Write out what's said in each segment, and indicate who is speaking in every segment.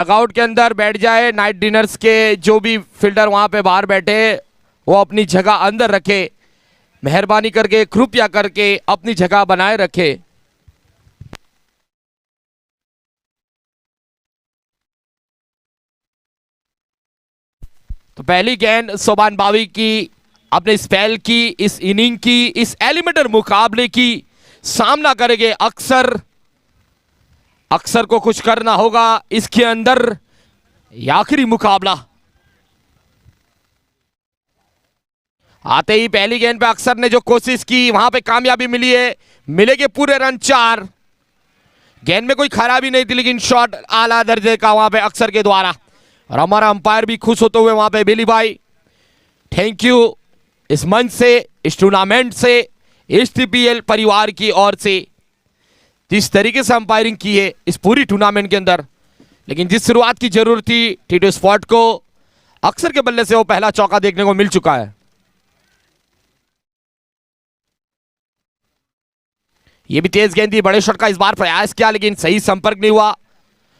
Speaker 1: Dugout के अंदर बैठ जाए। नाइट डिनर्स के जो भी फील्डर वहां पे बाहर बैठे वो अपनी जगह अंदर रखे, मेहरबानी करके कृपया करके अपनी जगह बनाए रखे। तो पहली गेंद सोबान बावी की, अपने स्पेल की, इस इनिंग की, इस एलिमिनेटर मुकाबले की सामना करेंगे अक्सर। अक्सर को कुछ करना होगा इसके अंदर। यह आखिरी मुकाबला। आते ही पहली गेंद पे अक्सर ने जो कोशिश की वहां पे कामयाबी मिली है, मिलेंगे पूरे रन 4। गेंद में कोई खराबी नहीं थी लेकिन शॉट आला दर्जे का वहां पे अक्सर के द्वारा। और हमारा अंपायर भी खुश होते हुए वहां पे बिली भाई, थैंक यू इस मंच से, इस टूर्नामेंट से, इस टीपीएल परिवार की ओर से जिस तरीके से अंपायरिंग की है इस पूरी टूर्नामेंट के अंदर। लेकिन जिस शुरुआत की जरूरत थी टी2 स्पॉट को, अक्सर के बल्ले से वो पहला चौका देखने को मिल चुका है। ये भी तेज गेंद थी, बड़े शॉट का इस बार प्रयास किया लेकिन सही संपर्क नहीं हुआ।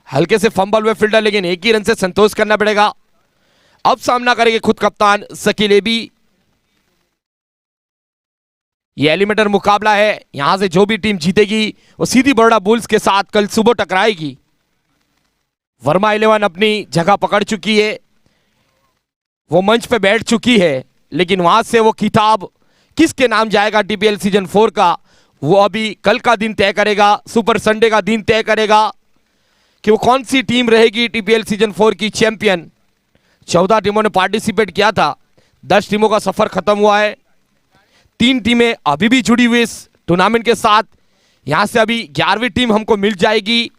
Speaker 1: हल्के से फंबल हुए फील्डर, लेकिन एक ही रन से संतोष करना पड़ेगा। अब सामना करेंगे खुद कप्तान शकील एबी। ये एलिमिनेटर मुकाबला है, यहां से जो भी टीम जीतेगी वो सीधी बड़ौदा बुल्स के साथ कल सुबह टकराएगी। वर्मा 11 अपनी जगह पकड़ चुकी है, वो मंच पे बैठ चुकी है, लेकिन वहां से वो खिताब किसके नाम जाएगा टीपीएल सीजन 4 का, वो अभी कल का दिन तय करेगा, सुपर संडे का दिन तय करेगा कि वो कौन सी टीम रहेगी टीपीएल सीजन 4 की चैंपियन। 14 टीमों ने पार्टिसिपेट किया था, 10 टीमों का सफर खत्म हुआ है। 3 टीमें अभी भी जुड़ी हुई इस टूर्नामेंट के साथ। यहां से अभी 11वीं टीम हमको मिल जाएगी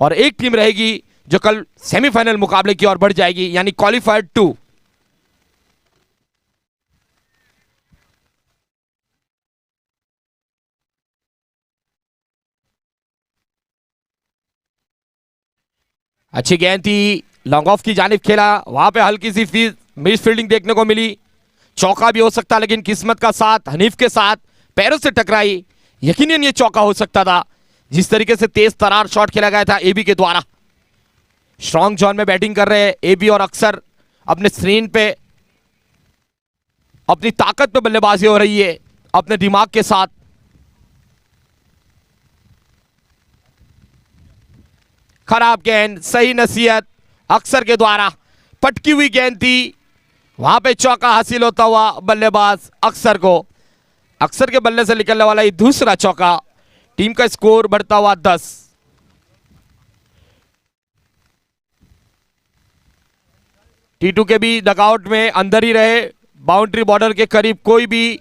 Speaker 1: और एक टीम रहेगी जो कल सेमीफाइनल मुकाबले की ओर बढ़ जाएगी, यानी क्वालिफाइड 2। अच्छी गेंद थी, लॉन्ग ऑफ की जानिब खेला, वहां पे हल्की सी मिस फील्डिंग देखने को मिली। चौका भी हो सकता, लेकिन किस्मत का साथ हनीफ के साथ पैरों से टकराई, यकीनन ये चौका हो सकता था। जिस तरीके से तेज तरार शॉट खेला गया था एबी के द्वारा। स्ट्रॉन्ग जोन में बैटिंग कर रहे हैं एबी और अक्सर, अपने स्क्रीन पे अपनी ताकत पे बल्लेबाजी हो रही है, अपने दिमाग के साथ। खराब गेंद, सही नसीहत अक्सर के द्वारा, पटकी हुई गेंद थी, वहां पे चौका हासिल होता हुआ बल्लेबाज अक्सर को। अक्सर के बल्ले से निकलने वाला ये दूसरा चौका, टीम का स्कोर बढ़ता हुआ 10। टी2 के भी डगआउट में अंदर ही रहे, बाउंड्री बॉर्डर के करीब कोई भी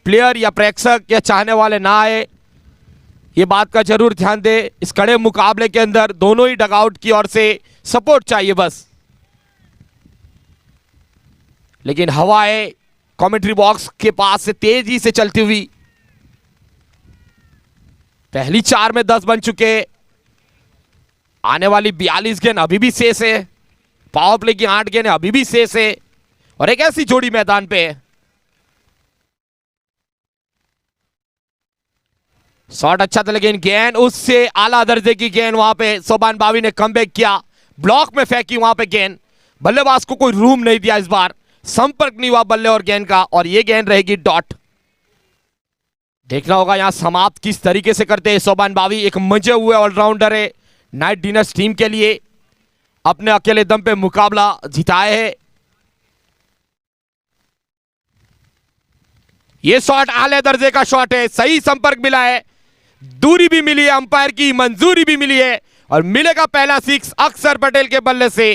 Speaker 1: प्लेयर या प्रेक्षक या चाहने वाले ना आए, ये बात का जरूर ध्यान दे। इस कड़े मुकाबले के अंदर दोनों ही डगआउट की ओर से सपोर्ट चाहिए बस। लेकिन हवाएं कमेंट्री बॉक्स के पास से तेजी से चलती हुई, पहली 4 में 10 बन चुके, आने वाली 42 गेंद अभी भी शेष है, पावर प्ले की 8 गेंद अभी भी शेष है, और एक ऐसी जोड़ी मैदान पे है। शॉट अच्छा था लेकिन गेंद उससे आला दर्जे की गेंद, वहां पे सोबान बावी ने कमबैक किया, ब्लॉक में फेंकी वहां पे गेंद। बल्लेबाज को कोई रूम नहीं दिया, इस बार संपर्क नहीं हुआ बल्ले और गेंद का, और ये गेंद रहेगी डॉट। देखना होगा यहां समाप्त किस तरीके से करते हैं सोबान बावी। एक मजे हुए ऑलराउंडर है, नाइट डिनर्स टीम के लिए अपने अकेले दम पे मुकाबला जिताए है। ये शॉट आले दर्जे का शॉट है, सही संपर्क मिला है, दूरी भी मिली है, अंपायर की मंजूरी भी मिली है, और मिलेगा पहला 6 अक्सर पटेल के बल्ले से।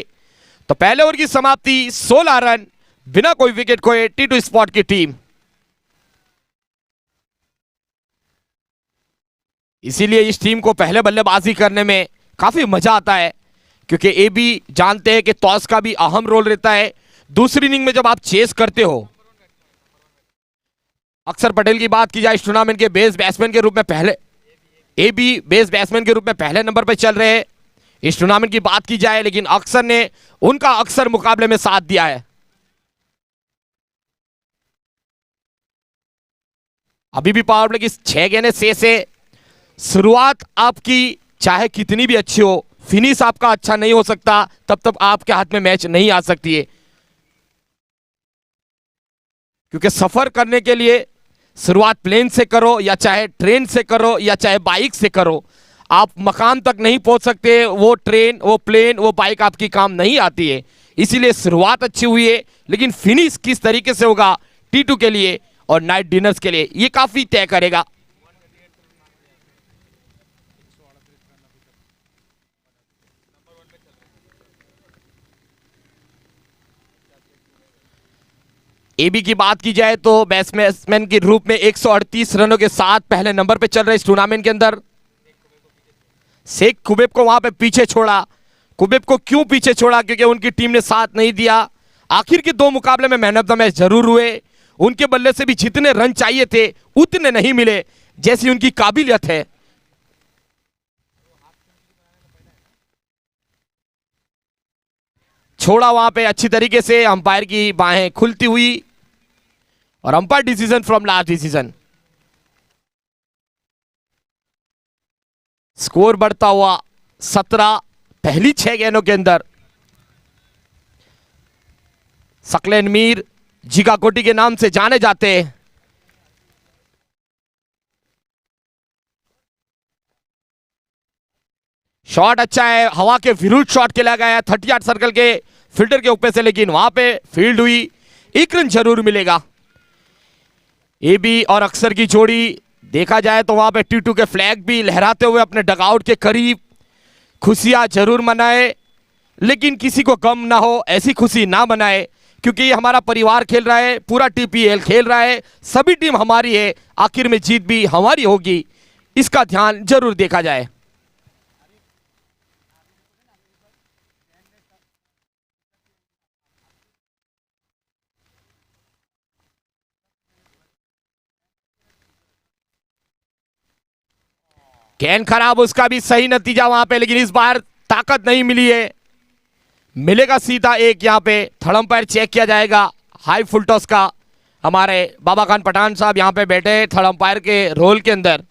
Speaker 1: तो पहले ओवर की समाप्ति 16 रन बिना कोई विकेट खोए, टी2 स्पॉट की टीम। इसीलिए इस टीम को पहले बल्लेबाजी करने में काफी मजा आता है, क्योंकि ये भी जानते हैं कि टॉस का भी अहम रोल रहता है। दूसरी इनिंग में जब आप चेस करते हो, अक्सर पटेल की बात की जाए, इस टूर्नामेंट के बेस बैट्समैन के रूप में पहले, ए बी बेस बैट्समैन के रूप में पहले नंबर पर चल रहे हैं इस टूर्नामेंट की बात की जाए, लेकिन अक्सर ने उनका अक्सर मुकाबले में साथ दिया है। अभी भी पावर प्ले की 6 गेंदें शेष है। शुरुआत आपकी चाहे कितनी भी अच्छी हो, फिनिश आपका अच्छा नहीं हो सकता, तब तक आपके हाथ में मैच नहीं आ सकती है। क्योंकि सफर करने के लिए शुरुआत प्लेन से करो या चाहे ट्रेन से करो या चाहे बाइक से करो, आप मकाम तक नहीं पहुंच सकते। वो ट्रेन, वो प्लेन, वो बाइक आपकी काम नहीं आती है। इसीलिए शुरुआत अच्छी हुई है, लेकिन फिनिश किस तरीके से होगा T2 के लिए और नाइट डिनर्स के लिए, ये काफी तय करेगा। एबी की बात की जाए तो बैट्समैन के रूप में 138 रनों के साथ पहले नंबर पे चल रहे इस टूर्नामेंट के अंदर। शेख कुबैब को वहां पे पीछे छोड़ा। कुबैब को क्यों पीछे छोड़ा? क्योंकि उनकी टीम ने साथ नहीं दिया। आखिर के 2 मुकाबले में मैन ऑफ द मैच जरूर हुए। उनके बल्ले से भी जितने रन चाहिए थे उतने नहीं मिले जैसी उनकी काबिलियत है। छोड़ा वहां पे अच्छी तरीके से, अंपायर की बाहें खुलती हुई और umpire decision from last decision. Score बढ़ता हुआ 17 पहली 6 गेंदों के अंदर। सकलेन मीर जिगा कोटी के नाम से जाने जाते हैं। शॉट अच्छा है, हवा के विरुद्ध शॉट खेला गया है 30 यार्ड सर्कल के फील्डर के ऊपर से, लेकिन वहां पे फील्ड हुई। 1 रन जरूर मिलेगा। एबी और अक्सर की जोड़ी देखा जाए तो वहां पे T2 के फ्लैग भी लहराते हुए अपने डगआउट के करीब खुशियां जरूर मनाए, लेकिन किसी को गम ना हो ऐसी खुशी ना मनाए, क्योंकि ये हमारा परिवार खेल रहा है, पूरा TPL खेल रहा है, सभी टीम हमारी है, आखिर में जीत भी हमारी होगी, इसका ध्यान जरूर देखा जाए। गेंद खराब, उसका भी सही नतीजा वहां पे, लेकिन इस बार ताकत नहीं मिली है। मिलेगा सीधा एक, यहां पे थर्ड अंपायर चेक किया जाएगा हाई फुल टॉस का। हमारे बाबा खान पठान साहब यहां पे बैठे थर्ड अंपायर के रोल के अंदर।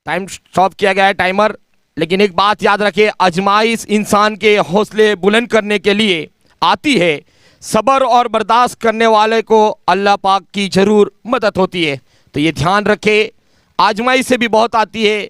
Speaker 1: टाइम स्टॉप किया गया है, टाइमर। लेकिन एक बात याद रखिए, आजमाइश इंसान के हौसले बुलंद करने के लिए आती है। सब्र और बर्दाश्त करने वाले को अल्लाह पाक की जरूर मदद होती है, तो ये ध्यान रखे। आजमाइश से भी बहुत आती है।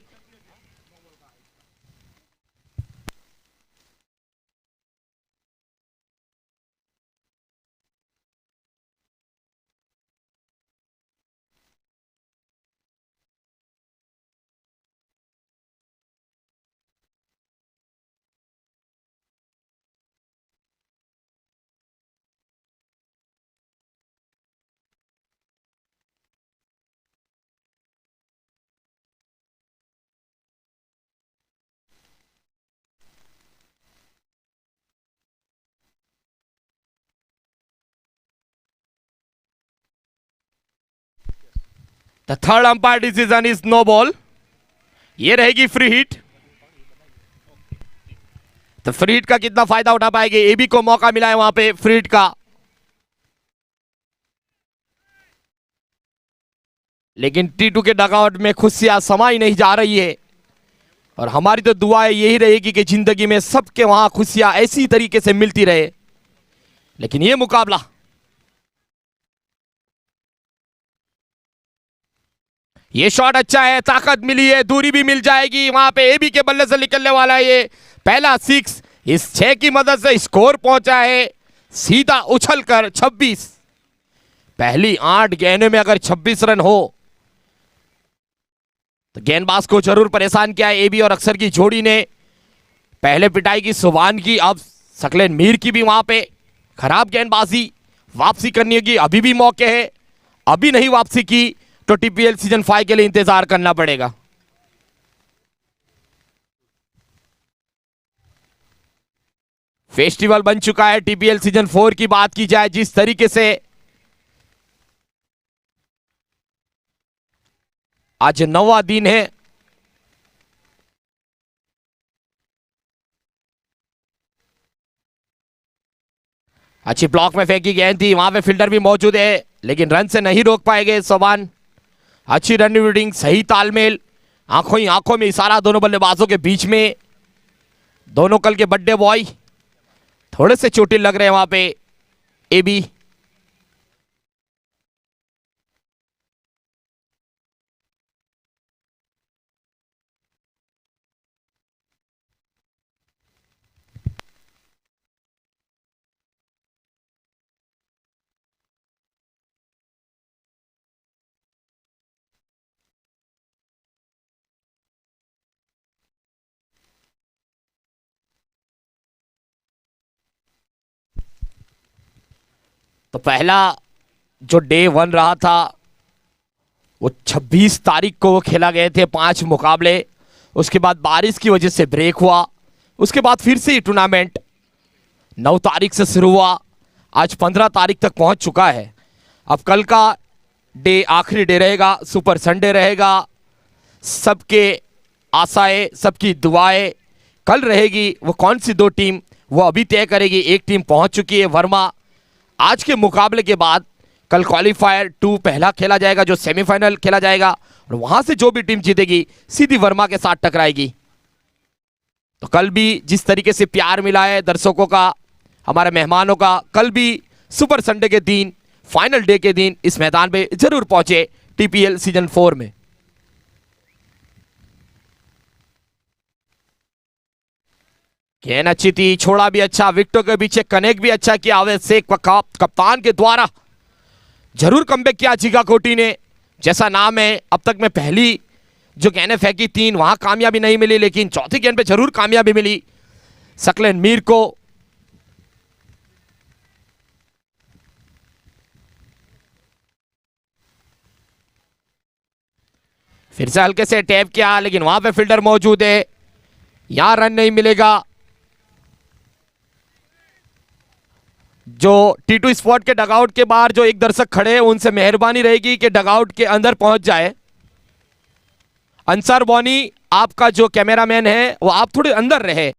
Speaker 1: The third umpire decision is no ball. ये रहेगी फ्री हिट। तो फ्री हिट का कितना फायदा उठा पाएंगे? एबी को मौका मिला है वहां पे फ्री हिट का, लेकिन T2 के डगआउट में खुशियां समाई नहीं जा रही है। और हमारी तो दुआएं यही रहेगी कि जिंदगी में सबके वहां खुशियां ऐसी तरीके से मिलती रहे। लेकिन ये मुकाबला, ये शॉट अच्छा है, ताकत मिली है, दूरी भी मिल जाएगी। वहां पे एबी के बल्ले से निकलने वाला है ये पहला 6। इस 6 की मदद से स्कोर पहुंचा है सीधा उछलकर 26। पहली 8 गेंदों में अगर 26 रन हो तो गेंदबाज को जरूर परेशान किया है एबी और अक्सर की जोड़ी ने। पहले पिटाई की सुभान की, अब सकलेन मीर की भी वहां पे खराब गेंदबाजी। वापसी करनी होगी, अभी भी मौके है। अभी नहीं वापसी की तो TPL सीजन 5 के लिए इंतजार करना पड़ेगा। फेस्टिवल बन चुका है TPL सीजन 4 की बात की जाए जिस तरीके से। आज 9वां दिन है। अच्छी ब्लॉक में फेंकी गेंद थी, वहां पे फील्डर भी मौजूद है, लेकिन रन से नहीं रोक पाएंगे सोबान। अच्छी रन रीडिंग, सही तालमेल, आंखों ही आंखों में इशारा दोनों बल्लेबाजों के बीच में। दोनों कल के बर्थडे बॉय थोड़े से चोटिल लग रहे हैं वहां पे। एबी तो पहला जो डे 1 रहा था वो 26 तारीख को खेला गए थे 5 मुकाबले। उसके बाद बारिश की वजह से ब्रेक हुआ। उसके बाद फिर से ये टूर्नामेंट 9 तारीख से शुरू हुआ, आज 15 तारीख तक पहुंच चुका है। अब कल का डे आखिरी डे रहेगा, सुपर संडे रहेगा। सबके आशाएं, सबकी दुआएं कल रहेगी। वो कौन सी 2 टीम वो अभी तय करेगी। एक टीम पहुंच चुकी है वर्मा। आज के मुकाबले के बाद कल क्वालिफायर 2 पहला खेला जाएगा, जो सेमीफाइनल खेला जाएगा, और वहां से जो भी टीम जीतेगी सीधी वर्मा के साथ टकराएगी। तो कल भी जिस तरीके से प्यार मिला है दर्शकों का, हमारे मेहमानों का, कल भी सुपर संडे के दिन, फाइनल डे के दिन इस मैदान पे जरूर पहुंचे टीपीएल सीजन 4 में। गेंद अच्छी थी, छोड़ा भी अच्छा, विकेटों के पीछे कनेक्ट भी अच्छा किया अवैध शेख कप्तान के द्वारा। जरूर कमबैक किया जिगा कोटी ने, जैसा नाम है। अब तक में पहली जो गेंदें फेंकी 3 वहां कामयाबी नहीं मिली, लेकिन चौथी गेंद पे जरूर कामयाबी मिली सकलेन मीर को। फिर से हल्के से टैप किया, लेकिन वहां पे फील्डर मौजूद है, यहां रन नहीं मिलेगा। जो T2 स्पॉट के डगआउट के बाहर जो एक दर्शक खड़े हैं, उनसे मेहरबानी रहेगी कि डगआउट के अंदर पहुंच जाए। अंसार बॉनी, आपका जो कैमरामैन है वो आप थोड़े अंदर रहे।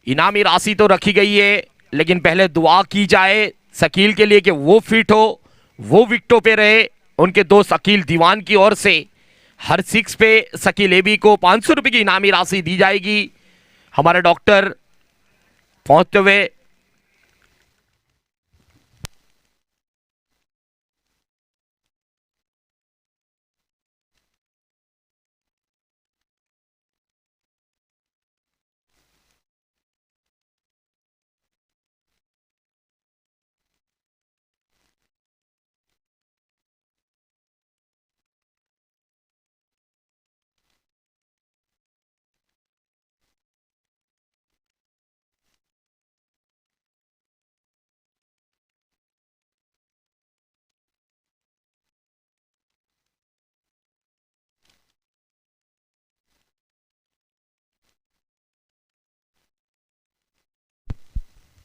Speaker 1: इनामी राशि तो रखी गई है, लेकिन पहले दुआ की जाए शकील के लिए कि वो फिट हो, वो विकेटों पे रहे। उनके दोस्त शकील दीवान की ओर से हर 6 पे शकील एबी को 500 रुपए की इनामी राशि दी जाएगी। हमारे डॉक्टर पहुंचते हुए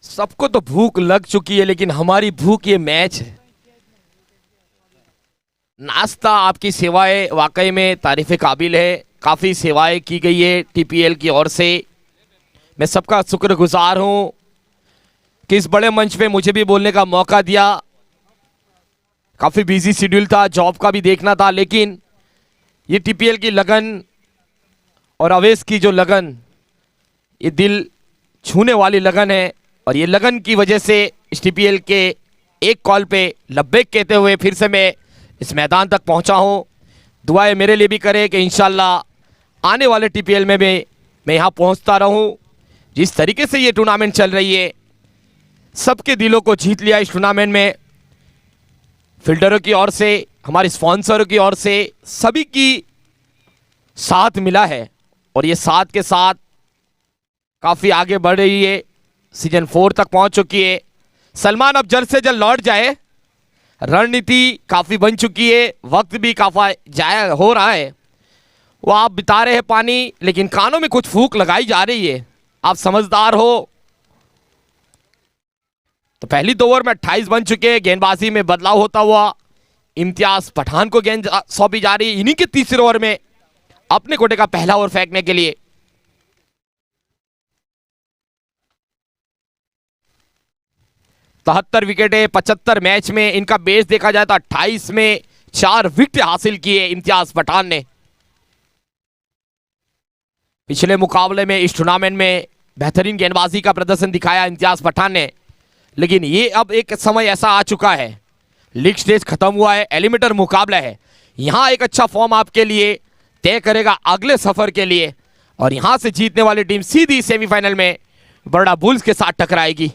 Speaker 1: सबको तो भूख लग चुकी है, लेकिन हमारी भूख ये मैच है। नाश्ता आपकी सेवाएं वाकई में तारीफ काबिल है। काफ़ी सेवाएं की गई है टीपीएल की ओर से। मैं सबका शुक्रगुजार हूं कि इस बड़े मंच पे मुझे भी बोलने का मौका दिया। काफ़ी बिजी शेड्यूल था, जॉब का भी देखना था, लेकिन ये टीपीएल की लगन और अवेश की जो लगन, ये दिल छूने वाली लगन है। और ये लगन की वजह से इस टीपीएल के एक कॉल पे लब्बैक कहते हुए फिर से मैं इस मैदान तक पहुंचा हूं। दुआएं मेरे लिए भी करें कि इंशाल्लाह आने वाले टीपीएल में भी मैं यहां पहुंचता रहूं। जिस तरीके से ये टूर्नामेंट चल रही है, सबके दिलों को जीत लिया इस टूर्नामेंट में। फील्डरों की ओर से, हमारे स्पॉन्सरों की ओर से, सभी की साथ मिला है, और ये साथ के साथ काफ़ी आगे बढ़ रही है। सीजन 4 तक पहुंच चुकी है। सलमान अब जल्द से जल्द लौट जाए। रणनीति काफ़ी बन चुकी है, वक्त भी काफ़ी जाया हो रहा है। वो आप बिता रहे हैं पानी, लेकिन कानों में कुछ फूंक लगाई जा रही है। आप समझदार हो। तो पहली 2 ओवर में 28 बन चुके हैं। गेंदबाजी में बदलाव होता हुआ इम्तियाज पठान को गेंद सौंपी जा रही है। इन्हीं के तीसरे ओवर में अपने कोटे का पहला ओवर फेंकने के लिए। तिहत्तर विकेटें 75 मैच में, इनका बेस देखा जाए तो 28 में 4 विकेट हासिल किए इम्तियाज पठान ने। पिछले मुकाबले में इस टूर्नामेंट में बेहतरीन गेंदबाजी का प्रदर्शन दिखाया इम्तियाज पठान ने, लेकिन ये अब एक समय ऐसा आ चुका है, लीग स्टेज खत्म हुआ है, एलिमिनेटर मुकाबला है, यहां एक अच्छा फॉर्म आपके लिए तय करेगा अगले सफर के लिए, और यहां से जीतने वाली टीम सीधी सेमीफाइनल में बरोडा बुल्स के साथ टकराएगी।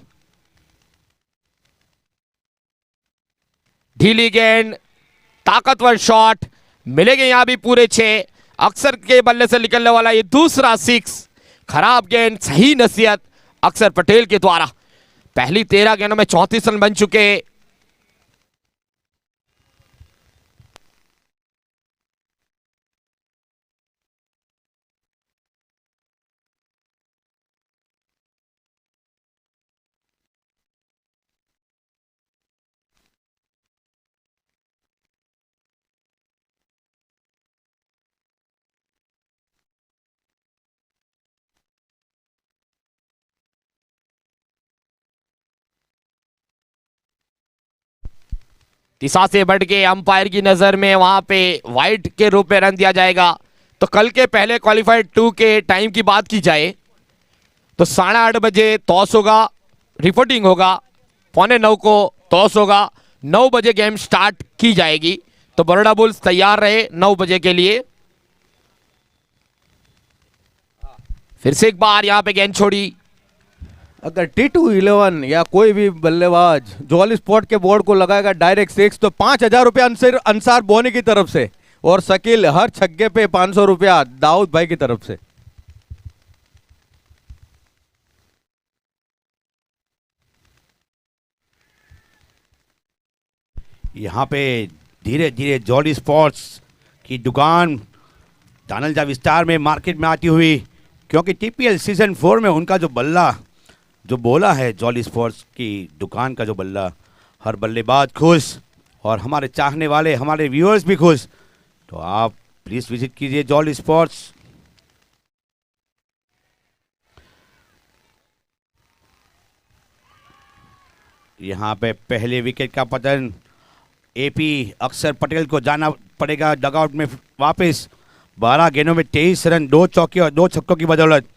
Speaker 1: ढीली गेंद, ताकतवर शॉट मिलेंगे यहां भी पूरे 6। अक्सर के बल्ले से निकलने वाला ये दूसरा 6, खराब गेंद, सही नसीहत अक्सर पटेल के द्वारा। पहली 13 गेंदों में 34 रन बन चुके। दिशा से बढ़ के अंपायर की नजर में वहां पे वाइट के रूप में रन दिया जाएगा। तो कल के पहले क्वालिफाइड 2 के टाइम की बात की जाए तो 8:30 बजे टॉस होगा, रिपोर्टिंग होगा, 8:45 को टॉस होगा, 9 बजे गेम स्टार्ट की जाएगी। तो बरोडा बुल्स तैयार रहे 9 बजे के लिए। फिर से एक बार यहां पे गेंद छोड़ी।
Speaker 2: अगर T2-11 या कोई भी बल्लेबाज जॉली स्पॉट के बोर्ड को लगाएगा डायरेक्ट 6 तो 5,000 रुपया अंसार बोनी की तरफ से, और शकील हर छक्के पे 500 रुपया दाऊद भाई की तरफ से।
Speaker 3: यहाँ पे धीरे धीरे जॉली स्पोर्ट्स की दुकान दानलजा विस्तार में मार्केट में आती हुई, क्योंकि TPL सीजन 4 में उनका जो बल्ला जो बोला है, जॉली स्पोर्ट्स की दुकान का जो बल्ला, हर बल्लेबाज खुश और हमारे चाहने वाले, हमारे व्यूअर्स भी खुश। तो आप प्लीज विजिट कीजिए जॉली स्पोर्ट्स। यहाँ पे पहले विकेट का पतन, AP अक्षर पटेल को जाना पड़ेगा डगआउट में वापस। 12 गेंदों में 23 रन, 2 चौके और 2 छक्कों की बदौलत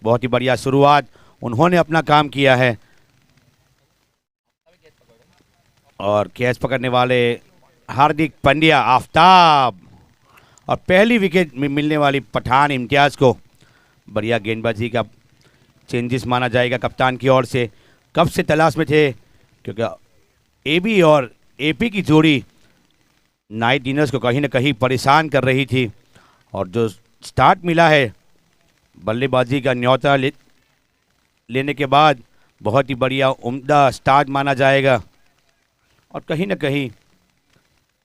Speaker 3: बहुत ही बढ़िया शुरुआत उन्होंने अपना काम किया है। और कैच पकड़ने वाले हार्दिक पांड्या आफ्ताब, और पहली विकेट में मिलने वाली पठान इम्तियाज को बढ़िया गेंदबाजी का चेंजेस माना जाएगा कप्तान की ओर से। कब से तलाश में थे, क्योंकि AB और AP की जोड़ी नाइट डिनर्स को कहीं ना कहीं परेशान कर रही थी, और जो स्टार्ट मिला है बल्लेबाजी का न्योता लेने के बाद बहुत ही बढ़िया उम्दा स्टार्ट माना जाएगा। और कहीं ना कहीं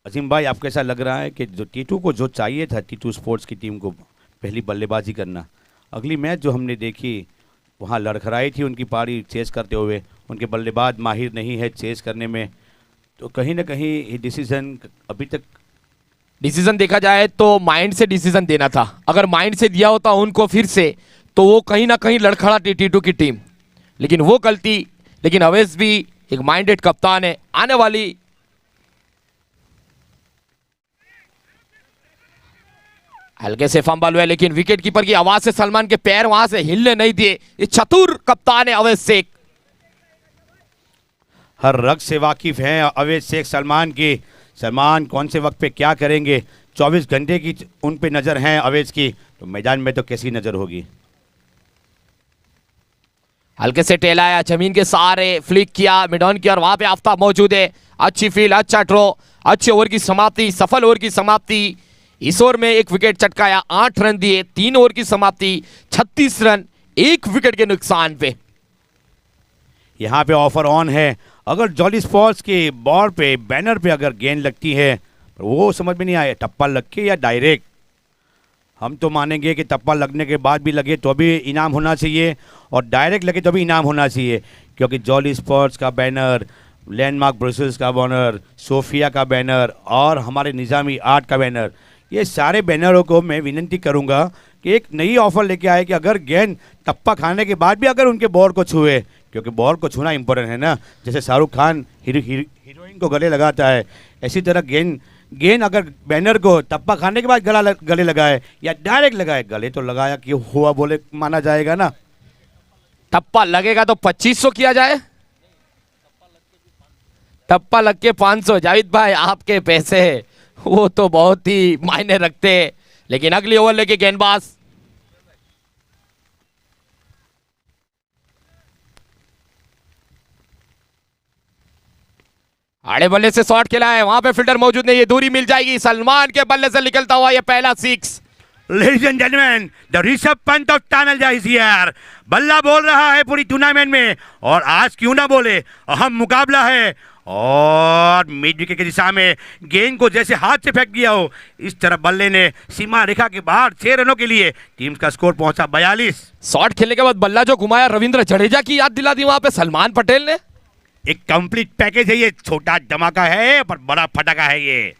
Speaker 3: अजीम भाई, आपको ऐसा लग रहा है कि जो T2 को जो चाहिए था, T2 स्पोर्ट्स की टीम को पहली बल्लेबाजी करना, अगली मैच जो हमने देखी वहाँ लड़खड़ाई थी उनकी पारी चेस करते हुए, उनके बल्लेबाज माहिर नहीं है चेस करने में, तो कहीं ना कहीं ये डिसीजन अभी तक
Speaker 1: डिसीजन देखा जाए तो माइंड से डिसीजन देना था। अगर माइंड से दिया होता उनको फिर से, तो वो कहीं ना कहीं लड़खड़ाती T2 की टीम, लेकिन वो गलती। लेकिन अवैस भी एक माइंडेड कप्तान है। आने वाली हल्के से फंबल हुआ, लेकिन विकेट कीपर की आवाज से सलमान के पैर वहां से हिलने नहीं दिए। ये चतुर कप्तान है अवैस शेख,
Speaker 3: हर रग से वाकिफ हैं अवैस शेख सलमान की। सलमान कौन से वक्त पे क्या करेंगे, 24 घंटे की उन पे नज़र हैं अवैस की, तो मैदान में तो कैसी नज़र होगी।
Speaker 1: हल्के से टेलाया, जमीन के सहारे फ्लिक किया मिडॉन की, और वहां पे आफ्ताब मौजूद है। अच्छी फील्ड, अच्छा ड्रॉ, अच्छे ओवर की समाप्ति, सफल ओवर की समाप्ति। इस ओवर में एक विकेट चटकाया, 8 रन दिए, 3 ओवर की समाप्ति, 36 रन, 1 विकेट के नुकसान पे।
Speaker 3: यहाँ पे ऑफर ऑन है, अगर जॉली स्पोर्ट्स के बॉल पे बैनर पे अगर गेंद लगती है, वो समझ में नहीं आया टप्पा लग के या डायरेक्ट। हम तो मानेंगे कि टप्पा लगने के बाद भी लगे तो भी इनाम होना चाहिए, और डायरेक्ट लगे तो भी इनाम होना चाहिए, क्योंकि जॉली स्पोर्ट्स का बैनर, लैंडमार्क ब्रसेल्स का बैनर, सोफिया का बैनर और हमारे निज़ामी आर्ट का बैनर, ये सारे बैनरों को मैं विनती करूंगा कि एक नई ऑफर लेके आए कि अगर गेंद टप्पा खाने के बाद भी अगर उनके बॉल को छुए, क्योंकि बॉल को छूना इंपॉर्टेंट है ना, जैसे शाहरुख खान हीरोइन को गले लगाता है, इसी तरह गेंद अगर बैनर को टप्पा खाने के बाद गले लगाए या डायरेक्ट लगाए, गले तो लगाया कि हुआ बोले माना जाएगा ना।
Speaker 1: टप्पा लगेगा तो 2500 किया जाए, टप्पा लग के 500। जावेद भाई आपके पैसे वो तो बहुत ही मायने रखते हैं। लेकिन अगली ओवर लेके गेंदबाज आड़े बल्ले से शॉट खेला है, वहां पे फील्डर मौजूद नहीं, ये दूरी मिल जाएगी। सलमान के बल्ले से निकलता हुआ ये पहला 6।
Speaker 3: Ladies and gentlemen, the Rishabh Pant of Tanalja is here. बल्ला बोल रहा है पूरी टूर्नामेंट में, और आज क्यों ना बोले, अहम मुकाबला है। और मिड विकेट की दिशा में गेंद को जैसे हाथ से फेंक दिया हो, इस तरह बल्ले ने सीमा रेखा के बाहर 6 रनों के लिए टीम का स्कोर पहुंचा 42।
Speaker 1: शॉट खेलने के बाद बल्ला जो घुमाया, रविंद्र जडेजा की याद दिला दी वहां पे सलमान पटेल ने।
Speaker 3: एक कंप्लीट पैकेज है ये, छोटा धमाका है पर बड़ा फटाका है ये।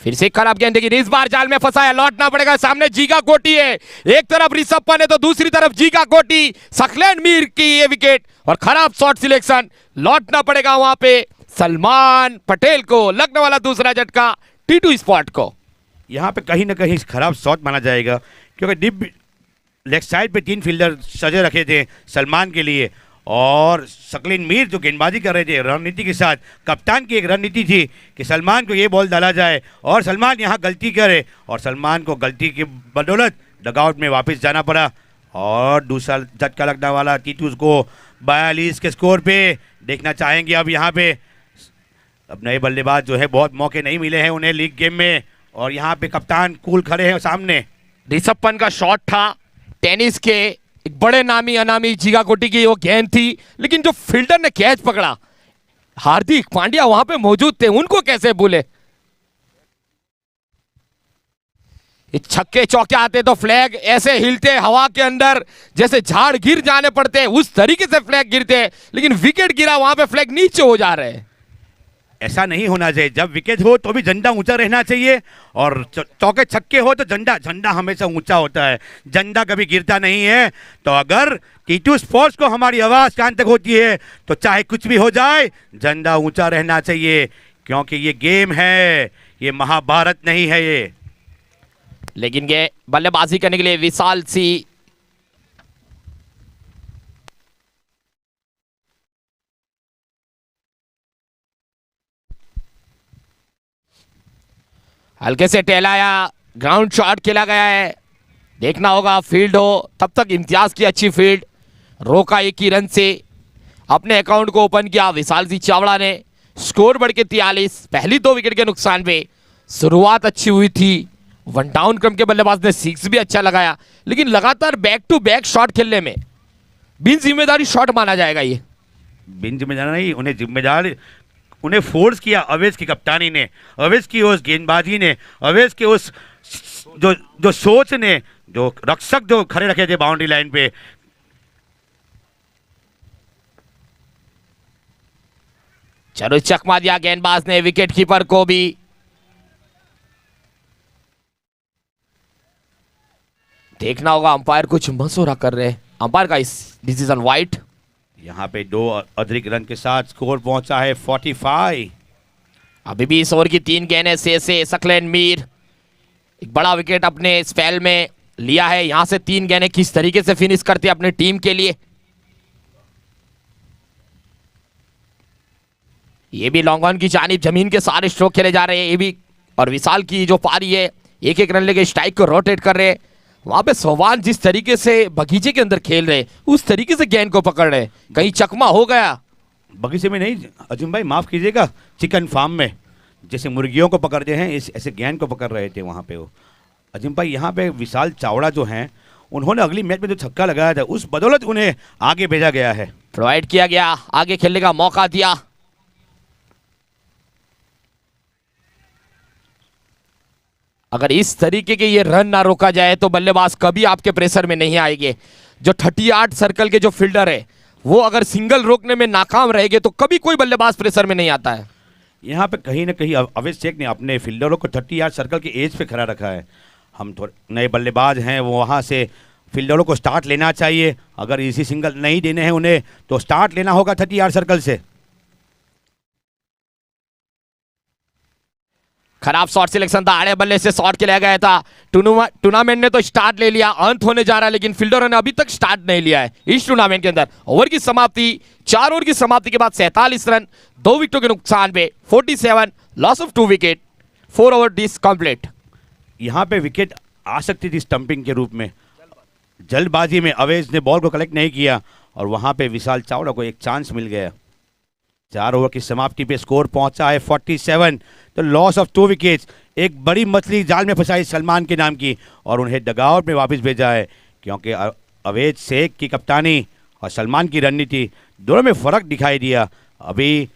Speaker 1: फिर से खराब गेंद, लेकिन इस बार जाल में फंसा है, लौटना पड़ेगा। सामने जीगा कोटी है, एक तरफ ऋषभ पंत है तो दूसरी तरफ जीगा कोटी। सकलैन मीर की ये विकेट और खराब शॉट सिलेक्शन, लौटना पड़ेगा वहां पे सलमान पटेल को। लगने वाला दूसरा झटका T2 स्पॉट को।
Speaker 3: यहाँ पे कहीं ना कहीं खराब शॉट माना जाएगा, क्योंकि डीप लेग साइड पे 3 फील्डर सजे रखे थे सलमान के लिए, और सकलीन मीर जो गेंदबाजी कर रहे थे रणनीति के साथ। कप्तान की एक रणनीति थी कि सलमान को ये बॉल डाला जाए और सलमान यहाँ गलती करे, और सलमान को गलती की बदौलत डगआउट में वापस जाना पड़ा। और दूसरा झटका लगने वाला T2 को 42 के स्कोर पे देखना चाहेंगे। अब यहाँ पे अब नए बल्लेबाज जो है बहुत मौके नहीं मिले हैं उन्हें लीग गेम में, और यहाँ पे कप्तान कूल खड़े हैं सामने।
Speaker 1: ऋषभ पंत का शॉट था, टेनिस के एक बड़े नामी अनामी जीगा कोटी की वो गेंद थी, लेकिन जो फील्डर ने कैच पकड़ा, हार्दिक पांड्या वहां पे मौजूद थे, उनको कैसे भूले। छक्के चौके आते तो फ्लैग ऐसे हिलते हवा के अंदर, जैसे झाड़ गिर जाने पड़ते उस तरीके से फ्लैग गिरते, लेकिन विकेट गिरा वहां पे फ्लैग नीचे हो जा रहे हैं।
Speaker 3: ऐसा नहीं होना चाहिए, जब विकेट हो तो भी झंडा ऊंचा रहना चाहिए, और चौके छक्के हो तो झंडा हमेशा ऊंचा होता है, झंडा कभी गिरता नहीं है। तो अगर T2 स्पोर्ट्स को हमारी आवाज कान तक होती है तो चाहे कुछ भी हो जाए झंडा ऊंचा रहना चाहिए, क्योंकि ये गेम है, ये महाभारत नहीं है ये।
Speaker 1: लेकिन ये बल्लेबाजी करने के लिए विशाल सी हल्के से टहलाया, ग्राउंड शॉट खेला गया है। देखना होगा फील्ड हो तब तक इम्तियाज की अच्छी फील्ड, रोका 1 ही रन से, अपने अकाउंट को ओपन किया विशाल सिंह चावड़ा ने। स्कोर बढ़ के 43, पहली 2 विकेट के नुकसान पे शुरुआत अच्छी हुई थी। 1 डाउन क्रम के बल्लेबाज ने 6 भी अच्छा लगाया, लेकिन लगातार बैक टू बैक शॉट खेलने में बिन जिम्मेदारी शॉट माना जाएगा ये।
Speaker 3: बिन जिम्मेदार नहीं, उन्हें जिम्मेदार उन्हें फोर्स किया अवेश की कप्तानी ने, अवेश की उस गेंदबाजी ने, अवेश के उस जो सोच ने, जो रक्षक जो खड़े रखे थे बाउंड्री लाइन पे।
Speaker 1: चलो चकमा दिया गेंदबाज ने विकेट कीपर को भी। देखना होगा, अंपायर कुछ मशवरा कर रहे हैं, अंपायर का इस डिसीजन वाइट।
Speaker 3: यहाँ पे 2 अतिरिक्त रन के साथ स्कोर पहुंचा है 45।
Speaker 1: अभी भी इस ओवर की 3 गेंदें से सकलैन मीर एक बड़ा विकेट अपने स्पेल में लिया है। यहां से 3 गेंदें किस तरीके से फिनिश करते हैं अपनी टीम के लिए। ये भी लॉन्ग ऑन की जानिब जमीन के सारे स्ट्रोक खेले जा रहे हैं ये भी, और विशाल की जो पारी है 1-1 रन लेके स्ट्राइक को रोटेट कर रहे हैं। वहां पे सोवान जिस तरीके से बगीचे के अंदर खेल रहे उस तरीके से गेंद को पकड़ रहे, कहीं चकमा हो गया।
Speaker 3: बगीचे में नहीं अजूम भाई, माफ कीजिएगा, चिकन फार्म में जैसे मुर्गियों को पकड़ते हैं ऐसे गेंद को पकड़ रहे थे वहां पे वो। अजूम भाई यहाँ पे विशाल चावड़ा जो हैं, उन्होंने अगली मैच में जो छक्का लगाया था उस बदौलत उन्हें आगे भेजा गया है,
Speaker 1: प्रोवाइड किया गया, आगे खेलने का मौका दिया। अगर इस तरीके के ये रन ना रोका जाए तो बल्लेबाज कभी आपके प्रेशर में नहीं आएंगे। जो 38 सर्कल के जो फील्डर है वो अगर सिंगल रोकने में नाकाम रहेंगे तो कभी कोई बल्लेबाज प्रेशर में नहीं आता है।
Speaker 3: यहाँ पे कहीं ना कहीं अवेश शेख ने अपने फील्डरों को 30 यार्ड सर्कल के एज पे खड़ा रखा है। हम थोड़े नए बल्लेबाज हैं, वो वहाँ से फील्डरों को स्टार्ट लेना चाहिए। अगर इसी सिंगल नहीं देने हैं उन्हें तो स्टार्ट लेना होगा 30 यार्ड सर्कल से।
Speaker 1: खराब शॉट सिलेक्शन था, आड़े बल्ले से शॉट खेला गया था। टूर्नामेंट ने तो स्टार्ट ले लिया, अंत होने जा रहा है, लेकिन फील्डरों ने अभी तक स्टार्ट नहीं लिया है इस टूर्नामेंट के अंदर। ओवर की समाप्ति, 4 ओवर की समाप्ति के बाद 47 रन, 2 विकेटों के नुकसान पे 47, loss of 2 wicket, 4 over this complete.
Speaker 3: यहाँ पे विकेट आ सकती थी स्टंपिंग के रूप में। जल्दबाजी में अवेश ने बॉल को कलेक्ट नहीं किया और वहाँ पे विशाल चावड़ा को एक चांस मिल गया। 4 ओवर की समाप्ति पे स्कोर पहुंचा है 47, तो लॉस ऑफ 2 विकेट्स। एक बड़ी मछली जाल में फंसाई सलमान के नाम की और उन्हें डगआउट में वापस भेजा है, क्योंकि अवेश शेख की कप्तानी और सलमान की रणनीति दोनों में फ़र्क दिखाई दिया। अभी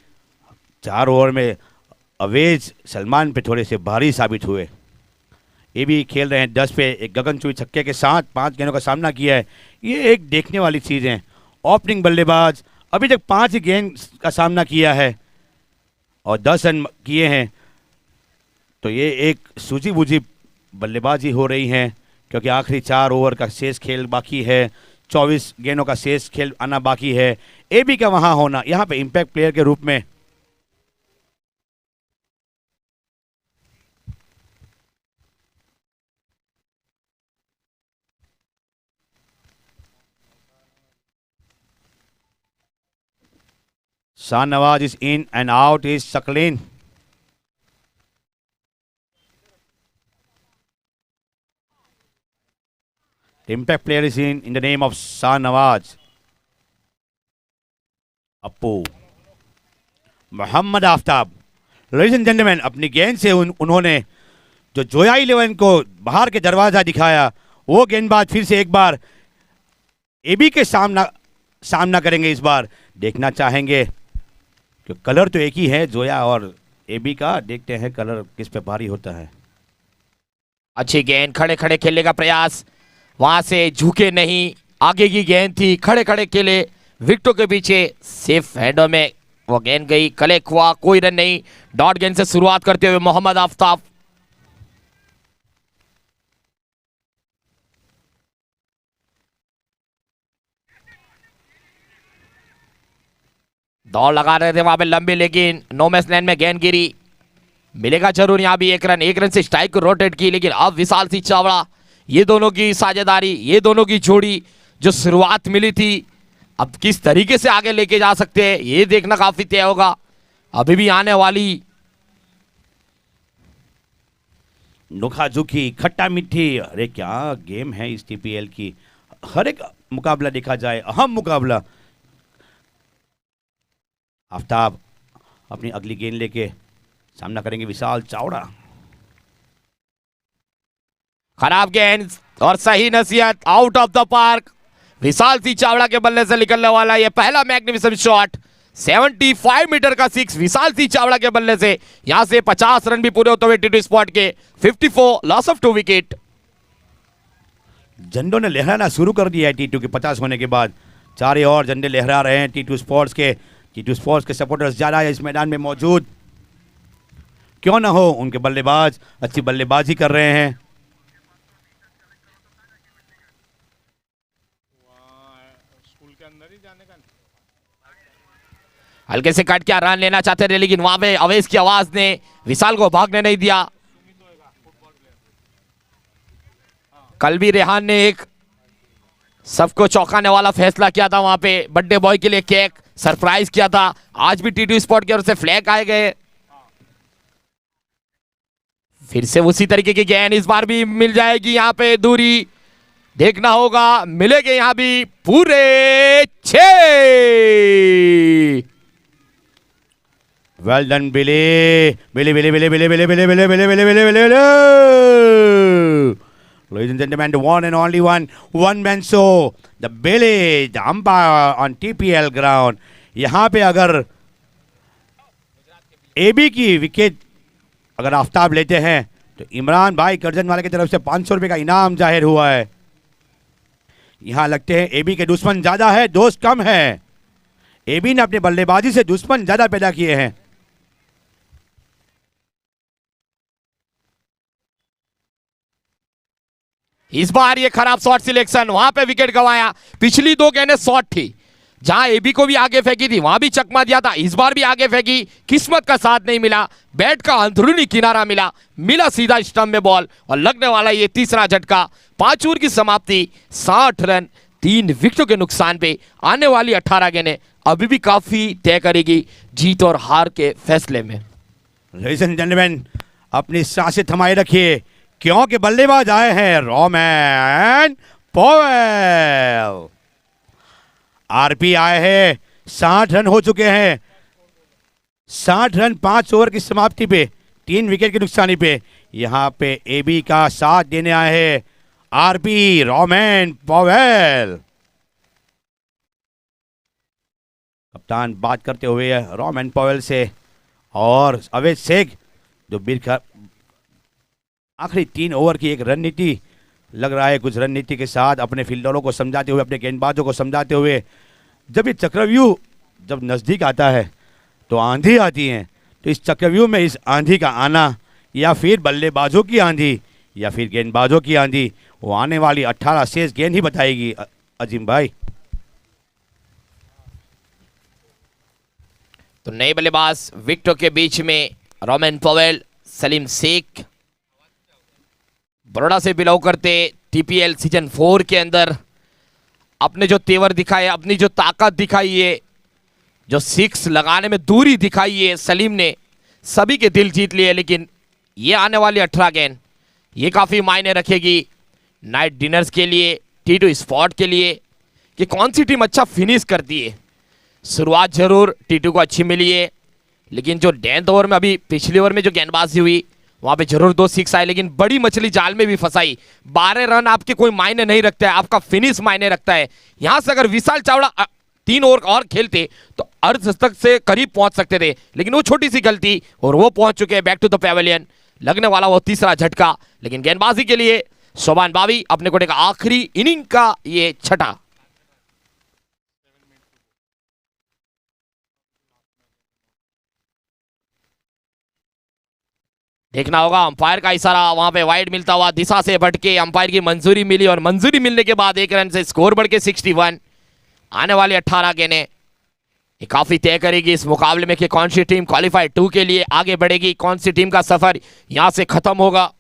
Speaker 3: 4 ओवर में अवेश सलमान पे थोड़े से भारी साबित हुए। ये भी खेल रहे हैं 10 पे, एक गगनचुई छक्के के साथ 5 गेंदों का सामना किया है। ये एक देखने वाली चीज़ है। ओपनिंग बल्लेबाज अभी तक 5 ही गेंद का सामना किया है और 10 रन किए हैं, तो ये एक सूझी बूझी बल्लेबाजी हो रही है, क्योंकि आखिरी 4 ओवर का शेष खेल बाकी है, 24 गेंदों का शेष खेल आना बाकी है। एबी का वहाँ होना यहाँ पे इम्पैक्ट प्लेयर के रूप में Shahnawaz is in and out is Shaklin. The impact player is in the name of Shahnawaz. Appu. Mohammad Aftab, ladies and gentleman, अपनी गेंद से उन्होंने जो जोया 11 को बाहर के दरवाजा दिखाया, वो गेंदबाज फिर से एक बार एबी के सामना करेंगे। इस बार देखना चाहेंगे कि कलर तो एक ही है जोया और एबी का, देखते हैं कलर किस पे भारी होता है।
Speaker 1: अच्छी गेंद, खड़े खड़े खेलने का प्रयास, वहां से झुके नहीं, आगे की गेंद थी, खड़े खड़े खेले, विकेटों के पीछे सेफ हैंडों में वो गेंद गई, कलेक्ट हुआ, कोई रन नहीं। डॉट गेंद से शुरुआत करते हुए मोहम्मद आफ्ताब। दौड़ लगा रहे थे वहां पे लंबी, लेकिन नो मैच लैंड में गेंद गिरी। मिलेगा जरूर यहां भी एक रन से स्ट्राइक को रोटेट की, लेकिन अब विशाल सिंह चावड़ा, ये दोनों की साझेदारी, ये दोनों की जोड़ी जो शुरुआत मिली थी, अब किस तरीके से आगे लेके जा सकते हैं ये देखना काफी तय होगा। अभी भी आने वाली
Speaker 3: नोखा झुकी, खट्टा मीठी, अरे क्या गेम है इस टीपीएल की। हर एक मुकाबला देखा जाए, अहम मुकाबला। आफ्ताब अपनी अगली गेंद लेके सामना करेंगे विशाल चावड़ा।
Speaker 1: खराब गेंद और सही नसीहत, out of the park. Vishal Singh Chavda के बल्ले से निकलने वाला ये पहला मैग्निफिसेंट शॉट, 75 मीटर का 6 विशाल सिंह चावड़ा के बल्ले से। यहां से 50 रन भी पूरे होते हुए टी2 स्पॉट के, 54, लॉस ऑफ 2 विकेट।
Speaker 3: झंडों ने लहराना शुरू कर दिया है टी2 के 50 होने के बाद। 4 और झंडे लहरा रहे हैं टी2 स्पोर्ट्स के। टी2 स्पोर्ट्स के सपोर्टर्स ज्यादा है इस मैदान में मौजूद, क्यों ना हो, उनके बल्लेबाज अच्छी बल्लेबाजी कर रहे हैं।
Speaker 1: हल्के से कट के रन लेना चाहते थे, लेकिन वहां पे अवेश की आवाज ने विशाल को भागने नहीं दिया। कल भी रेहान ने एक सबको चौंकाने वाला फैसला किया था, वहां पे बर्थडे बॉय के लिए केक सरप्राइज किया था। आज भी टी2 स्पॉट की ओर से फ्लैग आए गए। फिर से उसी तरीके की गेंद इस बार भी मिल जाएगी, यहां पे दूरी देखना होगा, मिलेंगे यहां भी पूरे 6।
Speaker 3: Well done Billy, Billy Billy Billy Billy Billy Billy Billy Billy Billy Billy Billy. Ladies and gentlemen, the one and only one man show, the Billy, the umpire on TPL ground. यहाँ पे अगर AB की wicket अगर आफ्ताब लेते हैं तो इमरान भाई Curzon वाले की तरफ से 500 रुपये का इनाम जाहिर हुआ है। यहाँ लगते हैं एबी के दुश्मन ज्यादा है, दोस्त कम है। एबी ने अपने बल्लेबाजी से दुश्मन ज्यादा पैदा किए हैं।
Speaker 1: इस बार ये खराब शॉट सिलेक्शन, वहां पे विकेट गंवाया। पिछली 2 गेंदें शॉट थी, जहां एबी को भी आगे फेंकी थी वहां भी चकमा दिया था, इस बार भी आगे फेंकी, किस्मत का साथ नहीं मिला। बैट का अंदरूनी किनारा मिला सीधा स्टंप में बॉल और लगने वाला ये तीसरा झटका। 5 ओवर की समाप्ति, 60 रन 3 विकेटों के नुकसान पे। आने वाली 18 गेंदें अभी भी काफी तय करेगी जीत और हार के फैसले में।
Speaker 3: लेडीज एंड जेंटलमैन, अपनी सांसें थमाए रखिए क्योंकि बल्लेबाज आए हैं रोमैन पॉवेल। आरपी आए हैं, 60 रन हो चुके हैं। 60 रन 5 ओवर की समाप्ति पे, 3 विकेट की नुकसानी पे। यहां पे एबी का साथ देने आए हैं आरपी रोमैन पॉवेल। कप्तान बात करते हुए रोमैन पॉवेल से और अवैध शेख जो आखिरी 3 ओवर की एक रणनीति लग रहा है, कुछ रणनीति के साथ अपने फील्डरों को समझाते हुए, अपने गेंदबाजों को समझाते हुए। जब ये चक्रव्यूह जब नज़दीक आता है तो आंधी आती है, तो इस चक्रव्यूह में इस आंधी का आना या फिर बल्लेबाजों की आंधी या फिर गेंदबाजों की आंधी, वो आने वाली 18 शेष गेंद ही बताएगी अजीम भाई।
Speaker 1: तो नए बल्लेबाज विकेटों के बीच में रोमैन पॉवेल, सलीम शेख बड़ौदा से बिलोंग करते, टीपीएल सीजन 4 के अंदर अपने जो तेवर दिखाए, अपनी जो ताकत दिखाई है, जो 6 लगाने में दूरी दिखाई है, सलीम ने सभी के दिल जीत लिए। लेकिन ये आने वाली 18 गेंद ये काफ़ी मायने रखेगी नाइट डिनर्स के लिए, T2 स्पॉट के लिए, कि कौन सी टीम अच्छा फिनिश करती है। शुरुआत जरूर T2 को अच्छी मिली है, लेकिन जो 10th ओवर में, अभी पिछले ओवर में जो गेंदबाजी हुई वहां पे जरूर 2 6 आए, लेकिन बड़ी मछली जाल में भी फंसाई। 12 रन आपके कोई मायने नहीं रखता है, आपका फिनिश मायने रखता है। यहां से अगर विशाल चावड़ा 3 ओवर और खेलते तो अर्धशतक से करीब पहुंच सकते थे, लेकिन वो छोटी सी गलती और वो पहुंच चुके हैं बैक टू द पैवेलियन। लगने वाला वो तीसरा झटका, लेकिन गेंदबाजी के लिए शोभान बावी अपने कोटे का आखिरी इनिंग का ये छठा। देखना होगा अंपायर का इशारा, वहां पे वाइड मिलता हुआ दिशा से भटके अंपायर की मंजूरी मिली और मंजूरी मिलने के बाद 1 रन से स्कोर बढ़ के 61। आने वाली 18 गेंदें ये काफी तय करेगी इस मुकाबले में कि कौन सी टीम क्वालिफाई 2 के लिए आगे बढ़ेगी, कौन सी टीम का सफर यहां से खत्म होगा।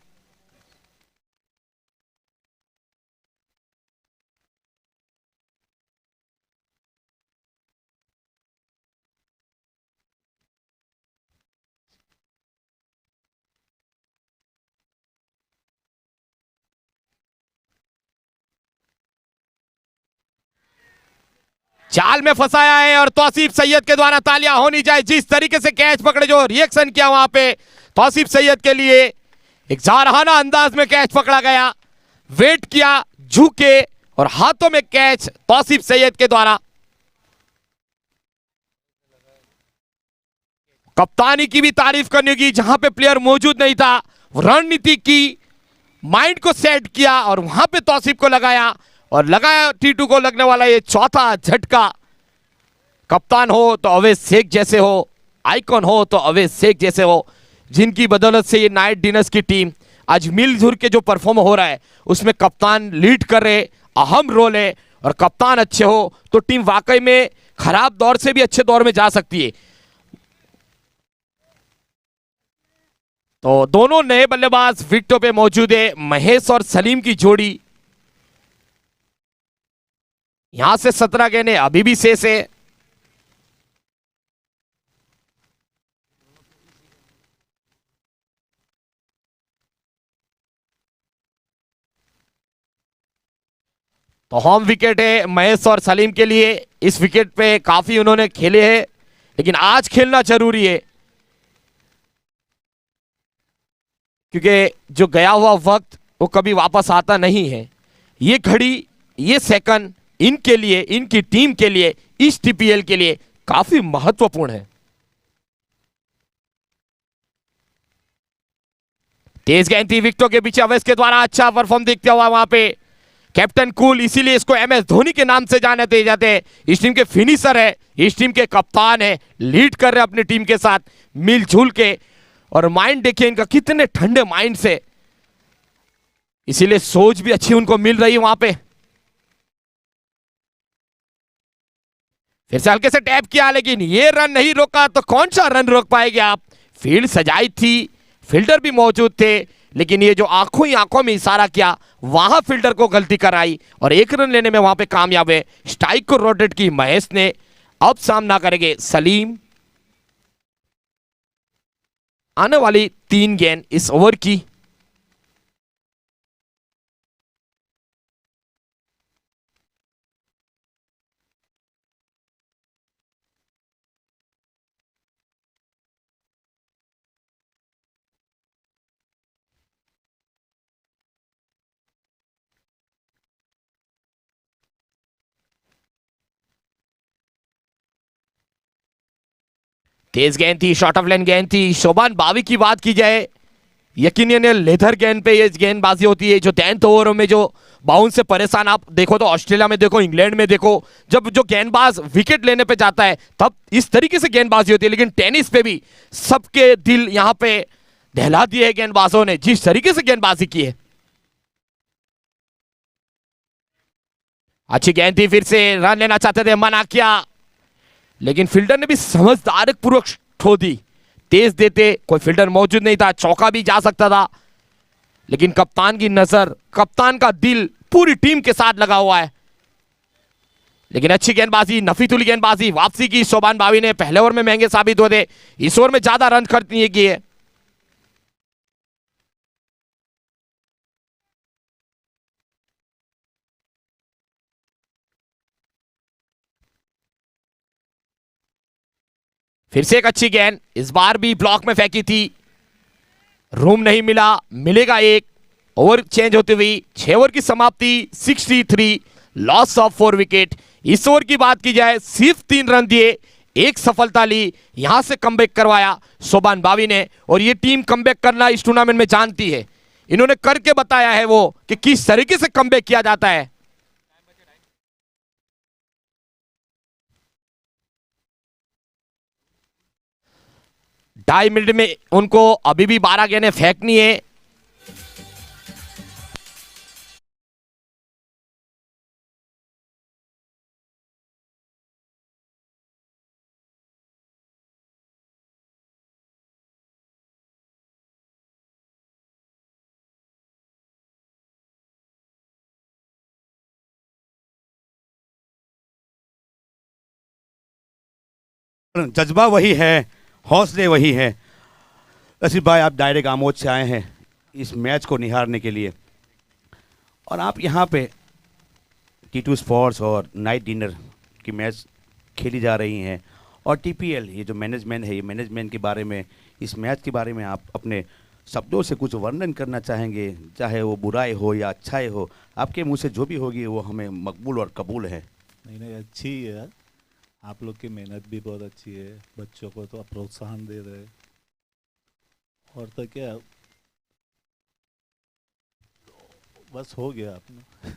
Speaker 1: जाल में फंसाया है और तौसीफ सैयद के द्वारा तालियां होनी चाहिए। जिस तरीके से कैच पकड़े, जो रिएक्शन किया वहां पे तौसीफ सैयद के लिए, एक जारहाना अंदाज में कैच पकड़ा गया, वेट किया, झुके और हाथों में कैच तौसीफ सैयद के द्वारा। कप्तानी की भी तारीफ करनी होगी, जहां पे प्लेयर मौजूद नहीं था, रणनीति की माइंड को सेट किया और वहां पे तौसीफ को लगाया और लगाया T2 को लगने वाला ये चौथा झटका। कप्तान हो तो अवैध शेख जैसे हो, आइकॉन हो तो अवैध शेख जैसे हो, जिनकी बदौलत से ये नाइट डिनर्स की टीम आज मिलजुल के जो परफॉर्म हो रहा है उसमें कप्तान लीड कर रहे, अहम रोल है। और कप्तान अच्छे हो तो टीम वाकई में खराब दौर से भी अच्छे दौर में जा सकती है। तो दोनों नए बल्लेबाज विकेटों पे मौजूद है। महेश और सलीम की जोड़ी, यहां से 17 गेंदें अभी भी शेष है। तो होम विकेट है महेश और सलीम के लिए। इस विकेट पे काफी उन्होंने खेले हैं, लेकिन आज खेलना जरूरी है, क्योंकि जो गया हुआ वक्त वो कभी वापस आता नहीं है। ये घड़ी, ये सेकंड इनके लिए, इनकी टीम के लिए, इस टीपीएल के लिए काफी महत्वपूर्ण है। तेज गेंद थी विकेटों के पीछे, अवैध के द्वारा अच्छा परफॉर्म देखते हुआ वहां पे कैप्टन कूल, इसीलिए इसको MS धोनी के नाम से जाने जाते हैं। इस टीम के फिनिशर है, इस टीम के कप्तान है, लीड कर रहे हैं अपनी टीम के साथ मिलजुल के। और माइंड देखिए इनका, कितने ठंडे माइंड से, इसीलिए सोच भी अच्छी उनको मिल रही है वहां पे। फिर से हल्के से टैप किया, लेकिन ये रन नहीं रोका तो कौन सा रन रोक पाएंगे आप। फील्ड सजाई थी, फील्डर भी मौजूद थे, लेकिन ये जो आंखों ही आंखों में इशारा किया, वहां फील्डर को गलती कराई और 1 रन लेने में वहां पे कामयाब है। स्ट्राइक को रोटेट की महेश ने। अब सामना करेंगे सलीम। आने वाली 3 गेंद इस ओवर की। तेज गेंद थी, शॉर्ट ऑफ लाइन गेंद थी। शोभान बावी की बात की जाए, यकीनन लेदर गेंद पे ये गेंदबाजी होती है। जो 10th ओवरों में जो बाउंस से परेशान, आप देखो तो ऑस्ट्रेलिया में देखो, इंग्लैंड में देखो, जब जो गेंदबाज विकेट लेने पे जाता है तब इस तरीके से गेंदबाजी होती है। लेकिन टेनिस पे भी सबके दिल यहां पे दहला दिए हैं गेंदबाजों ने, जिस तरीके से गेंदबाजी की है। अच्छी गेंद थी, फिर से रन लेना चाहते थे, मना किया, लेकिन फील्डर ने भी समझदारी पूर्वक ठो दी। तेज देते, कोई फील्डर मौजूद नहीं था, चौका भी जा सकता था, लेकिन कप्तान की नजर, कप्तान का दिल पूरी टीम के साथ लगा हुआ है। लेकिन अच्छी गेंदबाजी, नफीतुली गेंदबाजी, वापसी की शोभान बावी ने। पहले ओवर में महंगे साबित हुए थे, इस ओवर में ज्यादा रन खर्च नहीं किए। फिर से एक अच्छी गेंद, इस बार भी ब्लॉक में फेंकी थी, रूम नहीं मिला, मिलेगा एक। ओवर चेंज होती हुई 6 ओवर की समाप्ति, 63, लॉस ऑफ 4 विकेट। इस ओवर की बात की जाए, सिर्फ 3 रन दिए, 1 सफलता ली, यहां से कमबैक करवाया शोभान बावी ने। और ये टीम कमबैक करना इस टूर्नामेंट में जानती है, इन्होंने करके बताया है वो कि किस तरीके से कमबैक किया जाता है। ढाई मिनट में उनको अभी भी 12 गेंदें फेंकनी है।
Speaker 3: जज्बा वही है, हौसले वही है। रशीद भाई, आप डायरेक्ट आमोद से आए हैं इस मैच को निहारने के लिए, और आप यहाँ पे T2 स्पोर्ट्स और नाइट डिनर की मैच खेली जा रही हैं, और TPL ये जो मैनेजमेंट है, ये मैनेजमेंट के बारे में, इस मैच के बारे में आप अपने शब्दों से कुछ वर्णन करना चाहेंगे, चाहे वो बुराई हो या अच्छाई हो, आपके मुंह से जो भी होगी वो हमें मकबूल और कबूल है।
Speaker 4: नहीं, अच्छी ही है। आप लोग की मेहनत भी बहुत अच्छी है, बच्चों को तो प्रोत्साहन दे रहे हैं, और तो क्या, बस हो गया आपने।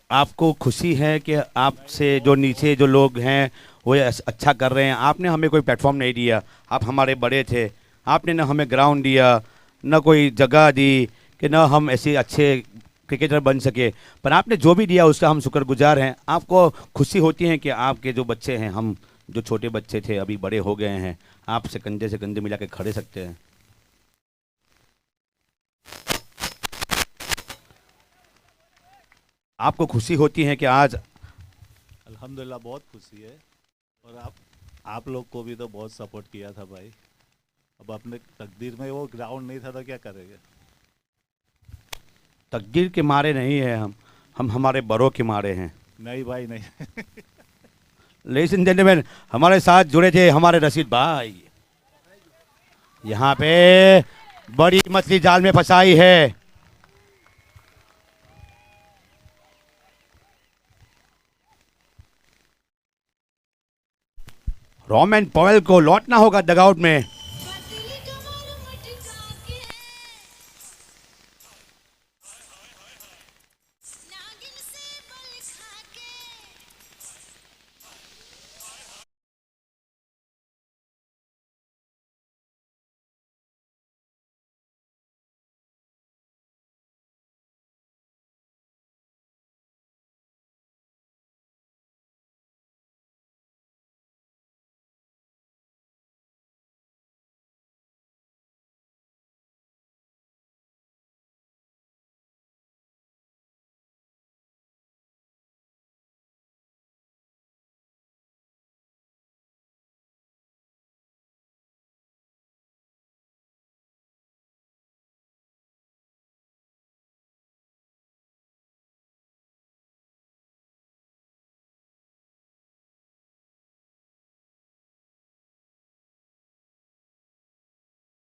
Speaker 3: आपको खुशी है कि आपसे जो नीचे जो लोग हैं वो अच्छा कर रहे हैं। आपने हमें कोई प्लेटफॉर्म नहीं दिया, आप हमारे बड़े थे, आपने ना हमें ग्राउंड दिया, ना कोई जगह दी कि ना हम ऐसे अच्छे क्रिकेटर बन सके, पर आपने जो भी दिया उसका हम शुक्रगुजार हैं। आपको खुशी होती है कि आपके जो बच्चे हैं, हम जो छोटे बच्चे थे अभी बड़े हो गए हैं, आपसे कंधे से कंधे मिला के खड़े सकते हैं। आपको खुशी होती है कि आज?
Speaker 4: अल्हम्दुलिल्लाह बहुत खुशी है, और आप लोग को भी तो बहुत सपोर्ट किया था भाई। अब अपने तकदीर में वो ग्राउंड नहीं था तो क्या करेंगे।
Speaker 3: तकदीर के मारे नहीं है हम हमारे बड़ों के मारे हैं।
Speaker 4: नहीं भाई नहीं।
Speaker 3: लेडीज एंड जेंटलमैन, हमारे साथ जुड़े थे हमारे रशीद भाई। यहाँ पे बड़ी मछली जाल में फंसाई है। रोमन पॉवेल को लौटना होगा डगआउट में।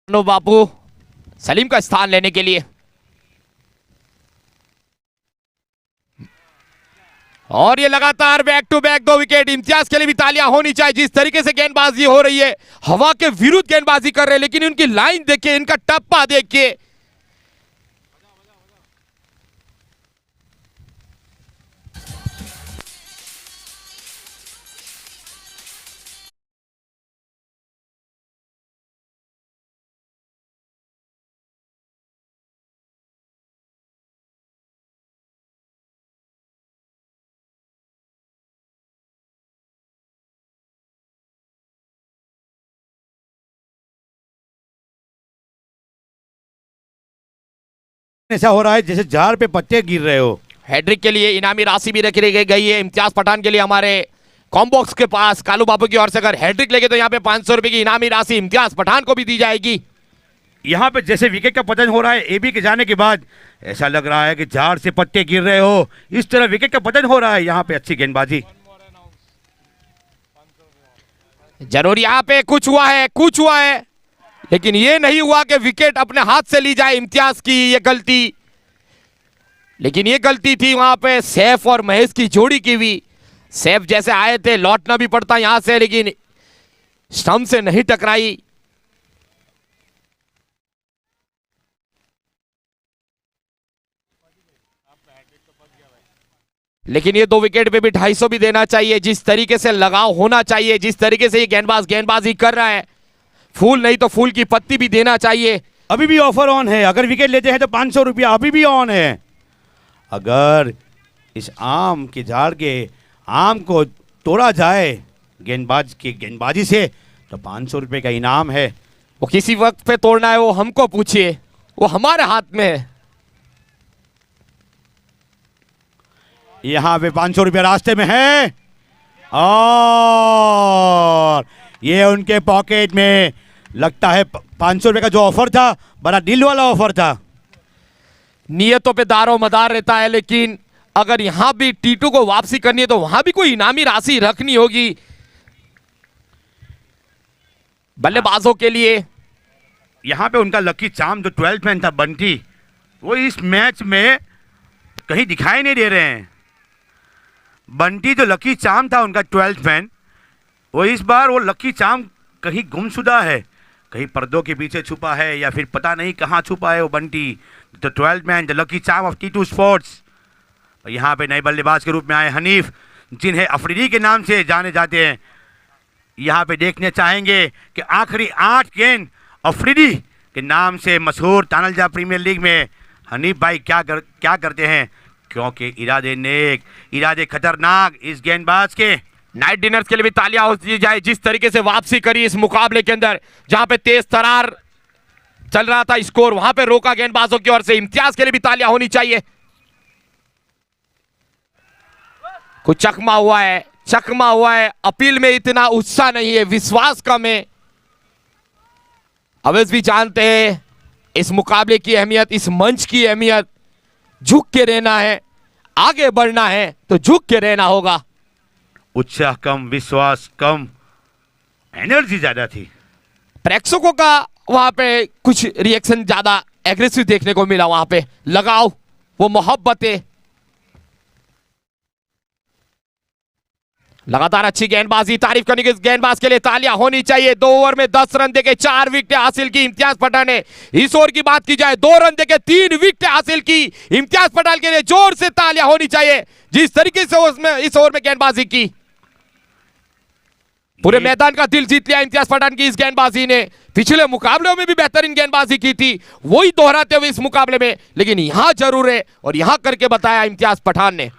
Speaker 1: नो बापू सलीम का स्थान लेने के लिए, और ये लगातार back to back 2 wicket. Imtiaz के लिए भी तालियां होनी चाहिए। जिस तरीके से गेंदबाजी हो रही है, हवा के विरुद्ध गेंदबाजी कर रहे हैं, लेकिन उनकी लाइन देखिए, इनका टप्पा देखिए।
Speaker 3: ऐसा हो रहा है जैसे झाड़ पे पत्ते गिर रहे हो।
Speaker 1: हैट्रिक के लिए इनामी राशि भी रखी गई है इम्तियाज पठान के लिए। हमारे कॉम्बॉक्स के पास कालू बाबू की ओर से अगर हैट्रिक लेके तो यहाँ पे 500 रुपए की इनामी राशि इम्तियाज पठान को भी दी जाएगी।
Speaker 3: यहाँ पे जैसे विकेट का पतन हो रहा है, एबी के जाने के बाद ऐसा लग रहा है कि झाड़ से पत्ते गिर रहे हो, इस तरह विकेट का पतन हो रहा है। यहाँ पे अच्छी गेंदबाजी,
Speaker 1: जरूर यहाँ पे कुछ हुआ है, लेकिन ये नहीं हुआ कि विकेट अपने हाथ से ली जाए। इम्तियाज की ये गलती, लेकिन ये गलती थी वहां पे सैफ और महेश की जोड़ी की भी। सैफ जैसे आए थे, लौटना भी पड़ता यहां से, लेकिन स्टंप से नहीं टकराई। लेकिन ये 2 विकेट पे भी 250 भी देना चाहिए। जिस तरीके से लगाव होना चाहिए, जिस तरीके से ये गेंदबाजी कर रहा है, फूल नहीं तो फूल की पत्ती भी देना चाहिए।
Speaker 3: अभी भी ऑफर ऑन है। अगर विकेट लेते हैं तो 500 रुपया अभी भी ऑन है। अगर इस आम के झाड़ के आम को तोड़ा जाए गेंदबाज की गेंदबाजी से तो 500 रुपये का इनाम है।
Speaker 1: वो किसी वक्त पे तोड़ना है वो हमको पूछिए, वो हमारे हाथ में है।
Speaker 3: यहाँ पे 500 रुपया रास्ते में है और ये उनके पॉकेट में लगता है 500 रुपये का जो ऑफर था, बड़ा दिल वाला ऑफर था।
Speaker 1: नियतों पे दारो मदार रहता है, लेकिन अगर यहां भी टीटू को वापसी करनी है तो वहां भी कोई इनामी राशि रखनी होगी बल्लेबाजों के लिए।
Speaker 3: यहाँ पे उनका लकी चार्म जो 12th मैन था बंटी, वो इस मैच में कहीं दिखाई नहीं दे रहे हैं। बंटी जो लकी चार्म था उनका 12th मैन, वो इस बार वो लकी चार्म कहीं गुमशुदा है, कहीं पर्दों के पीछे छुपा है या फिर पता नहीं कहाँ छुपा है वो Bunty. The 12th man, the lucky charm of T2 sports. यहाँ पे नए बल्लेबाज के रूप में आए हनीफ, जिन्हें अफरीदी के नाम से जाने जाते हैं। यहाँ पे देखने चाहेंगे कि आखिरी 8 गेंद अफरीदी के नाम से मशहूर तानलजा प्रीमियर लीग में हनीफ भाई क्या करते हैं, क्योंकि इरादे नेक, इरादे खतरनाक इस गेंदबाज के।
Speaker 1: नाइट डिनर्स के लिए भी तालियां हो दी जाए। जिस तरीके से वापसी करी इस मुकाबले के अंदर, जहां पे तेज तरार चल रहा था स्कोर, वहां पे रोका गेंदबाजों की ओर से। इम्तियाज के लिए भी तालियां होनी चाहिए। कुछ चकमा हुआ है। अपील में इतना उत्साह नहीं है, विश्वास कम है। अवैस भी जानते हैं इस मुकाबले की अहमियत, इस मंच की अहमियत। झुक के रहना है, आगे बढ़ना है तो झुक के रहना होगा।
Speaker 3: उत्साह कम, विश्वास कम, एनर्जी ज्यादा थी।
Speaker 1: प्रेक्षकों का वहां पे कुछ रिएक्शन ज्यादा एग्रेसिव देखने को मिला। वहां पे लगाव, वो मोहब्बतें। लगातार अच्छी गेंदबाजी, तारीफ करने के गेंदबाज के लिए तालियां होनी चाहिए। 2 ओवर में 10 रन देके 4 विकेट हासिल की इम्तियाज पठान ने। इस ओवर की बात की जाए, 2 रन देके 3 विकेट हासिल की इम्तियाज पठान के लिए। जोर से तालियां होनी चाहिए जिस तरीके से उसमें इस ओवर में गेंदबाजी की। पूरे मैदान का दिल जीत लिया इम्तियाज पठान की इस गेंदबाजी ने। पिछले मुकाबलों में भी बेहतरीन गेंदबाजी की थी, वही दोहराते हुए इस मुकाबले में, लेकिन यहां जरूर है और यहां करके बताया इम्तियाज पठान ने।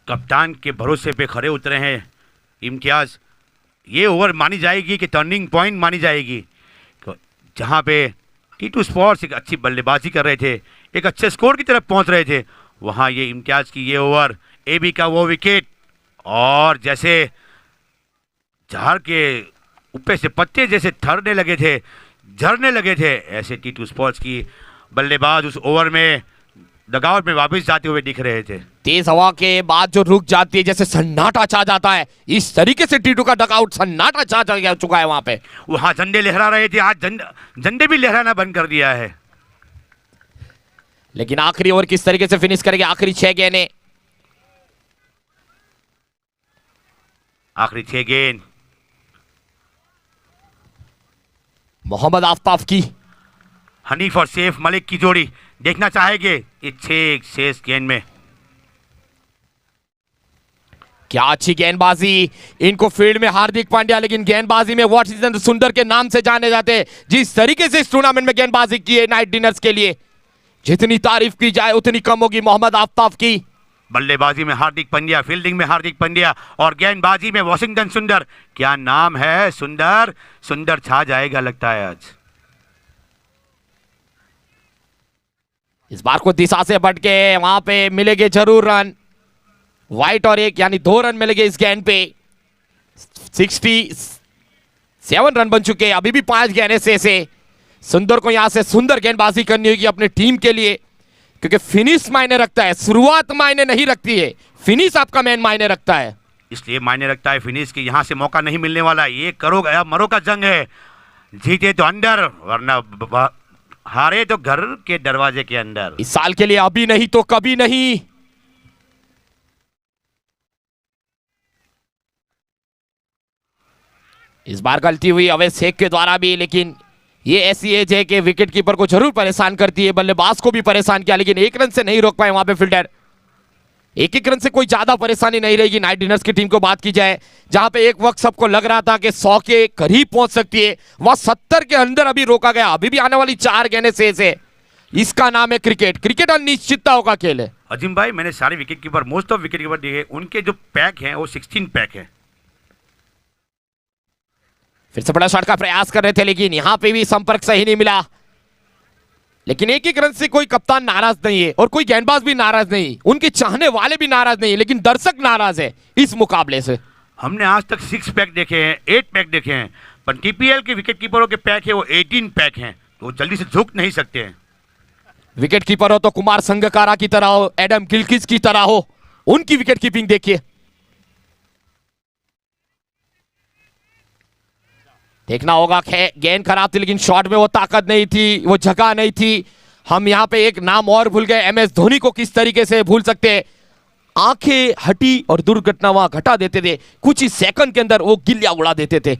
Speaker 3: कप्तान के भरोसे पे खड़े उतरे हैं इम्तियाज। ये ओवर मानी जाएगी कि टर्निंग पॉइंट मानी जाएगी, जहां पे T2 स्पोर्ट्स एक अच्छी बल्लेबाजी कर रहे थे, एक अच्छे स्कोर की तरफ पहुंच रहे थे, वहां ये इम्तियाज की ये ओवर, एबी का वो विकेट, और जैसे झाड़ के ऊपर से पत्ते जैसे झड़ने लगे थे, ऐसे T2 स्पोर्ट्स की बल्लेबाज उस ओवर में डगआउट में वापस जाते हुए दिख रहे थे।
Speaker 1: तेज हवा के बाद जो रुक जाती है, जैसे सन्नाटा छा जाता है, इस तरीके से टीटू का डगआउट सन्नाटा छा चुका है वहां पे।
Speaker 3: वहां झंडे लहरा रहे थे, आज झंडे भी लहराना बंद कर दिया है।
Speaker 1: लेकिन आखिरी ओवर किस तरीके से फिनिश करेंगे, आखिरी 6 गेंदें,
Speaker 3: आखिरी 6 गेंद
Speaker 1: मोहम्मद आफ्ताब की
Speaker 3: हनीफ और सैफ मलिक की जोड़ी देखना चाहेंगे इस 6 शेष गेंद में।
Speaker 1: क्या अच्छी गेंदबाजी, इनको फील्ड में हार्दिक पांड्या, लेकिन गेंदबाजी में वॉशिंगटन सुंदर के नाम से जाने जाते हैं। जिस तरीके से इस टूर्नामेंट में गेंदबाजी की है नाइट डिनर्स के लिए, जितनी तारीफ की जाए उतनी कम होगी मोहम्मद आफ्ताब की।
Speaker 3: बल्लेबाजी में हार्दिक पांड्या, फील्डिंग में हार्दिक पांड्या और गेंदबाजी में वॉशिंगटन सुंदर। क्या नाम है, सुंदर सुंदर छा जाएगा लगता है आज।
Speaker 1: इस बार को दिशा से भटके, वहां पे मिलेंगे जरूर रन, वाइट और एक यानी 2 रन मिलेंगे इस गेंद पे। 67 रन बन चुके हैं, अभी भी 5 गेंदें से सुंदर को यहां से सुंदर गेंदबाजी करनी होगी अपने टीम के लिए, क्योंकि फिनिश मायने रखता है, शुरुआत मायने नहीं रखती है, फिनिश आपका मेन मायने रखता है।
Speaker 3: इसलिए मायने रखता है फिनिश की, यहां से मौका नहीं मिलने वाला। ये करो गया मरो का जंग है, जीते तो अंदर वरना हारे तो घर के दरवाजे के अंदर।
Speaker 1: इस साल के लिए अभी नहीं तो कभी नहीं। इस बार गलती हुई अवैध शेख के द्वारा भी, लेकिन ये ऐसी एज है कि विकेट कीपर को जरूर परेशान करती है, बल्लेबाज को भी परेशान किया, लेकिन 1 रन से नहीं रोक पाए वहां पे फील्डर। 1 रन से कोई ज्यादा परेशानी नहीं रहेगी नाइट डिनर्स की टीम को बात की जाए, जहां पे एक वक्त सबको लग रहा था कि 100 के करीब पहुंच सकती है, वह 70 के अंदर अभी रोका गया। अभी भी आने वाली 4 गेंदें शेष है। इसका नाम है क्रिकेट। क्रिकेट अनिश्चितताओं का खेल है।
Speaker 3: अजीम भाई, मैंने सारे wicket keeper, most of wicket keeper देखे, उनके जो पैक हैं वो 16 पैक है।
Speaker 1: फिर से बड़ा शॉट का प्रयास कर रहे थे, लेकिन यहां पे भी संपर्क सही नहीं मिला। लेकिन 1 रन से कोई कप्तान नाराज नहीं है और कोई गेंदबाज भी नाराज नहीं, उनके चाहने वाले भी नाराज नहीं, लेकिन दर्शक नाराज है इस मुकाबले से।
Speaker 3: हमने आज तक 6 पैक देखे हैं, 8 पैक देखे हैं, पर टीपीएल के विकेट कीपरों के पैक है वो 18 पैक हैं, तो वो जल्दी से झुक नहीं सकते हैं।
Speaker 1: विकेट कीपर हो तो कुमार संगकारा की तरह हो, एडम गिलक्रिस्ट की तरह हो, उनकी विकेट कीपिंग देखिए। देखना होगा, गेंद खराब थी लेकिन शॉट में वो ताकत नहीं थी, वो जगह नहीं थी। हम यहां पे एक नाम और भूल गए, MS धोनी को किस तरीके से भूल सकते हैं। आंखें हटी और दुर्घटना वहां घटा देते थे, कुछ ही सेकंड के अंदर वो गिल्लियां उड़ा देते थे।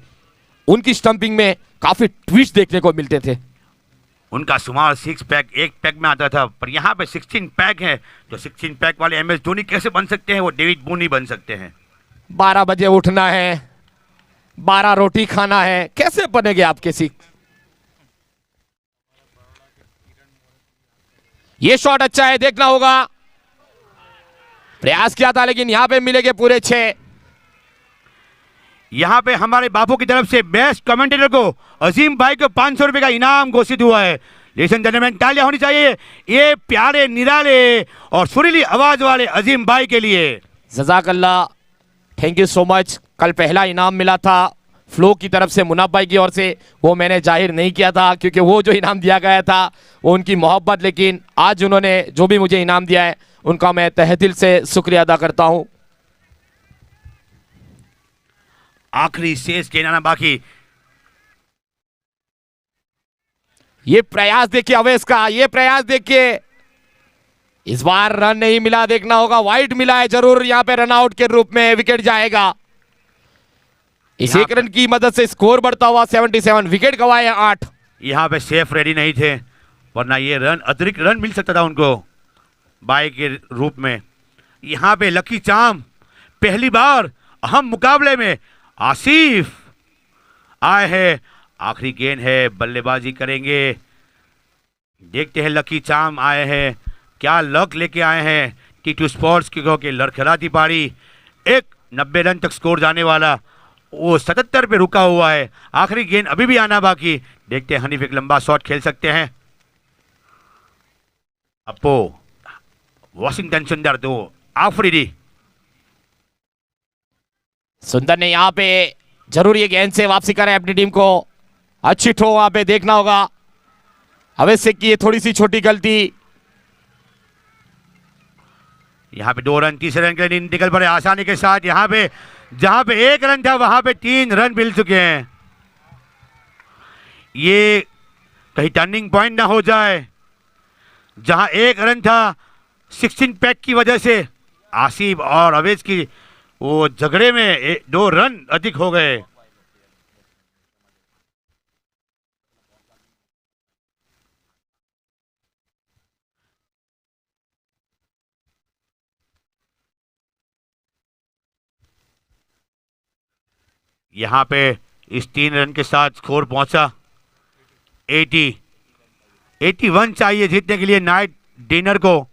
Speaker 1: उनकी स्टंपिंग में काफी ट्विस्ट देखने को मिलते थे।
Speaker 3: उनका शुमार 6 पैक 1 पैक में आता था, पर यहाँ पे 16 पैक है। तो 16 पैक वाले MS धोनी कैसे बन सकते हैं, वो डेविड बून ही बन सकते हैं।
Speaker 1: 12 बजे उठना है, 12 रोटी खाना है, कैसे बनेंगे आप किसी। ये शॉट अच्छा है, देखना होगा, प्रयास किया था लेकिन यहां पे मिलेंगे पूरे 6।
Speaker 3: यहाँ पे हमारे बापू की तरफ से बेस्ट कमेंटेटर को अजीम भाई को 500 रुपए का इनाम घोषित हुआ है। लेडीज एंड जेंटलमैन, तालियां होनी चाहिए ये प्यारे निराले और सुरीली आवाज वाले अजीम भाई के लिए।
Speaker 1: जज़ाकल्लाह, थैंक यू सो मच। कल पहला इनाम मिला था फ्लो की तरफ से, मुनाफ भाई की ओर से, वो मैंने जाहिर नहीं किया था क्योंकि वो जो इनाम दिया गया था वो उनकी मोहब्बत, लेकिन आज उन्होंने जो भी मुझे इनाम दिया है उनका मैं तहे दिल से शुक्रिया अदा करता हूं।
Speaker 3: आखिरी शेष गेंद आना बाकी।
Speaker 1: ये प्रयास देखिए अवैस का, ये प्रयास देखिए। इस बार रन नहीं मिला, देखना होगा, वाइड मिला है जरूर, यहां पे रन आउट के रूप में विकेट जाएगा। इस 1 रन की मदद से स्कोर बढ़ता हुआ 77, विकेट गवाए 8।
Speaker 3: यहाँ पे सेफ रेडी नहीं थे, वरना ये रन अतिरिक्त रन मिल सकता था उनको बाई के रूप में। यहाँ पे लकी चाम पहली बार अहम मुकाबले में आसिफ आए हैं। आखिरी गेंद है, बल्लेबाजी करेंगे। देखते हैं लकी चाम आए हैं, क्या लक लेके आए हैं। T2 स्पोर्ट्स की लड़खड़ाती पारी, एक 90 रन तक स्कोर जाने वाला, वो 77 पे रुका हुआ है। आखिरी गेंद अभी भी आना बाकी। देखते हैं हनीफ एक लंबा शॉट खेल सकते हैं। अपो वॉशिंगटन सुंदर तो आफरीदी।
Speaker 1: सुंदर ने यहां पे जरूर ये गेंद से वापसी करें अपनी टीम को। अच्छी ठो वहां पे देखना होगा। अवैध शेख की ये थोड़ी सी छोटी गलती
Speaker 3: यहाँ पे 2 रन, तीसरे रन के लिए निकल पड़े आसानी के साथ। यहाँ पे जहाँ पे 1 रन था वहाँ पे 3 रन मिल चुके हैं। ये कहीं टर्निंग पॉइंट ना हो जाए। जहाँ 1 रन था 16 पैक की वजह से आसिफ और अवेज की वो झगड़े में 2 रन अधिक हो गए। यहाँ पे इस 3 रन के साथ स्कोर पहुंचा 81 चाहिए जीतने के लिए नाइट डिनर को।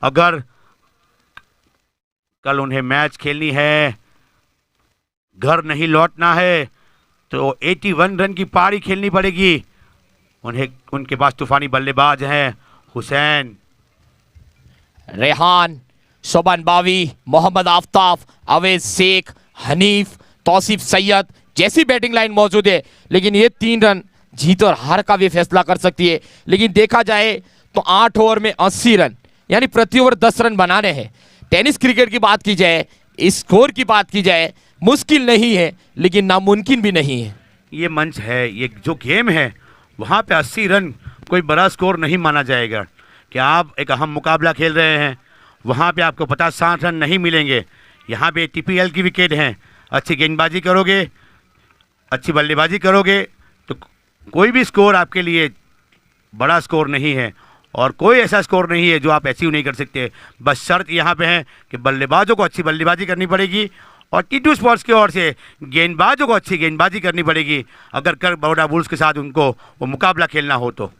Speaker 3: अगर कल उन्हें मैच खेलनी है, घर नहीं लौटना है, तो 81 रन की पारी खेलनी पड़ेगी उन्हें। उनके पास तूफानी बल्लेबाज हैं हुसैन,
Speaker 1: रेहान, शोबन बावी, मोहम्मद आफ्ताब, अवेज शेख, हनीफ, तौसीफ सैयद जैसी बैटिंग लाइन मौजूद है। लेकिन ये 3 रन जीत और हार का भी फैसला कर सकती है। लेकिन देखा जाए तो 8 ओवर में 80 रन यानी प्रति ओवर 10 रन बनाने हैं। टेनिस क्रिकेट की बात की जाए, इस स्कोर की बात की जाए, मुश्किल नहीं है लेकिन नामुमकिन भी नहीं है।
Speaker 3: ये मंच है, ये जो गेम है वहाँ पे 80 रन कोई बड़ा स्कोर नहीं माना जाएगा। कि आप एक अहम मुकाबला खेल रहे हैं, वहाँ पे आपको 50-60 रन नहीं मिलेंगे। यहाँ पे टीपीएल की विकेट हैं, अच्छी गेंदबाजी करोगे, अच्छी बल्लेबाजी करोगे तो कोई भी स्कोर आपके लिए बड़ा स्कोर नहीं है और कोई ऐसा स्कोर नहीं है जो आप अचीव नहीं कर सकते। बस शर्त यहाँ पे है कि बल्लेबाजों को अच्छी बल्लेबाजी करनी पड़ेगी और टी2 स्पोर्ट्स की ओर से गेंदबाजों को अच्छी गेंदबाजी करनी पड़ेगी अगर कर बड़ौदा बुल्स के साथ उनको वो मुकाबला खेलना हो तो।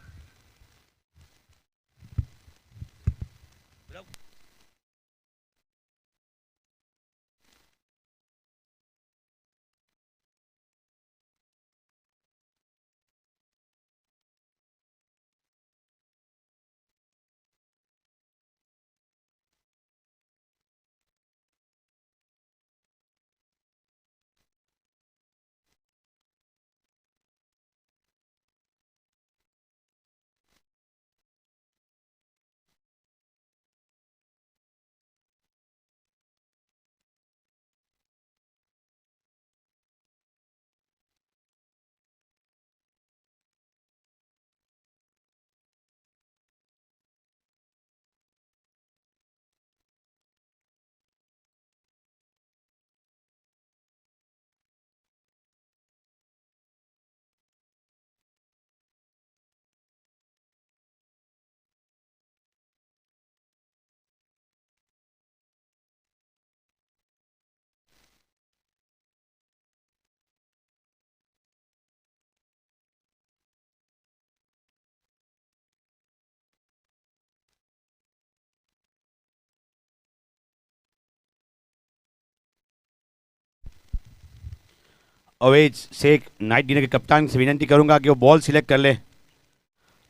Speaker 3: अवेज शेख नाइट डिनर के कप्तान से विनती करूंगा कि वो बॉल सिलेक्ट कर ले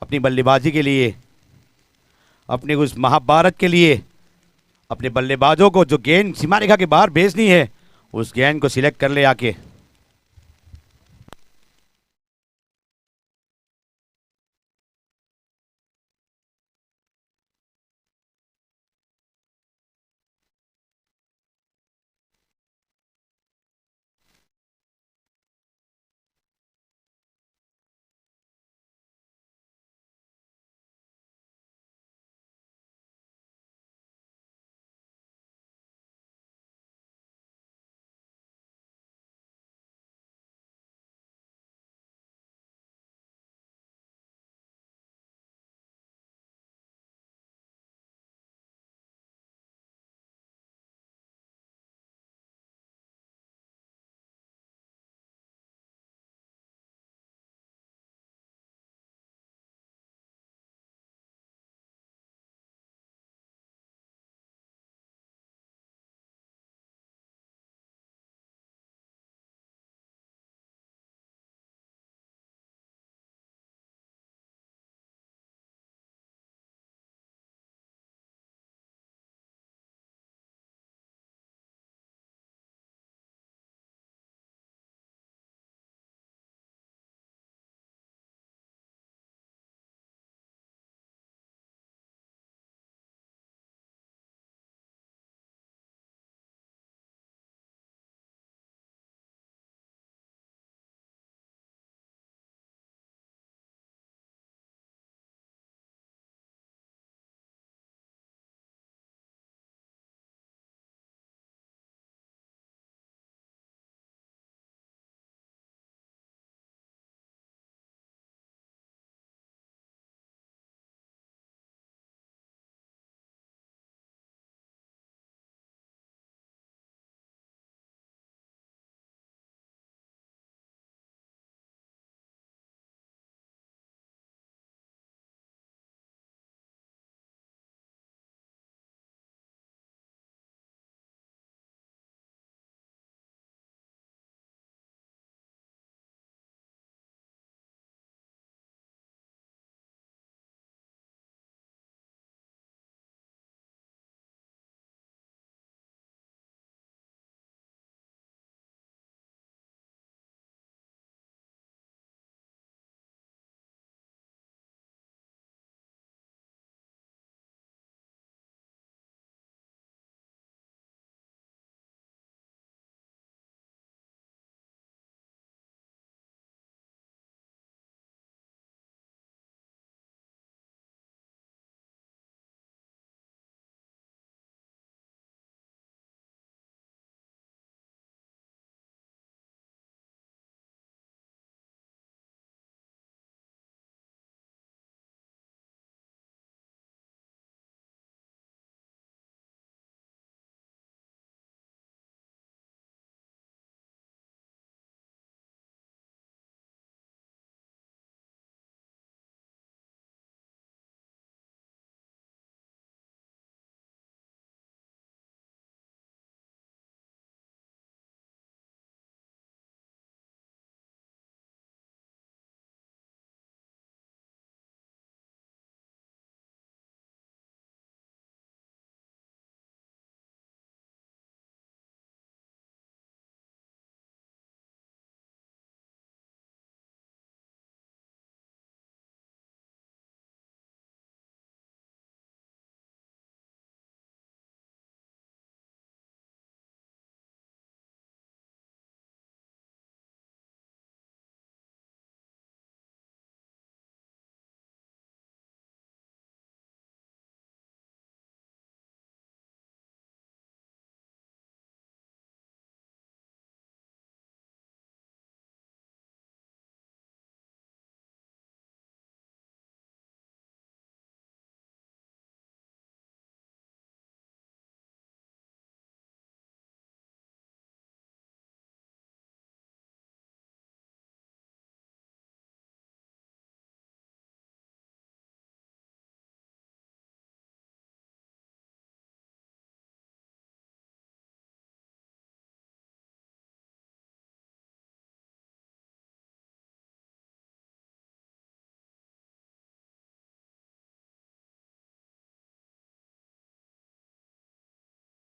Speaker 3: अपनी बल्लेबाजी के लिए, अपने उस महाभारत के लिए। अपने बल्लेबाजों को जो गेंद सीमा रेखा के बाहर भेजनी है उस गेंद को सिलेक्ट कर ले आके।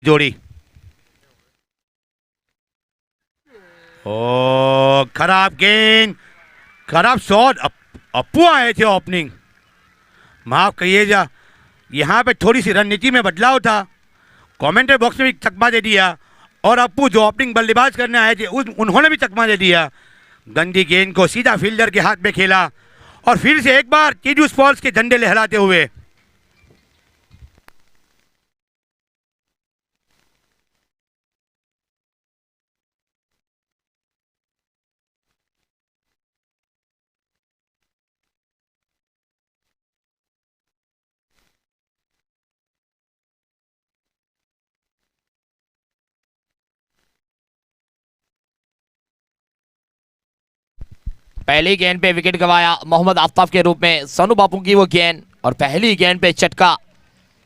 Speaker 3: जोड़ी। ओ खराब गेंद, खराब शॉट। अप्पू आए थे ओपनिंग, माफ करिएगा, यहाँ पे थोड़ी सी रणनीति में बदलाव था। कमेंट्री बॉक्स में भी चकमा दे दिया और अप्पू जो ओपनिंग बल्लेबाज करने आए थे उन्होंने भी चकमा दे दिया। गंदी गेंद को सीधा फील्डर के हाथ में खेला और फिर से एक बार टीटू स्पोर्ट्स के झंडे लहराते हुए।
Speaker 1: पहली गेंद पे विकेट गंवाया मोहम्मद आफ्ताब के रूप में सोनू बापू की वो गेंद, और पहली गेंद पे चटका।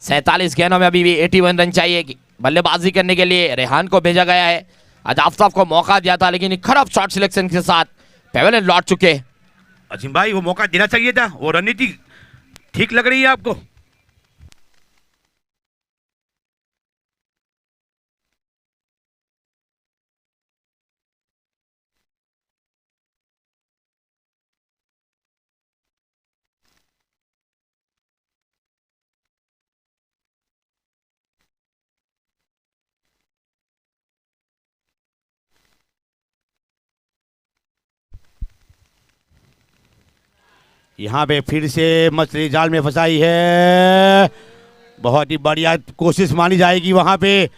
Speaker 1: 47 गेंदों में अभी भी 81 रन चाहिए। बल्लेबाजी करने के लिए रेहान को भेजा गया है। आज आफ्ताब को मौका दिया था लेकिन खराब शॉट सिलेक्शन के साथ पेवेलियन लौट चुके।
Speaker 3: अजीम भाई वो मौका देना चाहिए था, वो रणनीति ठीक लग रही है आपको? यहाँ पे फिर से मछली जाल में फंसाई है। बहुत ही बढ़िया कोशिश मानी जाएगी वहां पे,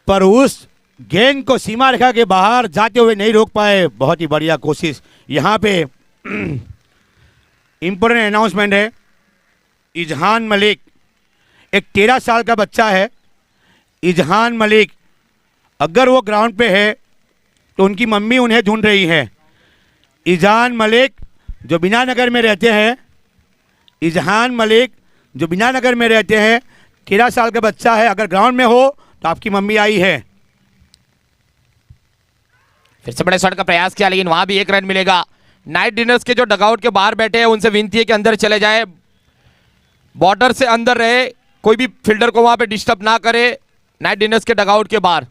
Speaker 3: पर उस गेंद को सीमा रेखा के बाहर जाते हुए नहीं रोक पाए। बहुत ही बढ़िया कोशिश। यहाँ पे इंपॉर्टेंट अनाउंसमेंट है, इजहान मलिक एक 13 साल का बच्चा है। इजहान मलिक अगर वो ग्राउंड पे है तो उनकी मम्मी उन्हें ढूंढ रही है। इजहान मलिक जो बिना नगर में रहते हैं, इजहान मलिक जो बिना नगर में रहते हैं, 13 साल का बच्चा है। अगर ग्राउंड में हो तो आपकी मम्मी आई है।
Speaker 1: फिर से बड़े शॉट का प्रयास किया लेकिन वहां भी 1 रन मिलेगा। नाइट डिनर्स के जो डगआउट के बाहर बैठे हैं उनसे विनती है कि अंदर चले जाए, बॉर्डर से अंदर रहे, कोई भी फील्डर को वहां पे डिस्टर्ब ना करे। नाइट डिनर्स के डगआउट के बाहर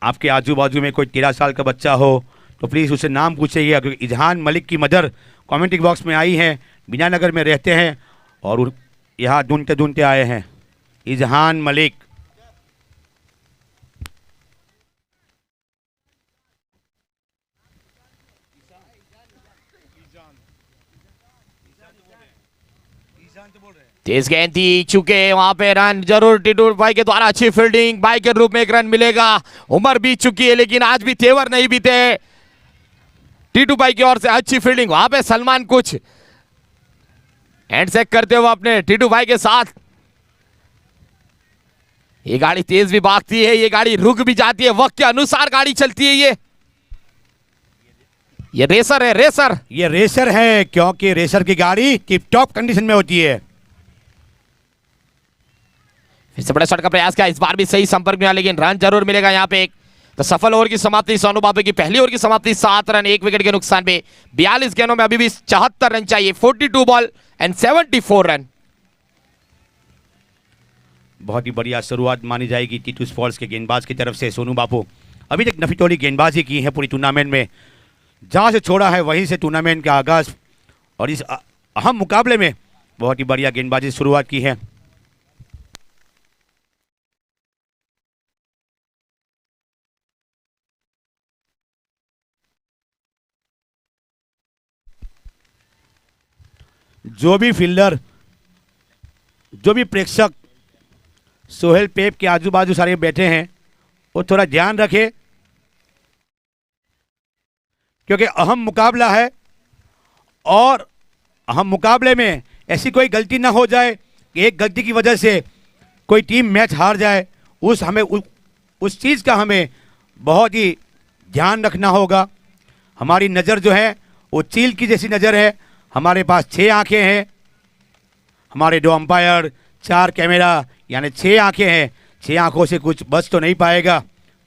Speaker 3: आपके आजू बाजू में कोई 13 साल का बच्चा हो तो प्लीज़ उससे नाम पूछिएगा, क्योंकि इजहान मलिक की मदर कमेंट्री बॉक्स में आई हैं, बिना नगर में रहते हैं और यहाँ ढूंढते ढूंढते आए हैं। इजहान मलिक।
Speaker 1: तेज गेंद थी, चुके वहां पे रन जरूर टीटू भाई के द्वारा अच्छी फील्डिंग, भाई के रूप में 1 रन मिलेगा। उम्र बीत चुकी है लेकिन आज भी तेवर नहीं बीते टीटू भाई की ओर से। अच्छी फील्डिंग, वहां पे सलमान कुछ हैंडशेक करते हुए अपने टीटू भाई के साथ। ये गाड़ी तेज भी भागती है, ये गाड़ी रुक भी जाती है, वक्त के अनुसार गाड़ी चलती है। ये रेसर है, रेसर।
Speaker 3: ये रेसर है क्योंकि रेसर की गाड़ी टिप टॉप कंडीशन में होती है।
Speaker 1: फिर से बड़ा शॉट का प्रयास किया, इस बार भी सही संपर्क में, लेकिन रन जरूर मिलेगा यहाँ पे। तो सफल ओवर की समाप्ति सोनू बापू की पहली ओवर की समाप्ति 7 रन 1 विकेट के नुकसान पे। 42 गेंदों में अभी भी 74 रन चाहिए। 42 बॉल एंड 74 रन।
Speaker 3: बहुत ही बढ़िया शुरुआत मानी जाएगी टीटू स्पोर्ट्स के गेंदबाज की तरफ से। सोनू बापू अभी तक नफीतोली गेंदबाजी की है पूरी टूर्नामेंट में, जहां से छोड़ा है वहीं से टूर्नामेंट का आगाज, और इस अहम मुकाबले में बहुत ही बढ़िया गेंदबाजी शुरुआत की है। जो भी फील्डर, जो भी प्रेक्षक सोहेल पेप के आजू बाजू सारे बैठे हैं वो थोड़ा ध्यान रखे, क्योंकि अहम मुकाबला है और अहम मुकाबले में ऐसी कोई गलती ना हो जाए कि एक गलती की वजह से कोई टीम मैच हार जाए। उस चीज़ का हमें बहुत ही ध्यान रखना होगा। हमारी नज़र जो है वो चील की जैसी नज़र है। हमारे पास 6 आंखें हैं, हमारे 2 अंपायर, 4 कैमरा, यानी 6 आंखें हैं। 6 आंखों से कुछ बच तो नहीं पाएगा,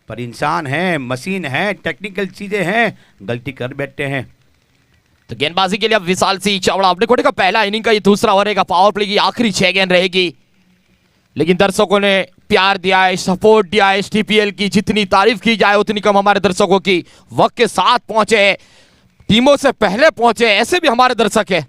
Speaker 3: पर इंसान है, मशीन है, टेक्निकल चीज़ें हैं, गलती कर बैठते हैं।
Speaker 1: तो गेंदबाजी के लिए अब विशाल सिंह चावड़ा अपने कोटे का पहला इनिंग का ये दूसरा ओवर रहेगा। पावर प्ले की आखिरी 6 गेंद रहेगी। लेकिन दर्शकों ने प्यार दिया है, सपोर्ट दिया है। इस टीपीएल की जितनी तारीफ की जाए उतनी कम हमारे दर्शकों की। वक्त के साथ पहुंचे, टीमों से पहले पहुंचे, ऐसे भी हमारे दर्शक है।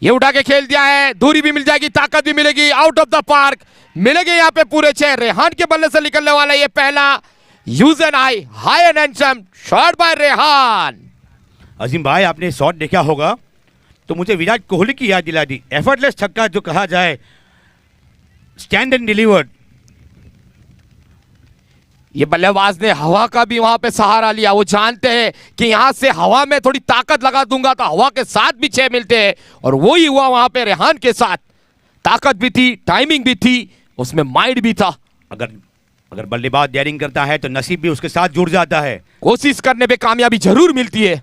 Speaker 1: ये उठा के खेल दिया है, दूरी भी मिल जाएगी, ताकत भी मिलेगी, आउट ऑफ द पार्क मिलेगी यहां पे पूरे 6। रेहान के बल्ले से निकलने वाला ये पहला huge and high and handsome shot by Rehan.
Speaker 3: Azeem भाई, आपने शॉट देखा होगा तो मुझे विराट कोहली की याद दिला दी। एफर्टलेस छक्का जो कहा जाए, स्टैंड एंड डिलीवर्ड।
Speaker 1: ये बल्लेबाज ने हवा का भी वहां पे सहारा लिया। वो जानते हैं कि यहां से हवा में थोड़ी ताकत लगा दूंगा तो हवा के साथ भी 6 मिलते हैं, और वो ही हुआ वहां पे रेहान के साथ। ताकत भी थी, टाइमिंग भी थी, उसमें माइंड भी था।
Speaker 3: अगर बल्लेबाज डेयरिंग करता है तो नसीब भी उसके साथ जुड़ जाता है।
Speaker 1: कोशिश करने पे कामयाबी जरूर मिलती है।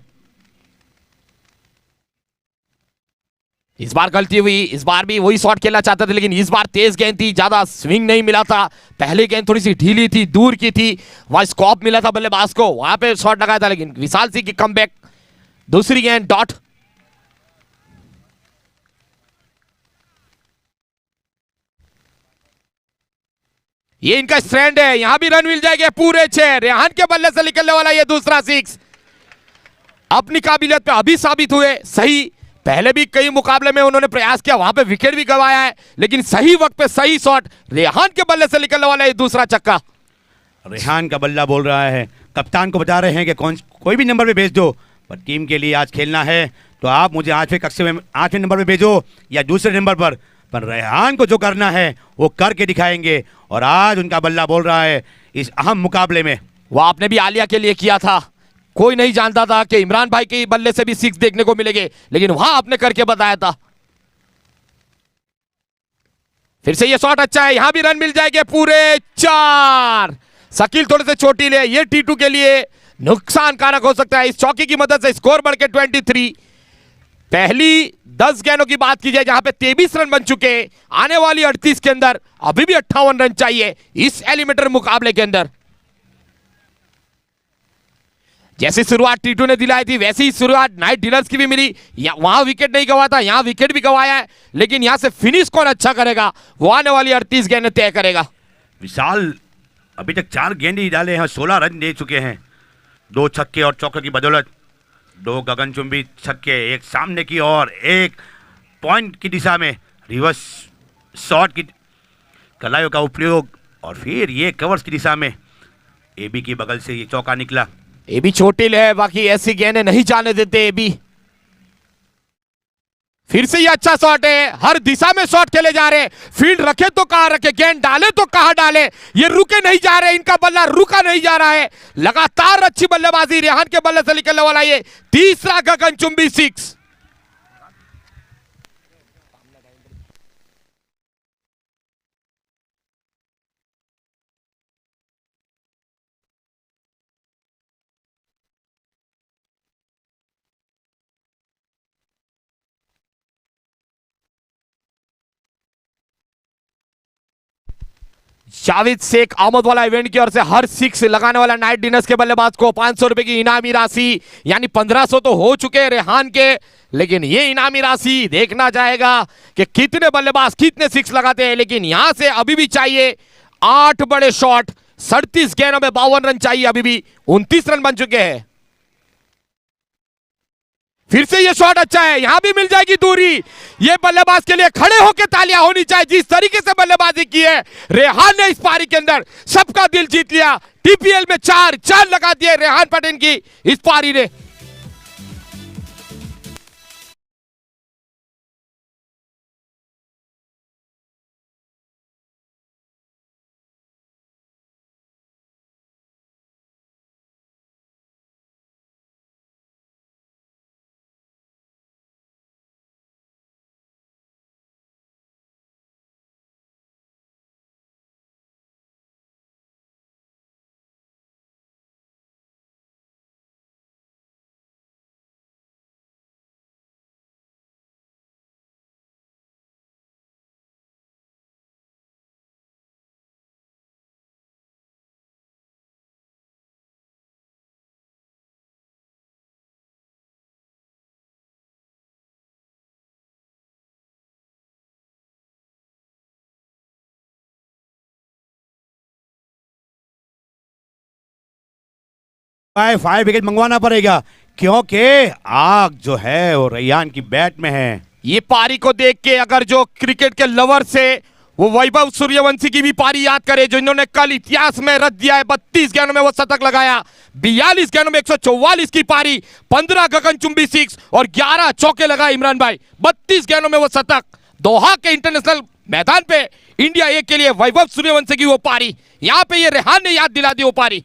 Speaker 1: इस बार गलती हुई, इस बार भी वही शॉट खेलना चाहते थे, लेकिन इस बार तेज गेंद थी, ज्यादा स्विंग नहीं मिला था। पहले गेंद थोड़ी सी ढीली थी, दूर की थी, वहां स्कॉप मिला था बल्लेबाज को, वहां पे शॉट लगाया था। लेकिन विशाल सिंह की कमबैक, दूसरी गेंद डॉट। ये इनका स्ट्रैंड है, यहां भी रन मिल जाएंगे पूरे 6। रेहान के बल्ले से निकलने वाला ये दूसरा 6 अपनी काबिलियत पे अभी साबित हुए। सही, पहले भी कई मुकाबले में उन्होंने प्रयास किया, वहां पे विकेट भी गंवाया है, लेकिन सही वक्त पे सही शॉट। रेहान के बल्ले से निकलने वाला ये दूसरा छक्का।
Speaker 3: रेहान का बल्ला बोल रहा है, कप्तान को बता रहे हैं कि कोई भी नंबर पे भेज दो, पर टीम के लिए आज खेलना है तो आप मुझे 8वें कक्षे में 8वें नंबर पे भेजो या दूसरे नंबर पर रेहान को जो करना है वो करके दिखाएंगे। और आज उनका बल्ला बोल रहा है इस अहम मुकाबले में।
Speaker 1: वो आपने भी आलिया के लिए किया था। कोई नहीं जानता था कि इमरान भाई के बल्ले से भी 6 देखने को मिलेंगे, लेकिन वहां आपने करके बताया था। फिर से ये शॉट अच्छा है, यहां भी रन मिल जाएंगे पूरे 4। शकील थोड़े से चोटिल, ये T2 के लिए नुकसानकारक हो सकता है। इस चौकी की मदद से स्कोर बढ़ के 23। पहली 10 गेंदों की बात की जाए जहां पे 23 रन बन चुके, आने वाली 38 के अंदर अभी भी 58 रन चाहिए इस एलिमिनेटर मुकाबले के अंदर। जैसी शुरुआत T2 ने दिलाई थी वैसी ही शुरुआत नाइट डीलर्स की भी मिली। वहां विकेट नहीं गंवाया था, यहां विकेट भी गंवाया है, लेकिन यहां से फिनिश कौन अच्छा करेगा वो आने वाली 38 गेंदें तय करेगा।
Speaker 3: विशाल अभी तक 4 गेंद ही डाले हैं, 16 रन दे चुके हैं। 2 छक्के और चौके की बदौलत, 2 गगनचुंबी छक्के, एक सामने की और एक पॉइंट की दिशा में रिवर्स शॉट की कलाइयों का उपयोग, और फिर ये कवर्स की दिशा में एबी की बगल से ये चौका निकला।
Speaker 1: एबी चोटिल है, बाकी ऐसी गेंदें नहीं जाने देते एबी। फिर से ये अच्छा शॉट है, हर दिशा में शॉट खेले जा रहे हैं। फील्ड रखे तो कहां रखे, गेंद डाले तो कहां डाले, ये रुके नहीं जा रहे, इनका बल्ला रुका नहीं जा रहा है। लगातार अच्छी बल्लेबाजी, रेहान के बल्ले से निकलने वाला ये तीसरा गगनचुंबी 6। जावेद शेख आमद वाला इवेंट की ओर से हर 6 लगाने वाला नाइट डिनर्स के बल्लेबाज को 500 रुपए की इनामी राशि, यानी 1500 तो हो चुके हैं रेहान के, लेकिन ये इनामी राशि देखना जाएगा कि कितने बल्लेबाज कितने 6 लगाते हैं। लेकिन यहां से अभी भी चाहिए 8 बड़े शॉट, 37 गेंदों में 52 रन चाहिए, अभी भी 29 रन बन चुके हैं। फिर से ये शॉट अच्छा है, यहां भी मिल जाएगी दूरी। ये बल्लेबाज के लिए खड़े होकर तालियां होनी चाहिए, जिस तरीके से बल्लेबाजी की है रेहान ने इस पारी के अंदर, सबका दिल जीत लिया। टीपीएल में 4 लगा दिए रेहान पटेल की इस पारी ने।
Speaker 3: फायर विकेट मंगवाना पड़ेगा क्योंकि आग जो है वो रैयान की बैट में है।
Speaker 1: ये पारी को देख के अगर जो क्रिकेट के लवर से वो वैभव सूर्यवंशी की भी पारी याद करे जो इन्होंने कल इतिहास में रच दिया है। 32 गेंदों में वो शतक लगाया, 42 गेंदों में 144 की पारी, 15 गगनचुंबी 6 और 11 चौके लगाए इमरान भाई। 32 गेंदों में वो शतक। दोहा के इंटरनेशनल मैदान पे इंडिया ए के लिए वैभव सूर्यवंशी की वो पारी, यहाँ पे ये रेहान ने याद दिला दी वो पारी।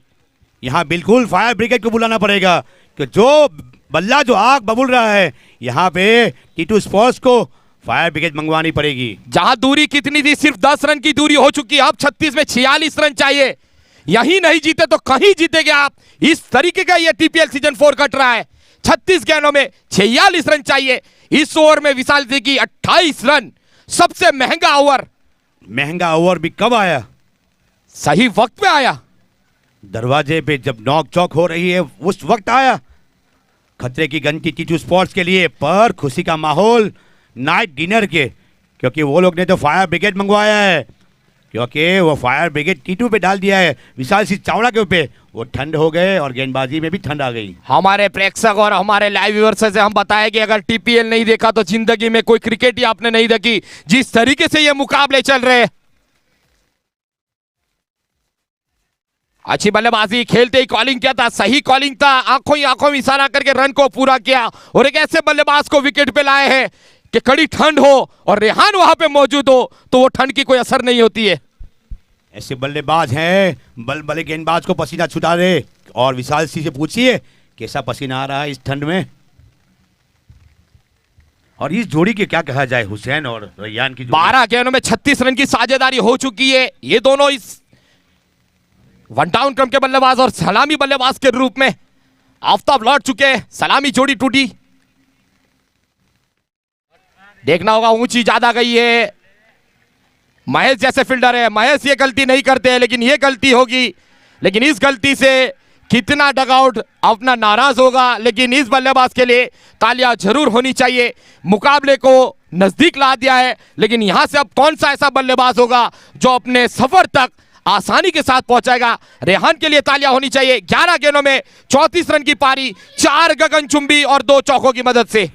Speaker 3: यहाँ बिल्कुल फायर ब्रिगेड को बुलाना पड़ेगा कि जो बल्ला जो आग बबूल रहा है यहाँ पे टीटू स्पोर्ट्स को फायर ब्रिगेड मंगवानी पड़ेगी।
Speaker 1: जहां दूरी कितनी थी, सिर्फ 10 रन की दूरी हो चुकी है। अब 36 में 46 रन चाहिए। यहीं नहीं जीते तो कहीं जीतेंगे आप। इस तरीके का ये टीपीएल सीजन 4 कट रहा है। 36 गेंदों में 46 रन चाहिए। इस ओवर में विशाल सिंह की 28 रन, सबसे महंगा ओवर।
Speaker 3: महंगा ओवर भी कब आया?
Speaker 1: सही वक्त पे आया।
Speaker 3: दरवाजे पे जब नॉक चौक हो रही है उस वक्त आया। खतरे की घंटी टीटू स्पोर्ट्स के लिए, पर खुशी का माहौल नाइट डिनर के, क्योंकि वो लोग ने तो फायर ब्रिगेड मंगवाया है, क्योंकि वो फायर ब्रिगेड टीटू पे डाल दिया है विशाल सिंह चावड़ा के ऊपर। वो ठंड हो गए और गेंदबाजी में भी ठंड आ गई।
Speaker 1: हमारे प्रेक्षक और हमारे लाइव व्यूअर्स से हम बताएं कि अगर टीपीएल नहीं देखा तो जिंदगी में कोई क्रिकेट ही आपने नहीं देखी। जिस तरीके से ये मुकाबले चल रहे हैं, अच्छी बल्लेबाजी, खेलते ही कॉलिंग किया था, सही कॉलिंग था, आंखों ही आंखों में इशारा करके रन को पूरा किया और एक ऐसे बल्लेबाज को विकेट पे लाए हैं कि कड़ी ठंड हो और रेहान वहां पे मौजूद हो तो वो ठंड की कोई असर नहीं होती है।
Speaker 3: ऐसे बल्लेबाज हैं, बल्ले गेंदबाज को पसीना छुटा दे। और विशाल सिंह से पूछिए कैसा पसीना आ रहा है इस ठंड में। और इस जोड़ी के क्या कहा जाए, हुसैन और रैयान की जोड़ी।
Speaker 1: 12 गेंदों में 36 रन की साझेदारी हो चुकी है। ये दोनों इस वन डाउन क्रम के बल्लेबाज और सलामी बल्लेबाज के रूप में आफताब लौट चुके हैं। सलामी जोड़ी टूटी, देखना होगा, ऊंची ज्यादा गई है। महेश जैसे फील्डर है, महेश ये गलती नहीं करते हैं, लेकिन ये गलती होगी। लेकिन इस गलती से कितना डगआउट अपना नाराज होगा, लेकिन इस बल्लेबाज के लिए तालियां जरूर होनी चाहिए। मुकाबले को नजदीक ला दिया है, लेकिन यहां से अब कौन सा ऐसा बल्लेबाज होगा जो अपने सफर तक आसानी के साथ पहुंचाएगा। रेहान के लिए तालियां होनी चाहिए। 11 गेंदों में 34 रन की पारी, 4 गगनचुंबी और 2 चौकों की मदद से।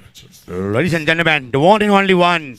Speaker 3: Ladies and gentlemen, the one and only one.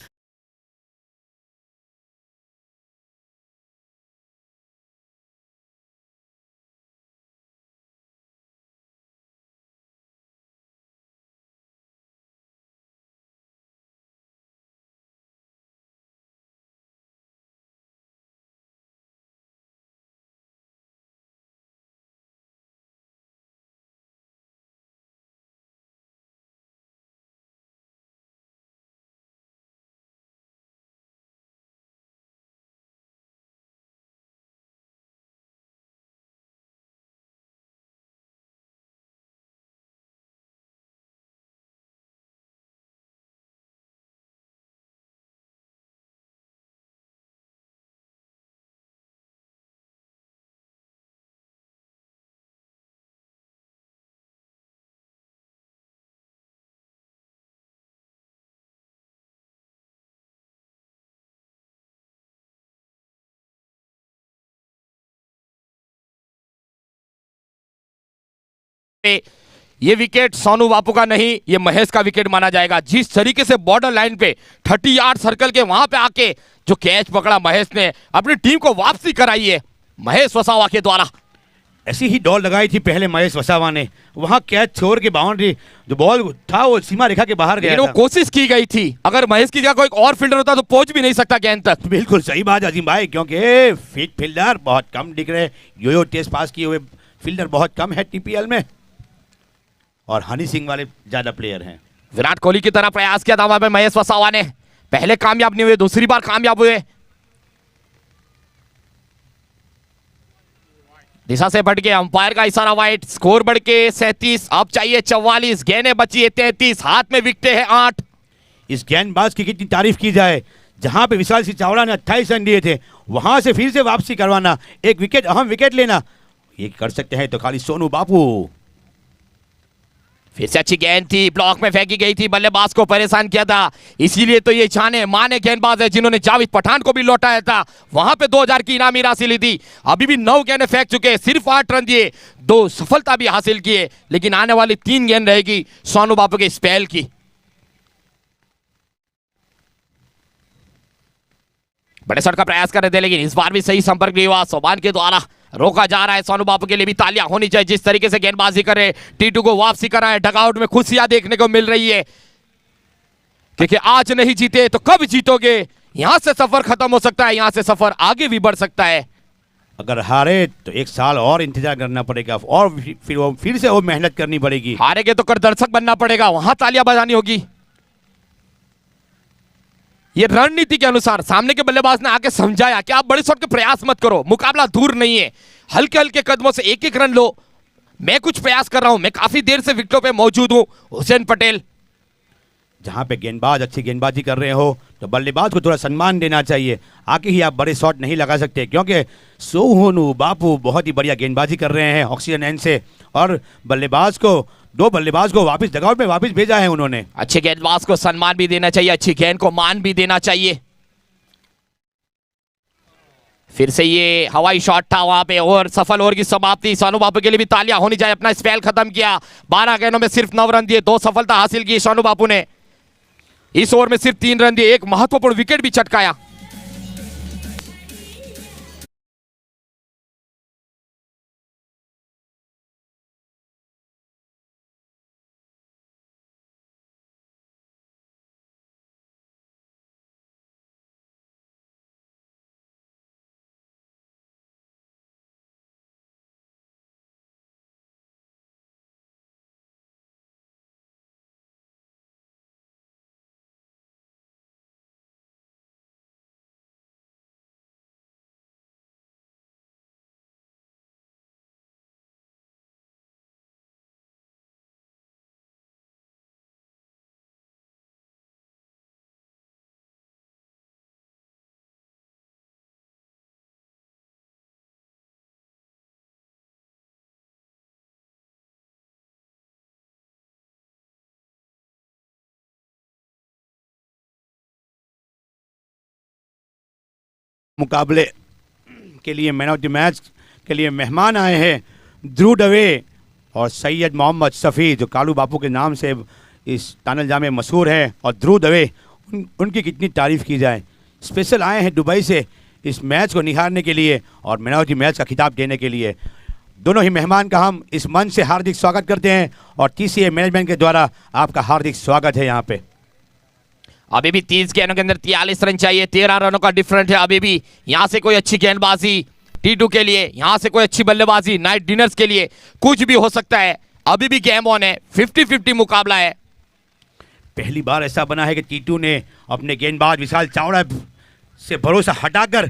Speaker 1: ये विकेट सोनू बापू का नहीं, ये महेश का विकेट माना जाएगा। जिस तरीके से बॉर्डर लाइन पे 30 यार्ड सर्कल के वहां पे आके जो कैच पकड़ा महेश ने, अपनी टीम को वापसी कराई है महेश वसावा के द्वारा।
Speaker 3: ऐसी ही दौड़ लगाई थी पहले महेश वसावा ने, वहां कैच छोड़ के बाउंड्री जो बॉल था वो सीमा रेखा के बाहर गया था।
Speaker 1: कोशिश की गई थी, अगर महेश की जगह कोई और फील्डर होता तो पहुंच भी नहीं सकता गेंद तक।
Speaker 3: बिल्कुल सही बात अजीम भाई, क्योंकि फिट फील्डर बहुत कम दिख रहे। यो टेस्ट पास किए हुए फील्डर बहुत कम है टीपीएल में, और हनी सिंह वाले ज्यादा प्लेयर हैं।
Speaker 1: विराट कोहली की तरह प्रयास किया था वहां पे महेश वसावा ने, पहले कामयाब नहीं हुए, दूसरी बार कामयाब हुए। दिशा से बढ़ के अंपायर का इशारा वाइट, स्कोर बढ़ के 37, अब चाहिए 44, गेंदें बची है 33, हाथ में विकेटें हैं 8।
Speaker 3: इस गेंदबाज की कितनी तारीफ की जाए, जहां पे विशाल सिंह चावड़ा ने 28 रन दिए थे वहां से फिर से वापसी करवाना, एक विकेट, अहम विकेट लेना, ये कर सकते हैं तो खाली सोनू बापू।
Speaker 1: फिर से अच्छी गेंद थी, ब्लॉक में फेंकी गई थी, बल्लेबाज को परेशान किया था। इसीलिए तो ये जाने माने गेंदबाज है जिन्होंने जावेद पठान को भी लौटाया था, वहां पे 2000 की इनामी राशि ली थी। अभी भी 9 गेंदें फेंक चुके, सिर्फ 8 रन दिए, 2 सफलता भी हासिल किए, लेकिन आने वाली 3 गेंद रहेगी सोनू बापू के स्पेल की। बड़े शॉट का प्रयास कर रहे थे, लेकिन इस बार भी सही संपर्क नहीं हुआ, सोबान के द्वारा रोका जा रहा है। सोनू बापू के लिए भी तालियां होनी चाहिए, जिस तरीके से गेंदबाजी कर रहे, टीटू को वापसी करा है, डगआउट में खुशियां देखने को मिल रही है, क्योंकि आज नहीं जीते तो कब जीतोगे। यहां से सफर खत्म हो सकता है, यहां से सफर आगे भी बढ़ सकता है।
Speaker 3: अगर हारे तो 1 साल और इंतजार करना पड़ेगा और फिर से वो मेहनत करनी पड़ेगी।
Speaker 1: हारेंगे तो कर दर्शक बनना पड़ेगा, वहां तालियां बजानी होगी। ये रणनीति के अनुसार सामने के बल्लेबाज ने आके समझाया कि आप बड़े शॉट के प्रयास मत करो, मुकाबला दूर नहीं है, हल्के हल्के कदमों से एक एक रन लो। मैं कुछ प्रयास कर रहा हूं, मैं काफी देर से विकेटों पे मौजूद हूं। हुसैन पटेल,
Speaker 3: जहां पे गेंदबाज अच्छी गेंदबाजी कर रहे हो तो बल्लेबाज को थोड़ा सम्मान देना चाहिए। आके ही आप बड़े शॉट नहीं लगा सकते, क्योंकि सोनू बापू बहुत ही बढ़िया गेंदबाजी कर रहे हैं ऑक्सीजन एंड से, और बल्लेबाज को 2 बल्लेबाज को वापस डगआउट में वापस भेजा है उन्होंने।
Speaker 1: अच्छे गेंदबाज को सम्मान भी देना चाहिए, अच्छी गेंद को मान भी देना चाहिए। फिर से ये हवाई शॉट था वहां पे, और सफल ओवर की समाप्ति। सोनू बापू के लिए भी तालियां होनी चाहिए, अपना स्पेल खत्म किया, 12 गेंदों में सिर्फ 9 रन दिए, 2 सफलता हासिल की सोनू बापू ने। इस ओवर में सिर्फ 3 रन दिए, एक महत्वपूर्ण विकेट भी चटकाया।
Speaker 3: मुकाबले के लिए मैन ऑफ द मैच के लिए मेहमान आए हैं ध्रुव दवे और सैयद मोहम्मद शफी, जो कालू बापू के नाम से इस तानलजा में मशहूर है। और ध्रुव दवे, उनकी कितनी तारीफ़ की जाए। स्पेशल आए हैं दुबई से इस मैच को निहारने के लिए और मैन ऑफ द मैच का खिताब देने के लिए। दोनों ही मेहमान का हम इस मंच से हार्दिक स्वागत करते हैं और TCA मैनेजमेंट के द्वारा आपका हार्दिक स्वागत है यहाँ पे।
Speaker 1: अभी भी 30 गेंदों के अंदर 43 रन चाहिए, 13 रनों का डिफरेंट है। अभी भी यहां से कोई अच्छी गेंदबाजी T2 के लिए, यहां से कोई अच्छी बल्लेबाजी नाइट डिनर्स के लिए, कुछ भी हो सकता है। अभी भी गेम ऑन है, 50-50 मुकाबला है।
Speaker 3: पहली बार ऐसा बना है कि T2 ने अपने गेंदबाज विशाल चावड़ा से भरोसा हटाकर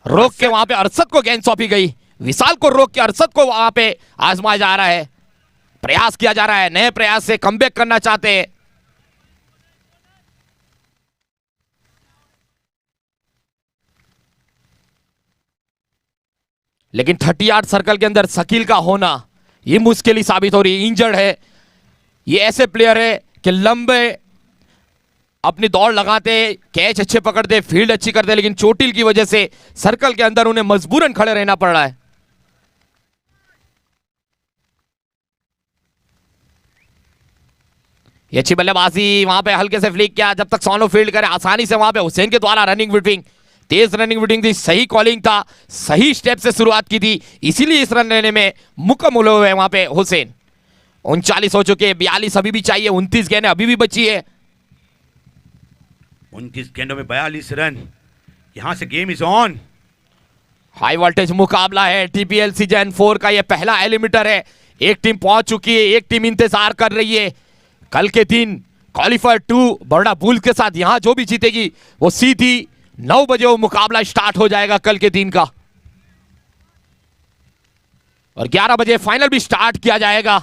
Speaker 1: रोक के वहां पे अरशद को गेंद सौंपी गई। विशाल को रोक के अरशद को वहां पे आजमाया जा रहा है, प्रयास किया जा रहा है, नए प्रयास से कमबैक करना चाहते हैं। लेकिन 38 सर्कल के अंदर शकील का होना ये मुश्किल ही साबित हो रही है। इंजर्ड है, ये ऐसे प्लेयर है कि लंबे अपनी दौड़ लगाते, कैच अच्छे पकड़ते, फील्ड अच्छी करते, लेकिन चोटिल की वजह से सर्कल के अंदर उन्हें मजबूरन खड़े रहना पड़ रहा है। ये अच्छी बल्लेबाजी, वहां पे हल्के से फ्लिक किया, जब तक सोनू फील्ड करे आसानी से। वहां पे हुसैन के द्वारा रनिंग विटिंग, तेज रनिंग विटिंग थी, सही कॉलिंग था, सही स्टेप से शुरुआत की थी, इसीलिए इस रन लेने में मुकम्मल हुए वहां पे हुसैन। 39 हो चुके, 42 अभी भी चाहिए, 29 गेंदें अभी भी बची है।
Speaker 3: 29 गेंदों में 42 रन, यहां से game is on.
Speaker 1: High voltage मुकाबला है, TPL सीजन 4 का यह पहला एलिमिनेटर है। एक टीम पहुंच चुकी है, एक टीम इंतजार कर रही है। कल के दिन क्वालिफायर 2 बरोडा बुल्स के साथ यहां जो भी जीतेगी वो सीधी 9 बजे वो मुकाबला स्टार्ट हो जाएगा कल के दिन का, और 11 बजे फाइनल भी स्टार्ट किया जाएगा।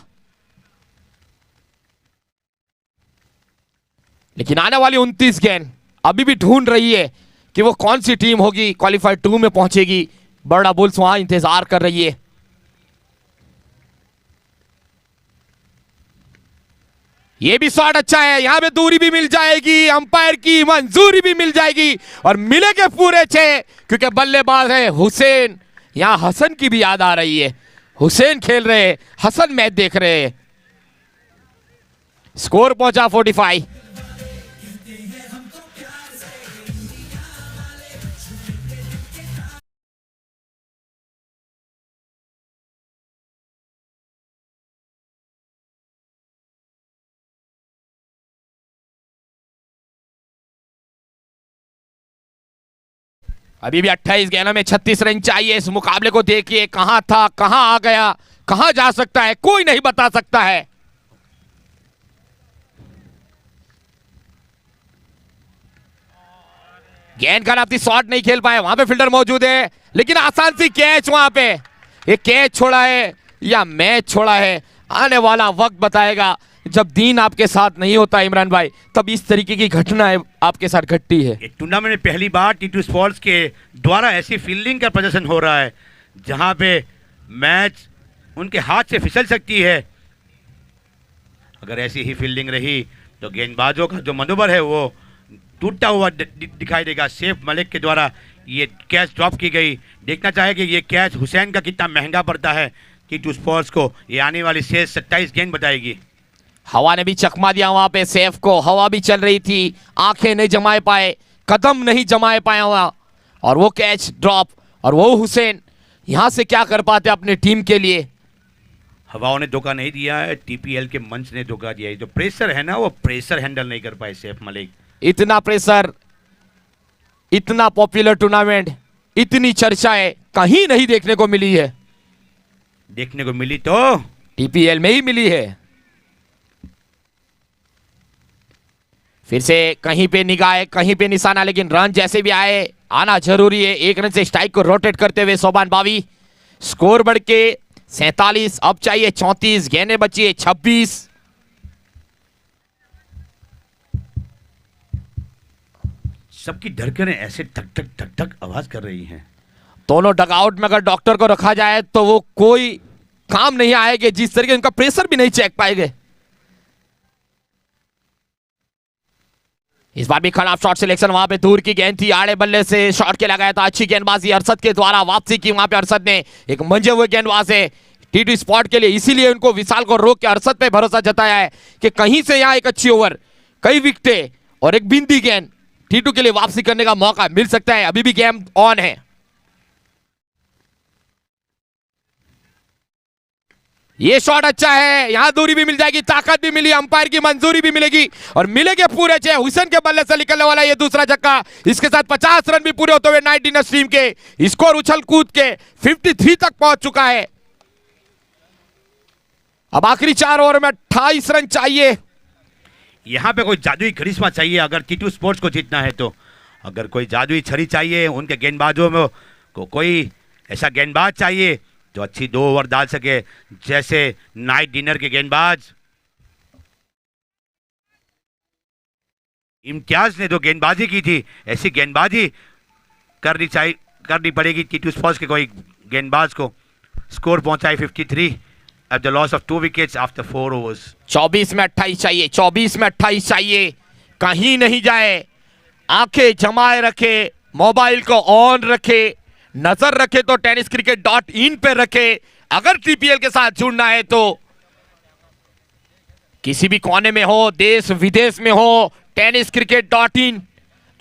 Speaker 1: लेकिन आने वाली 29 गेंद अभी भी ढूंढ रही है कि वो कौन सी टीम होगी क्वालिफायर 2 में पहुंचेगी। बरोडा बुल्स वहां इंतजार कर रही है। ये भी शॉट अच्छा है, यहां पे दूरी भी मिल जाएगी, अंपायर की मंजूरी भी मिल जाएगी और मिलेंगे पूरे 6 क्योंकि बल्लेबाज है हुसैन। यहां हसन की भी याद आ रही है, हुसैन खेल रहे हैं, हसन मैच देख रहे हैं। स्कोर पहुंचा 45। अभी भी 28 गेंदों में 36 रन चाहिए। इस मुकाबले को देखिए, कहां था, कहां आ गया, कहां जा सकता है, कोई नहीं बता सकता है। गेंद का अपनी शॉट नहीं खेल पाए, वहां पे फील्डर मौजूद है लेकिन आसान सी कैच वहां पे। ये कैच छोड़ा है या मैच छोड़ा है, आने वाला वक्त बताएगा। जब दिन आपके साथ नहीं होता इमरान भाई, तब इस तरीके की घटनाएं आपके साथ घटती है।
Speaker 3: टूर्नामेंट में पहली बार T2 स्पोर्ट्स के द्वारा ऐसी फील्डिंग का प्रदर्शन हो रहा है जहां पे मैच उनके हाथ से फिसल सकती है। अगर ऐसी ही फील्डिंग रही तो गेंदबाजों का जो मनोबल है वो टूटता हुआ दिखाई देगा। सैफ मलिक के द्वारा ये कैच ड्रॉप की गई। देखना चाहेंगे ये कैच हुसैन का कितना महंगा पड़ता है T2 स्पोर्ट्स को। ये आने वाली शेष 27 गेंद बताएगी।
Speaker 1: हवा ने भी चकमा दिया वहां पे सैफ को, हवा भी चल रही थी, आंखें नहीं जमाए पाए, कदम नहीं जमाए पाया हुआ और वो कैच ड्रॉप। और वो हुसैन यहां से क्या कर पाते अपनी टीम के लिए।
Speaker 3: हवाओं ने धोखा नहीं दिया है, TPL के मंच ने धोखा दिया है। जो प्रेशर है ना, वो प्रेशर हैंडल नहीं कर पाए सैफ मलिक।
Speaker 1: इतना प्रेशर, इतना पॉपुलर टूर्नामेंट, इतनी चर्चाएं कहीं नहीं देखने को मिली है।
Speaker 3: देखने को मिली तो
Speaker 1: TPL में ही मिली है। फिर से कहीं पे निगाह, कहीं पे निशाना, लेकिन रन जैसे भी आए आना जरूरी है। 1 रन से स्ट्राइक को रोटेट करते हुए सोबान बावी। स्कोर बढ़ के 47, अब चाहिए 34, गेंदें बची है 26।
Speaker 3: सबकी धड़कनें ऐसे ठक ठक ठक ठक आवाज कर रही हैं।
Speaker 1: दोनों डगआउट में अगर डॉक्टर को रखा जाए तो वो कोई काम नहीं आएंगे, जिस तरीके उनका प्रेशर भी नहीं चेक पाएंगे। इस बार भी खराब शॉट सिलेक्शन, वहां पे दूर की गेंद थी, आड़े बल्ले से शॉट के लगाया था। अच्छी गेंदबाजी अरशद के द्वारा, वापसी की वहां पे अरशद ने, एक मंजे हुए गेंदबाज है T2 स्पॉट के लिए, इसीलिए उनको विशाल को रोक के अरशद पे भरोसा जताया है कि कहीं से यहां एक अच्छी ओवर, कई विकेटें और एक बिंदी गेंद T2 के लिए वापसी करने का मौका मिल सकता है। अभी भी गेम ऑन है। ये शॉट अच्छा है, यहां दूरी भी मिल जाएगी, ताकत भी मिली, अंपायर की मंजूरी भी मिलेगी और मिलेंगे पूरे 6। हुसैन के बल्ले से निकलने वाला ये दूसरा छक्का, इसके साथ 50 रन भी पूरे होते हुए नाइट डिनर टीम के स्कोर उछल कूद के 53 तक पहुंच चुका है। अब आखिरी 4 ओवर में 28 रन चाहिए।
Speaker 3: यहाँ पे कोई जादुई करिश्मा चाहिए अगर T2 स्पोर्ट्स को जीतना है तो। अगर कोई जादुई छड़ी चाहिए उनके गेंदबाजों में को कोई ऐसा गेंदबाज चाहिए जो अच्छी 2 ओवर डाल सके, जैसे नाइट डिनर के गेंदबाज इम्तियाज ने जो गेंदबाजी की थी, ऐसी गेंदबाजी करनी पड़ेगी T2 स्पोर्ट्स के कोई गेंदबाज को। स्कोर पहुंचाए 53 at the loss of 2 wickets after 4 overs.
Speaker 1: 24 में 28 चाहिए, 24 में 28 चाहिए, कहीं नहीं जाए, आंखें जमाए रखे, मोबाइल को ऑन रखे, नजर रखे तो tenniscricket.in पे रखे। अगर TPL के साथ जुड़ना है तो किसी भी कोने में हो, देश विदेश में हो, tenniscricket.in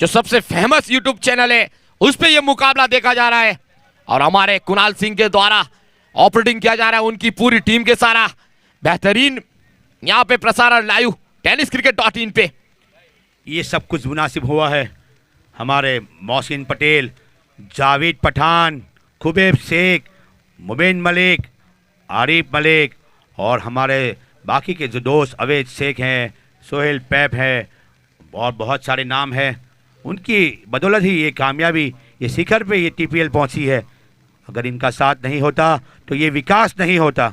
Speaker 1: जो सबसे फेमस यूट्यूब चैनल है उस पे ये मुकाबला देखा जा रहा है और हमारे कुणाल सिंह के द्वारा ऑपरेटिंग किया जा रहा है, उनकी पूरी टीम के सारा बेहतरीन यहां पे प्रसारण लाइव tenniscricket.in पे।
Speaker 3: ये सब कुछ मुनासिब हुआ है हमारे मोहसिन पटेल, जावेद पठान, खुबैब शेख, मुबीन मलिक, आरिफ मलिक और हमारे बाकी के जो दोस्त अवैध शेख हैं, सोहेल पैप है और बहुत सारे नाम हैं। उनकी बदौलत ही ये कामयाबी, ये शिखर पे ये TPL पहुंची है। अगर इनका साथ नहीं होता तो ये विकास नहीं होता।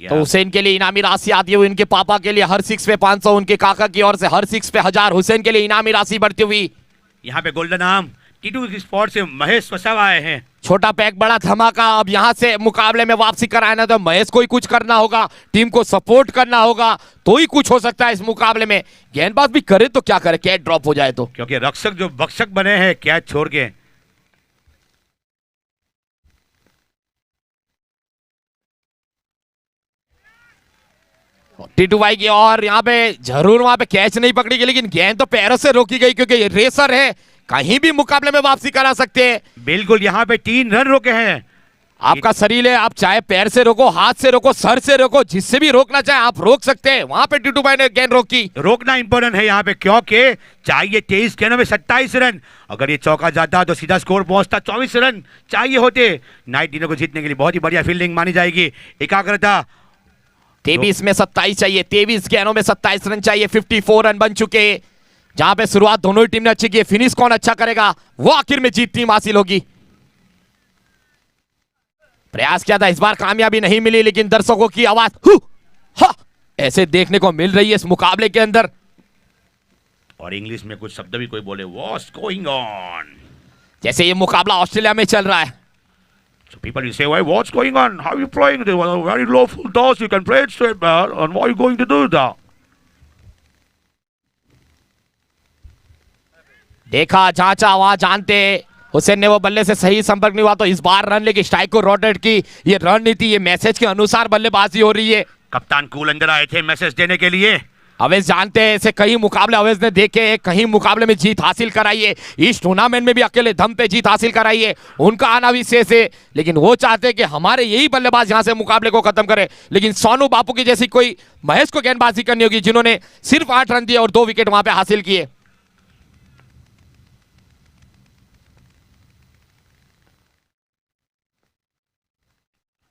Speaker 1: तो हुसैन के लिए इनामी राशि आती हुई, इनके पापा के लिए हर 6 पे 500, उनके काका की ओर से हर 6 पे 1000, हुसैन के लिए इनामी राशि बढ़ती हुई।
Speaker 3: यहाँ पे गोल्डन आर्म T2 स्पोर्ट्स से महेश वसावा आए हैं।
Speaker 1: छोटा पैक बड़ा धमाका। अब यहां से मुकाबले में वापसी कराना तो महेश को ही कुछ करना होगा, टीम को सपोर्ट करना होगा, तो ही कुछ हो सकता है इस मुकाबले में। गेंदबाज भी करे तो क्या करे, कैच ड्रॉप हो जाए तो,
Speaker 3: क्योंकि रक्षक जो बक्षक बने हैं कैच छोड़ के।
Speaker 1: टीटू भाई की और यहाँ पे जरूर वहां पे कैच नहीं पकड़ी गई, लेकिन गेंद तो पैरों से रोकी गई क्योंकि ये रेसर है, कहीं भी मुकाबले में वापसी करा सकते हैं।
Speaker 3: बिल्कुल, यहाँ पे 3 रन रोके हैं।
Speaker 1: आपका शरीर है, आप चाहे पैर से रोको, हाथ से रोको, सर से रोको, जिससे भी रोकना चाहे आप रोक सकते हैं। वहां पे टीटू भाई ने गेंद रोकी।
Speaker 3: रोकना इंपॉर्टेंट है यहाँ पे, क्योंकि चाहिए 23 गेंदों में 27 रन। अगर ये चौका जाता तो सीधा स्कोर पहुंचता, 24 रन चाहिए होते। नाइट डिनर को जीतने के लिए बहुत ही बढ़िया फील्डिंग मानी जाएगी। एकाग्रता
Speaker 1: 23 में 27 चाहिए, 23 गेंदों में 27 रन चाहिए। 54 रन बन चुके, जहां पे शुरुआत दोनों ही टीम ने अच्छी की है। फिनिश कौन अच्छा करेगा वो आखिर में जीत टीम हासिल होगी। प्रयास किया था, इस बार कामयाबी नहीं मिली, लेकिन दर्शकों की आवाज हा ऐसे देखने को मिल रही है इस मुकाबले के अंदर।
Speaker 3: और इंग्लिश में कुछ शब्द भी कोई बोले, व्हाट्स गोइंग ऑन,
Speaker 1: जैसे ये मुकाबला ऑस्ट्रेलिया में चल रहा है।
Speaker 3: So people will say, why, what's going on? How are you playing? They were very low full toss. You can play it straight, man. And why are you going to do that?
Speaker 1: देखा, जांचा, वहां जानते हुसैन ने वो बल्ले से सही संपर्क नहीं हुआ तो इस बार रन लेके स्ट्राइक को रोटेट की। ये रणनीति, ये मैसेज के अनुसार बल्लेबाजी हो रही है।
Speaker 3: कप्तान कूल अंदर आए थे मैसेज देने के लिए।
Speaker 1: अवेश जानते हैं, ऐसे कई मुकाबले अवेश ने देखे, कहीं मुकाबले में जीत हासिल कराई है। इस टूर्नामेंट में भी अकेले दम पे जीत हासिल कराई है। उनका आना विशेष है, लेकिन वो चाहते हैं कि हमारे यही बल्लेबाज यहां से मुकाबले को खत्म करे। लेकिन सोनू बापू की जैसी कोई महेश को गेंदबाजी करनी होगी, जिन्होंने सिर्फ 8 रन दिए और 2 विकेट वहां पे हासिल किए।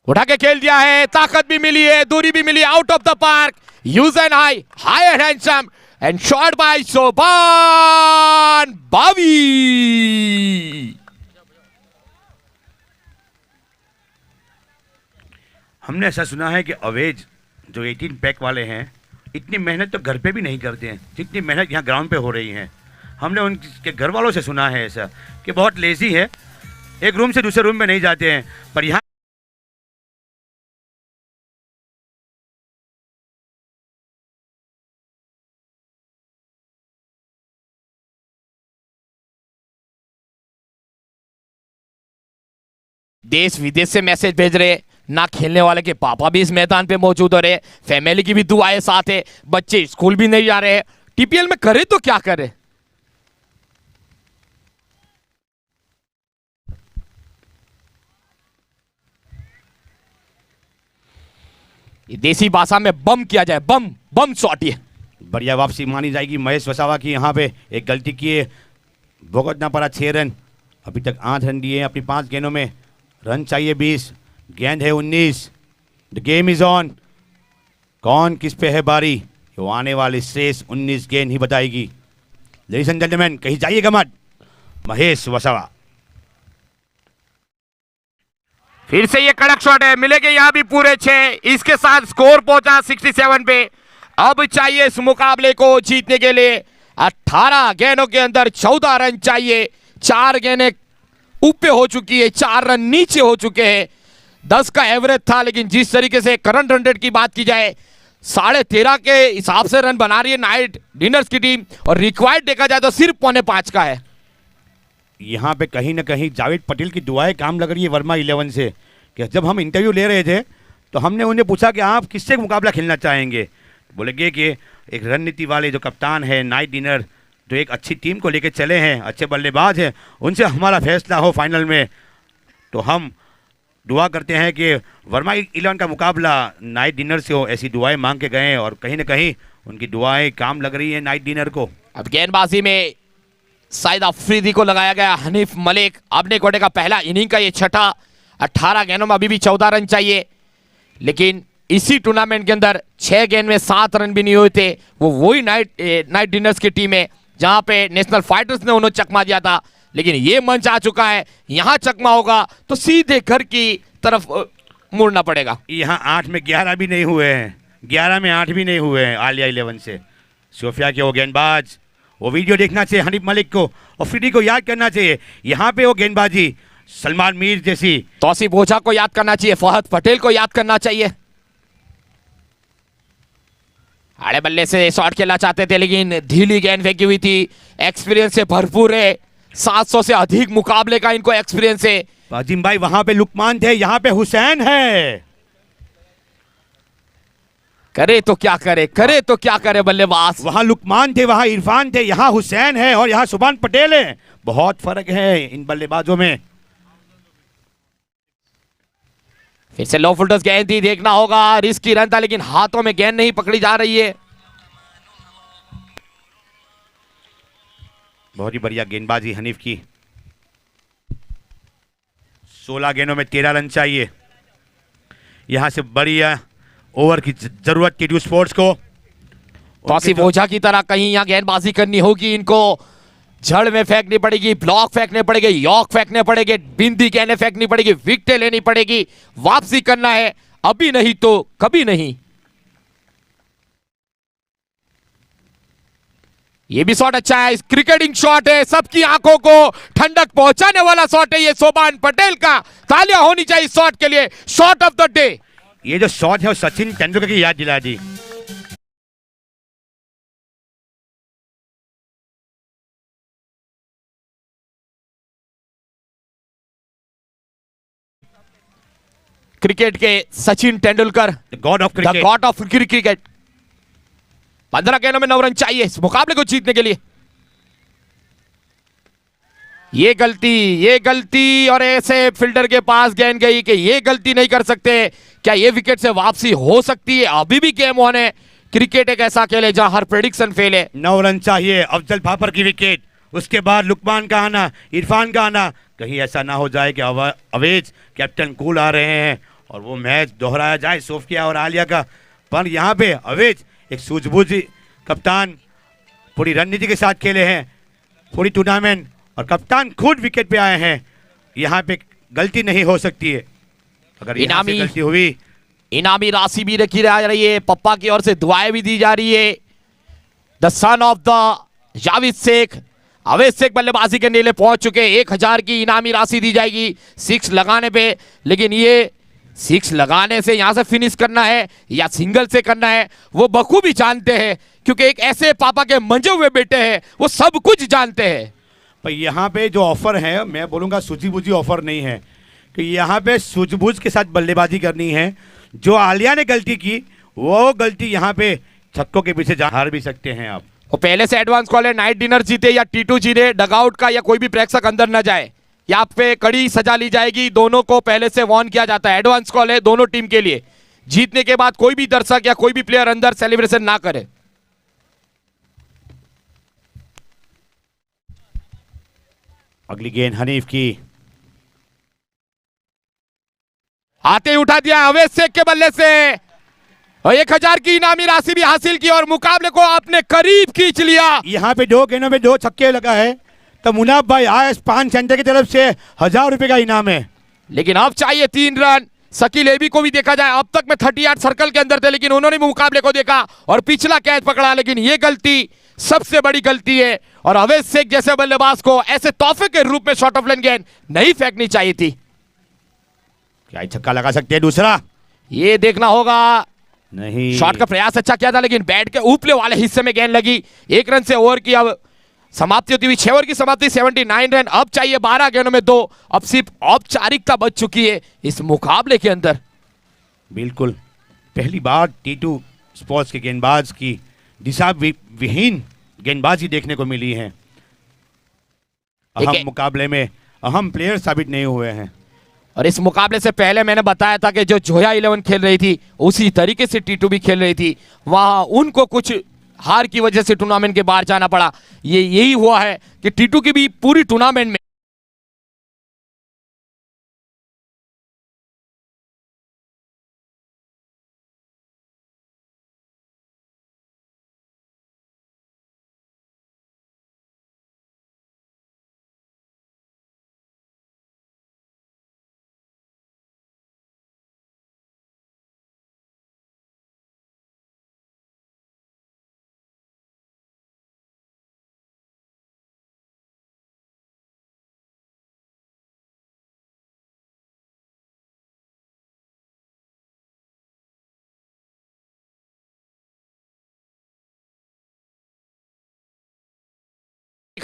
Speaker 1: उठा के खेल दिया है, ताकत भी मिली है, दूरी भी मिली, out of the park. Huge and high and handsome and shot by Shobhan Bavi.
Speaker 3: हमने ऐसा सुना है कि अवेज जो 18 पैक वाले हैं, इतनी मेहनत तो घर पे भी नहीं करते हैं जितनी मेहनत यहाँ ग्राउंड पे हो रही है। हमने उनके घर वालों से सुना है ऐसा कि बहुत लेजी है, एक रूम से दूसरे रूम में नहीं जाते हैं। पर यहाँ
Speaker 1: देश विदेश से मैसेज भेज रहे, ना खेलने वाले के पापा भी इस मैदान पे मौजूद हो रहे, फैमिली की भी दुआएं साथ है, बच्चे स्कूल भी नहीं जा रहे। टीपीएल में करे तो क्या करे। देसी भाषा में बम किया जाए, बम बम शॉट। ये
Speaker 3: बढ़िया वापसी मानी जाएगी महेश वसावा की। यहाँ पे एक गलती किए, भुगतना पड़ा 6 रन। अभी तक 8 रन दिए अपनी 5 गेंदों में, रन चाहिए 20, गेंद है 19। The game is on. कौन किस पे है बारी, वो आने वाली शेष 19 गेंद ही बताएगी। लेडीज एंड जेंटलमैन, कहीं जाइएगा मत, महेश वसावा।
Speaker 1: फिर से ये कड़क शॉट है, मिलेंगे यहां भी पूरे 6। इसके साथ स्कोर पहुंचा 67 पे। अब चाहिए इस मुकाबले को जीतने के लिए 18 गेंदों के अंदर 14 रन चाहिए। 4 गेंदें ऊपर हो चुकी है, 4 रन नीचे हो चुके हैं। 10 का एवरेज था, लेकिन जिस तरीके से करंट 100 की बात की जाए, 13.5 के हिसाब से रन बना रही है नाइट डिनर्स की टीम, और रिक्वायर्ड देखा जाए तो सिर्फ 4.5 का है।
Speaker 3: यहाँ पे कहीं ना कहीं जावेद पटेल की दुआएं काम लग रही है वर्मा 11 से। कि जब हम इंटरव्यू ले रहे थे तो हमने उन्हें पूछा कि आप किससे मुकाबला खेलना चाहेंगे, बोलेंगे कि एक रणनीति वाले जो कप्तान है नाइट डिनर, जो एक अच्छी टीम को लेकर चले हैं, अच्छे बल्लेबाज हैं, उनसे हमारा फैसला हो फाइनल में। तो हम दुआ करते हैं कि वर्मा 11 का मुकाबला नाइट डिनर से हो, ऐसी दुआएं मांग के गए और कहीं ना कहीं उनकी दुआएं काम लग रही है नाइट डिनर को।
Speaker 1: अब गेंदबाजी में शायद अफरीदी को लगाया गया हनीफ मलिक। अपने कोटे का पहला इनिंग का ये छठा, 18 गेंदों में अभी भी 14 रन चाहिए। लेकिन इसी टूर्नामेंट के अंदर 6 गेंद में 7 रन भी नहीं हुए थे। वो वही नाइट डिनर्स की टीम है जहां पे नेशनल फाइटर्स ने उन्हें चकमा दिया था। लेकिन ये मंच आ चुका है, यहां चकमा होगा तो सीधे घर की तरफ मुड़ना पड़ेगा।
Speaker 3: यहाँ 8 में 11 भी नहीं हुए हैं, 11 में 8 भी नहीं हुए हैं आलिया 11 से। सोफिया के वो गेंदबाज, वो वीडियो देखना चाहिए हनीफ मलिक को, और फ्रीडी को याद करना चाहिए। यहाँ पे वो गेंदबाजी सलमान मीर जैसी।
Speaker 1: तौसीफ ओझा को याद करना चाहिए, फहद पटेल को याद करना चाहिए। आड़े बल्ले से शॉट खेलना चाहते थे लेकिन ढीली गेंद फेंकी हुई थी। एक्सपीरियंस से भरपूर है, 700 से अधिक मुकाबले का इनको एक्सपीरियंस है।
Speaker 3: वाजिम भाई वहां पे लुकमान थे, यहां पे हुसैन है।
Speaker 1: करे तो क्या करे, करे तो क्या करे बल्लेबाज।
Speaker 3: वहां लुकमान थे, वहां इरफान थे, यहां हुसैन है और यहां सुभान पटेल है। बहुत फर्क है इन बल्लेबाजों में।
Speaker 1: फिर से लो फुल्टर्स गेंद थी, देखना होगा। रिस्क की रन था लेकिन हाथों में गेंद नहीं पकड़ी जा रही है।
Speaker 3: बहुत ही बढ़िया गेंदबाजी हनीफ की। 16 गेंदों में 13 रन चाहिए। यहां से बढ़िया ओवर की जरूरत की ड्यू स्पोर्ट्स को।
Speaker 1: तौसीफ ओझा की तरह कहीं यहां गेंदबाजी करनी होगी इनको। जड़ में फेंकनी पड़ेगी, ब्लॉक फेंकने पड़ेंगे, यॉर्क फेंकने पड़ेंगे, बिंदी गेंदें फेंकनी पड़ेगी, विकेटें लेनी पड़ेगी, वापसी करना है, अभी नहीं तो कभी नहीं। ये भी शॉट अच्छा है, क्रिकेटिंग शॉट है, सबकी आंखों को ठंडक पहुंचाने वाला शॉट है ये सोबान पटेल का। तालियां होनी चाहिए शॉट के लिए, शॉट ऑफ द डे।
Speaker 3: ये जो शॉट है वो सचिन तेंदुलकर की याद दिला दी।
Speaker 1: क्रिकेट के Sachin Tendulkar,
Speaker 3: God of
Speaker 1: the
Speaker 3: cricket.
Speaker 1: God of cricket. 15 गेंदों में 9 रन चाहिए इस मुकाबले को जीतने के लिए। ये गलती और ऐसे फील्डर के पास गेंद गई कि ये गलती नहीं कर सकते। क्या ये विकेट से वापसी हो सकती है? अभी भी गेम ऑन है। क्रिकेट एक ऐसा खेल है जहां हर प्रेडिक्शन फेल है।
Speaker 3: 9 रन चाहिए, अफजल फाफर की विकेट, उसके बाद लुकमान का आना, इरफान का आना। कहीं ऐसा ना हो जाए कि अवेज कैप्टन कूल आ रहे हैं और वो मैच दोहराया जाए सोफिया और आलिया का। पर यहाँ पे अवेज एक सूझबूझ कप्तान पूरी रणनीति के साथ खेले हैं पूरी टूर्नामेंट, और कप्तान खुद विकेट पे आए हैं। यहाँ पे गलती नहीं हो सकती है। अगर यहाँ से गलती हुई,
Speaker 1: इनामी राशि भी रखी जा रही है, पप्पा की ओर से दुआएं भी दी जा रही है। The son of the Javed Shaikh, अवैध शेख बल्लेबाजी के नीले पहुंच चुके। 1000 की इनामी राशि दी जाएगी 6 लगाने पे। लेकिन ये 6 लगाने से यहां से फिनिश करना है या सिंगल से करना है वो बखूबी जानते हैं, क्योंकि एक ऐसे पापा के मंजे हुए बेटे हैं, वो सब कुछ जानते हैं।
Speaker 3: पर यहाँ पे जो ऑफर है, मैं बोलूँगा सूझी-बूझी ऑफर नहीं है कि यहाँ पे सूझबूझ के साथ बल्लेबाजी करनी है। जो आलिया ने गलती की वो गलती यहाँ पे छक्कों के पीछे हार भी सकते हैं आप।
Speaker 1: वो पहले से एडवांस कॉल है, नाइट डिनर जीते या T2 जीते, डगआउट का या कोई भी प्रेक्षक अंदर न जाए, या आप पे कड़ी सजा ली जाएगी। दोनों को पहले से वार्न किया जाता है। एडवांस कॉल है दोनों टीम के लिए। जीतने के बाद कोई भी दर्शक या कोई भी प्लेयर अंदर सेलिब्रेशन ना करे।
Speaker 3: अगली गेंद हनीफ की,
Speaker 1: आते ही उठा दिया अवैध शेख के बल्ले से, और 1000 की इनामी राशि भी हासिल की और मुकाबले को आपने करीब खींच लिया।
Speaker 3: यहाँ पे 2 गेंदों में 2 छक्के लगा है तो मुनाफ भाई आयस 5 सेंटर की तरफ से 1000 रुपए का इनाम है।
Speaker 1: लेकिन अब चाहिए 3 रन। शकील एबी को भी देखा जाए, अब तक में 38 सर्कल के अंदर थे, लेकिन उन्होंने भी मुकाबले को देखा और पिछला कैच पकड़ा। लेकिन ये गलती सबसे बड़ी गलती है और अवैध शेख जैसे बल्लेबाज को ऐसे तोहफे के रूप में शॉर्ट ऑफ लाइन गेंद नहीं फेंकनी चाहिए थी।
Speaker 3: क्या छक्का लगा सकते हैं दूसरा?
Speaker 1: ये देखना होगा।
Speaker 3: नहीं,
Speaker 1: शॉट का प्रयास अच्छा किया था लेकिन बैट के ऊपले वाले हिस्से में गेंद लगी। 1 रन से ओवर की अब समाप्ति होती हुई। 6 ओवर की समाप्ति, 79 रन। अब चाहिए 12 गेंदों में 2। अब सिर्फ औपचारिकता बच चुकी है इस मुकाबले के अंदर।
Speaker 3: बिल्कुल पहली बार T2 स्पोर्ट्स के गेंदबाज की दिशा विहीन गेंदबाजी देखने को मिली है। अहम मुकाबले में अहम प्लेयर साबित नहीं हुए हैं।
Speaker 1: और इस मुकाबले से पहले मैंने बताया था कि जो जोया 11 खेल रही थी उसी तरीके से T2 भी खेल रही थी। वहां उनको कुछ हार की वजह से टूर्नामेंट के बाहर जाना पड़ा। यही हुआ है कि T2 की भी पूरी टूर्नामेंट में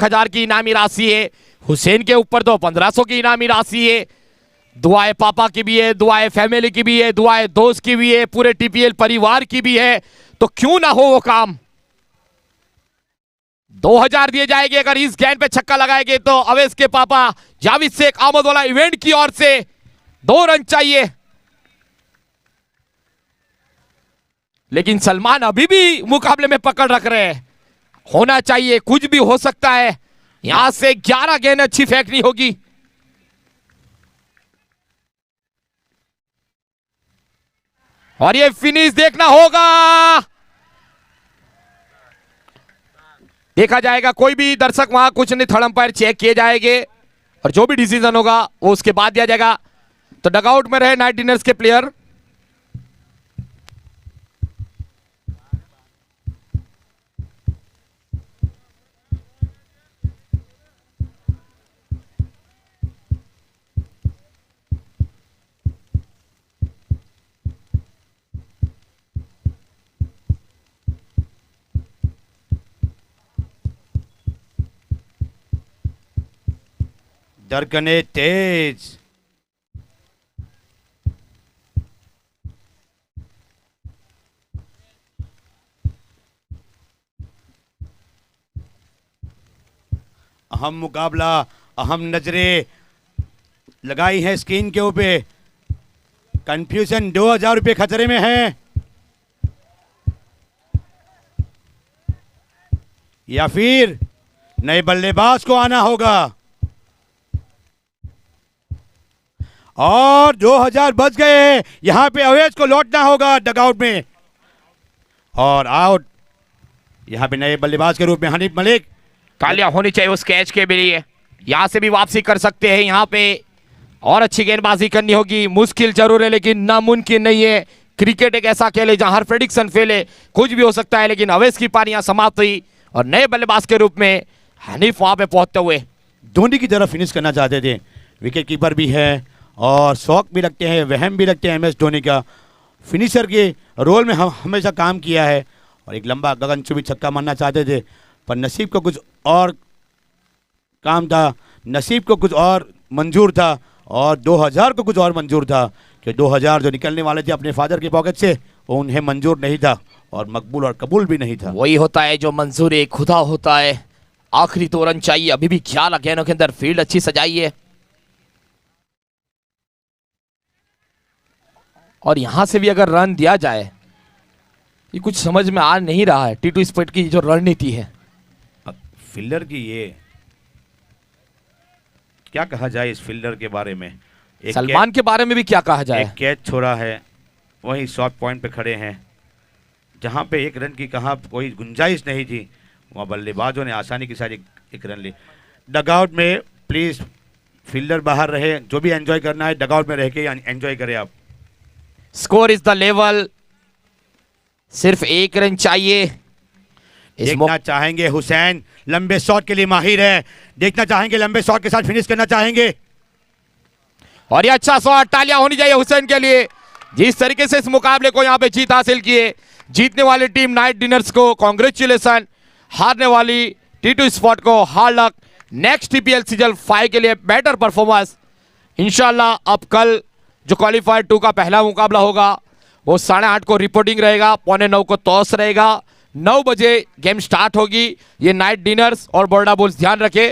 Speaker 1: 1000 की इनामी राशि है, हुसैन के ऊपर तो 1500 की इनामी राशि है। दुआएं पापा की भी है, दुआएं फैमिली की भी है, दुआएं दोस्त की भी है, पूरे टीपीएल परिवार की भी है, तो क्यों ना हो वो काम। 2000 दिए जाएंगे अगर इस गेंद पे छक्का लगाएंगे तो अवैस के पापा जावेद शेख आमद वाला इवेंट की ओर से 2 रन चाहिए। लेकिन सलमान अभी भी मुकाबले में पकड़ रख रहे हैं, होना चाहिए, कुछ भी हो सकता है। यहां से 11 गेंद अच्छी फेंकनी होगी। और ये फिनिश देखना होगा, देखा जाएगा। कोई भी दर्शक वहां कुछ नहीं, थर्ड अंपायर चेक किए जाएंगे और जो भी डिसीजन होगा वो उसके बाद दिया जाएगा। तो डगआउट में रहे नाइट डिनर्स के प्लेयर।
Speaker 3: धड़कने तेज। अहम मुकाबला, अहम नजरें लगाई है स्क्रीन के ऊपर। कंफ्यूजन, 2000 रुपये खतरे में है, या फिर नए बल्लेबाज को आना होगा। और 2000 बच गए, यहां पे अवैस को लौटना होगा डगआउट में। और आउट, यहां पे नए बल्लेबाज के रूप में हनीफ मलिक।
Speaker 1: तालियां होनी चाहिए उस कैच के लिए, यहां से भी वापसी कर सकते हैं। यहां पे और अच्छी गेंदबाजी करनी होगी, मुश्किल जरूर है लेकिन नामुमकिन नहीं है। क्रिकेट एक ऐसा खेल है जहां हर प्रेडिक्शन फेल है, कुछ भी हो सकता है। लेकिन अवैस की पारियां समाप्त हुई और नए बल्लेबाज के रूप में हनीफ वहां पे पहुंचते हुए
Speaker 3: धोनी की तरफ फिनिश करना चाहते थे। विकेट कीपर भी है और शौक भी रखते हैं, वहम भी रखते हैं एमएस धोनी का। फिनिशर के रोल में हम हमेशा काम किया है और एक लंबा गगनचुंबी छक्का मारना चाहते थे, पर नसीब को कुछ और काम था, नसीब को कुछ और मंजूर था और 2000 को कुछ और मंजूर था कि 2000 जो निकलने वाले थे अपने फादर की पॉकेट से वो उन्हें मंजूर नहीं था और मकबूल और कबूल भी नहीं था।
Speaker 1: वही होता है जो मंजूर खुदा होता है। आखिरी 2 रन चाहिए, अभी भी ख्याल गेंदों के अंदर, फील्ड अच्छी सजाई है और यहां से भी अगर रन दिया जाए, ये कुछ समझ में आ नहीं रहा है टी2 स्पोर्ट की जो रणनीति है।
Speaker 3: फील्डर की ये क्या कहा जाए इस फील्डर के बारे में।
Speaker 1: सलमान के बारे में भी क्या कहा जाए।
Speaker 3: एक कैच छोड़ा है, वहीं शॉर्ट पॉइंट पे खड़े हैं, जहां पे 1 रन की कहाँ कोई गुंजाइश नहीं थी, वहां बल्लेबाजों ने आसानी के साथ एक रन ली। डगआउट में प्लीज फील्डर बाहर रहे, जो भी एंजॉय करना है डगआउट में रह के एंजॉय करें आप।
Speaker 1: स्कोर इज द लेवल, सिर्फ 1 रन चाहिए।
Speaker 3: देखना चाहेंगे हुसैन लंबे शॉट के लिए माहिर है, देखना चाहेंगे लंबे शॉट के साथ फिनिश करना चाहेंगे।
Speaker 1: और ये अच्छा शॉट, तालियां होनी चाहिए हुसैन के लिए, जिस तरीके से इस मुकाबले को यहां पे जीत हासिल किए। जीतने वाली टीम नाइट डिनर्स को कांग्रेचुलेशन, हारने वाली टी2 स्पोर्ट को hard luck. Next TPL season 5 के लिए बेटर परफॉर्मेंस इंशाल्लाह। अब कल जो क्वालिफायर 2 का पहला मुकाबला होगा वो 8:30 को रिपोर्टिंग रहेगा, 8:45 को टॉस रहेगा, 9 बजे गेम स्टार्ट होगी। ये नाइट डिनर्स और बड़ौदा बुल्स ध्यान रखे,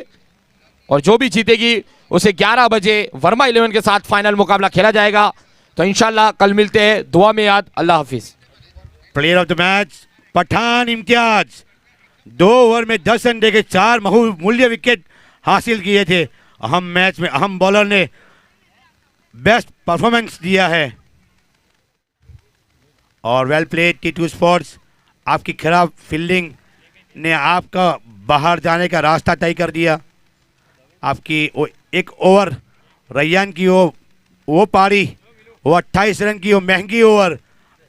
Speaker 1: और जो भी जीतेगी उसे 11 बजे वर्मा 11 के साथ फाइनल मुकाबला खेला जाएगा। तो इंशाल्लाह कल मिलते हैं, दुआ में याद। अल्लाह हाफिज।
Speaker 3: Player of the match Pathan Imtiaz, 2 over में 10 रन देके 4 बहुमूल्य विकेट हासिल किए थे। अहम मैच में अहम बॉलर ने बेस्ट परफॉर्मेंस दिया है और वेल प्लेड टी2 स्पोर्ट्स। आपकी खराब फील्डिंग ने आपका बाहर जाने का रास्ता तय कर दिया। आपकी वो 1 ओवर रैयान की वो पारी, वो 28 रन की वो महंगी ओवर,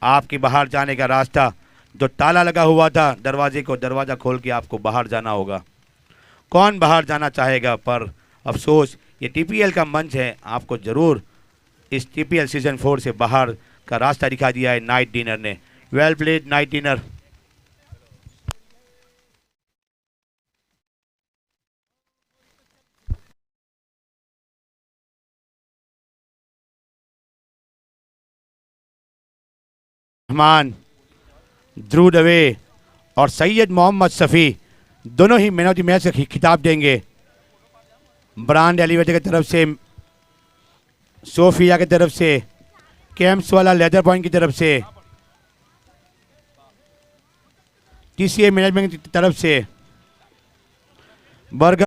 Speaker 3: आपकी बाहर जाने का रास्ता, जो ताला लगा हुआ था दरवाजे को, दरवाज़ा खोल के आपको बाहर जाना होगा। कौन बाहर जाना चाहेगा, पर अफसोस ये टीपीएल का मंच है, आपको ज़रूर इस टीपीएल सीजन 4 से बाहर का रास्ता दिखा दिया है नाइट डिनर ने। Well played night dinner. मेहमान ध्रुव दवे और सैयद मोहम्मद शफी दोनों ही मैन ऑफ द मैच का खिताब देंगे। ब्रांड एलिवेटर की तरफ से, सोफिया की तरफ से, कैंप्स वाला लेदर पॉइंट की तरफ से, टीसीए मैनेजमेंट की तरफ से, बर्गर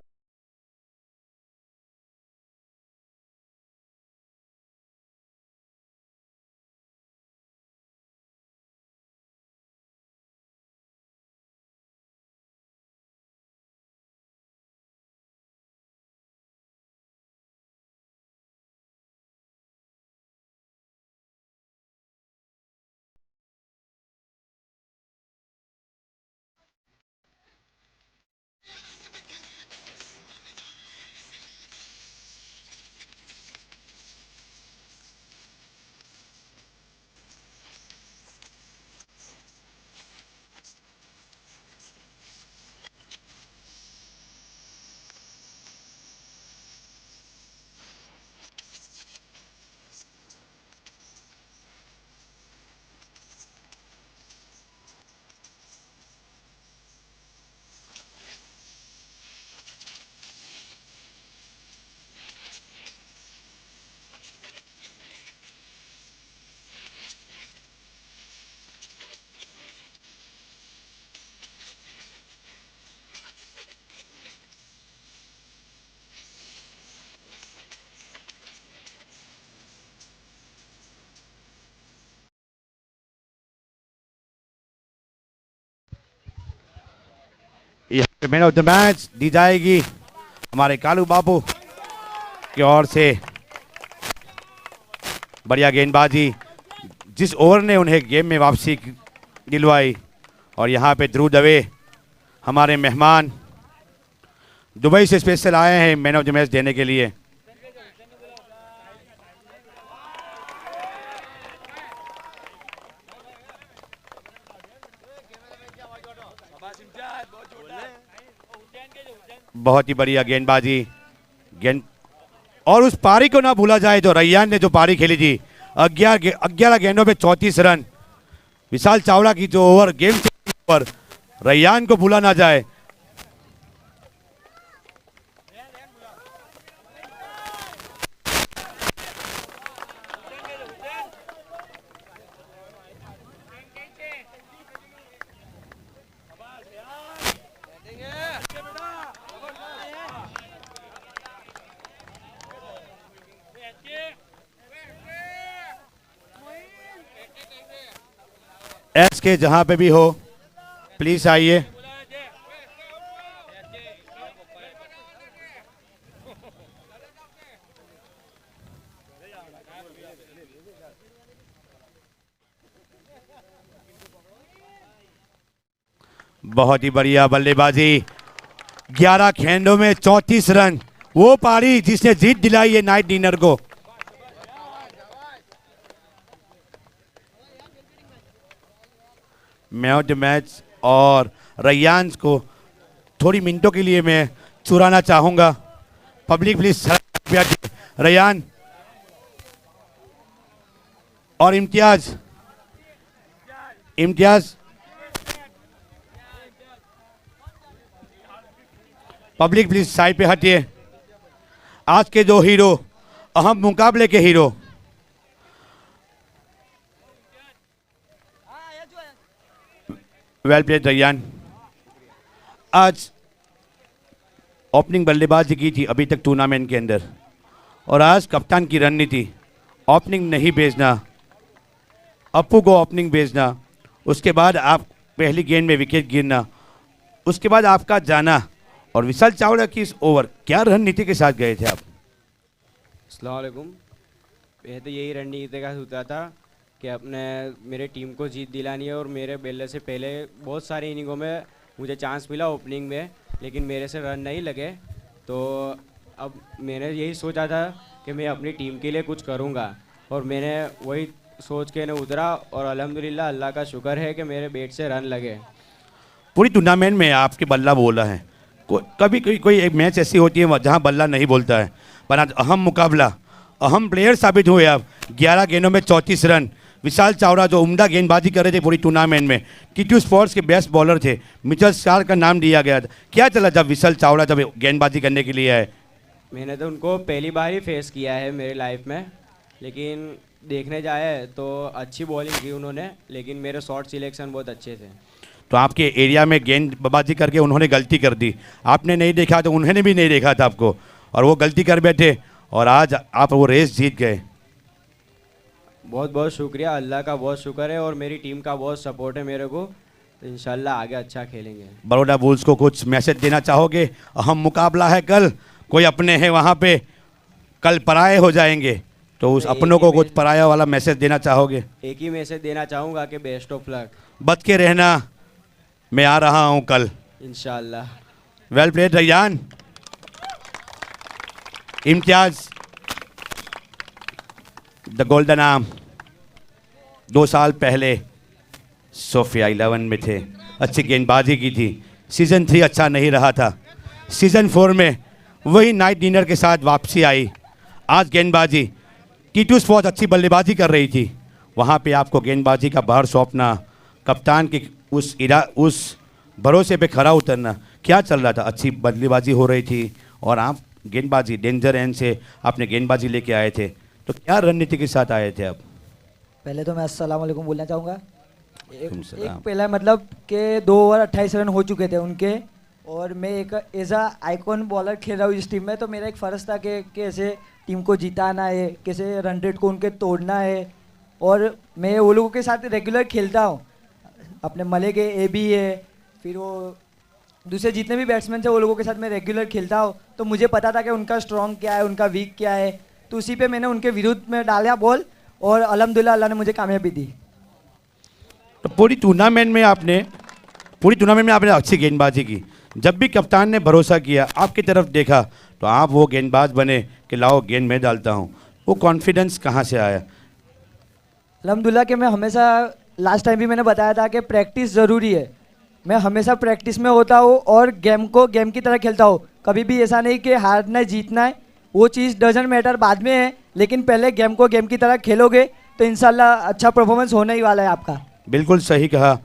Speaker 3: यहाँ पे मैन ऑफ द मैच दी जाएगी हमारे कालू बाबू की ओर से। बढ़िया गेंदबाजी, जिस ओवर ने उन्हें गेम में वापसी दिलवाई। और यहाँ पे ध्रुव दवे हमारे मेहमान दुबई से स्पेशल आए हैं मैन ऑफ द मैच देने के लिए। बहुत ही बढ़िया गेंदबाजी, गेंद और उस पारी को ना भूला जाए जो रैयान ने जो पारी खेली थी, 11 गेंदों पे 34 रन। विशाल चावला की जो ओवर गेम पर रैयान को भूला ना जाए। एस के जहां पे भी हो प्लीज आइए। बहुत ही बढ़िया बल्लेबाजी, 11 गेंदों में 34 रन। वो पारी जिसने जीत दिलाई है नाइट डिनर को। मैन ऑफ द मैच और रैयान को थोड़ी मिनटों के लिए मैं चुराना चाहूंगा। पब्लिक प्लीज रैयान और इम्तियाज पब्लिक प्लीज साइड पे हटिए। आज के दो हीरो, अहम मुकाबले के हीरो, वेल प्लेड रैयान। आज ओपनिंग बल्लेबाजी की थी अभी तक टूर्नामेंट के अंदर, और आज कप्तान की रणनीति ओपनिंग नहीं भेजना, अप्पू को ओपनिंग भेजना, उसके बाद आप पहली गेंद में विकेट गिरना, उसके बाद आपका जाना, और विशाल चावला की इस ओवर क्या रणनीति के साथ गए थे आप?
Speaker 5: अस्सलाम वालेकुम। पहले तो यही रणनीति का होता था कि अपने मेरे टीम को जीत दिलानी है, और मेरे बल्ले से पहले बहुत सारी इनिंगों में मुझे चांस मिला ओपनिंग में, लेकिन मेरे से रन नहीं लगे। तो अब मैंने यही सोचा था कि मैं अपनी टीम के लिए कुछ करूँगा, और मैंने वही सोच के न उतरा, और अल्हम्दुलिल्लाह अल्लाह का शुक्र है कि मेरे बैट से रन लगे।
Speaker 3: पूरी टूर्नामेंट में आपके बल्ला बोला है, कभी कोई एक मैच ऐसी होती है जहां बल्ला नहीं बोलता है, पर आज अहम मुकाबला, अहम प्लेयर साबित हुए आप। 11 गेंदों में 34 रन, विशाल चावड़ा जो उम्दा गेंदबाजी कर रहे थे पूरी टूर्नामेंट में, T2 स्पोर्ट्स के बेस्ट बॉलर थे, मिचेल स्टार्क का नाम दिया गया था। क्या चला जब विशाल चावड़ा जब गेंदबाजी करने के लिए आए?
Speaker 5: मैंने तो उनको पहली बार ही फेस किया है मेरी लाइफ में, लेकिन देखने जाए तो अच्छी बॉलिंग की उन्होंने, लेकिन मेरे शॉट सिलेक्शन बहुत अच्छे थे।
Speaker 3: तो आपके एरिया में गेंदबाजी करके उन्होंने गलती कर दी, आपने नहीं देखा तो उन्होंने भी नहीं देखा था आपको, और वो गलती कर बैठे और आज आप वो रेस जीत गए।
Speaker 5: बहुत बहुत शुक्रिया, अल्लाह का बहुत शुक्र है और मेरी टीम का बहुत सपोर्ट है मेरे को, तो इंशाल्लाह आगे अच्छा खेलेंगे।
Speaker 3: बड़ौदा बुल्स को कुछ मैसेज देना चाहोगे? अहम मुकाबला है कल, कोई अपने हैं वहाँ पे, कल पराये हो जाएंगे, तो उस अपनों को कुछ पराया वाला मैसेज देना चाहोगे?
Speaker 5: एक ही मैसेज देना चाहूँगा कि बेस्ट ऑफ लक,
Speaker 3: बच के रहना, मैं आ रहा हूँ कल।
Speaker 5: इंशाल्लाह।
Speaker 3: Well played Raiyan. Imtiaz the golden arm 2 साल पहले सोफिया 11 में थे, अच्छी गेंदबाजी की थी। सीज़न 3 अच्छा नहीं रहा था, सीज़न 4 में वही नाइट डिनर के साथ वापसी आई। आज गेंदबाजी T2 स्पोर्ट्स अच्छी बल्लेबाजी कर रही थी, वहाँ पे आपको गेंदबाजी का बाहर सौंपना, कप्तान के उस भरोसे पे खरा उतरना, क्या चल रहा था? अच्छी बल्लेबाजी हो रही थी और आप गेंदबाजी डेंजर एंड से आपने गेंदबाजी लेके आए थे, तो क्या रणनीति के साथ आए थे आप?
Speaker 6: पहले तो मैं अस्सलाम वालेकुम बोलना चाहूँगा।
Speaker 3: वालेकुम
Speaker 6: एक
Speaker 3: सलाम।
Speaker 6: पहला मतलब कि 2 ओवर 28 रन हो चुके थे उनके, और मैं एक एज आ आइकॉन बॉलर खेल रहा हूँ इस टीम में, तो मेरा एक फ़र्ज़ था कि कैसे टीम को जिताना है, कैसे रन रेट को उनके तोड़ना है, और मैं वो लोगों के साथ रेगुलर खेलता हूँ। अपने मले के ए बी है, फिर वो दूसरे जितने भी बैट्समैन थे वो लोगों के साथ मैं रेगुलर खेलता हूँ, तो मुझे पता था कि उनका स्ट्रॉन्ग क्या है, उनका वीक क्या है, तो उसी पे मैंने उनके विरुद्ध में डाला बॉल और अल्हम्दुलिल्लाह अल्लाह ने मुझे कामयाबी दी।
Speaker 3: तो पूरी टूर्नामेंट में आपने अच्छी गेंदबाजी की। जब भी कप्तान ने भरोसा किया, आपकी तरफ देखा, तो आप वो गेंदबाज बने कि लाओ गेंद मैं डालता हूँ। वो कॉन्फिडेंस कहाँ से आया?
Speaker 6: अल्हम्दुलिल्लाह कि मैं हमेशा, लास्ट टाइम भी मैंने बताया था कि प्रैक्टिस ज़रूरी है। मैं हमेशा प्रैक्टिस में होता हूँ और गेम को गेम की तरह खेलता हूँ। कभी भी ऐसा नहीं कि हारना है जीतना है, वो चीज़ डजंट मैटर बाद में है, लेकिन पहले गेम को गेम की तरह खेलोगे तो इंशाल्लाह अच्छा परफॉर्मेंस होने ही वाला है आपका।
Speaker 3: बिल्कुल सही कहा।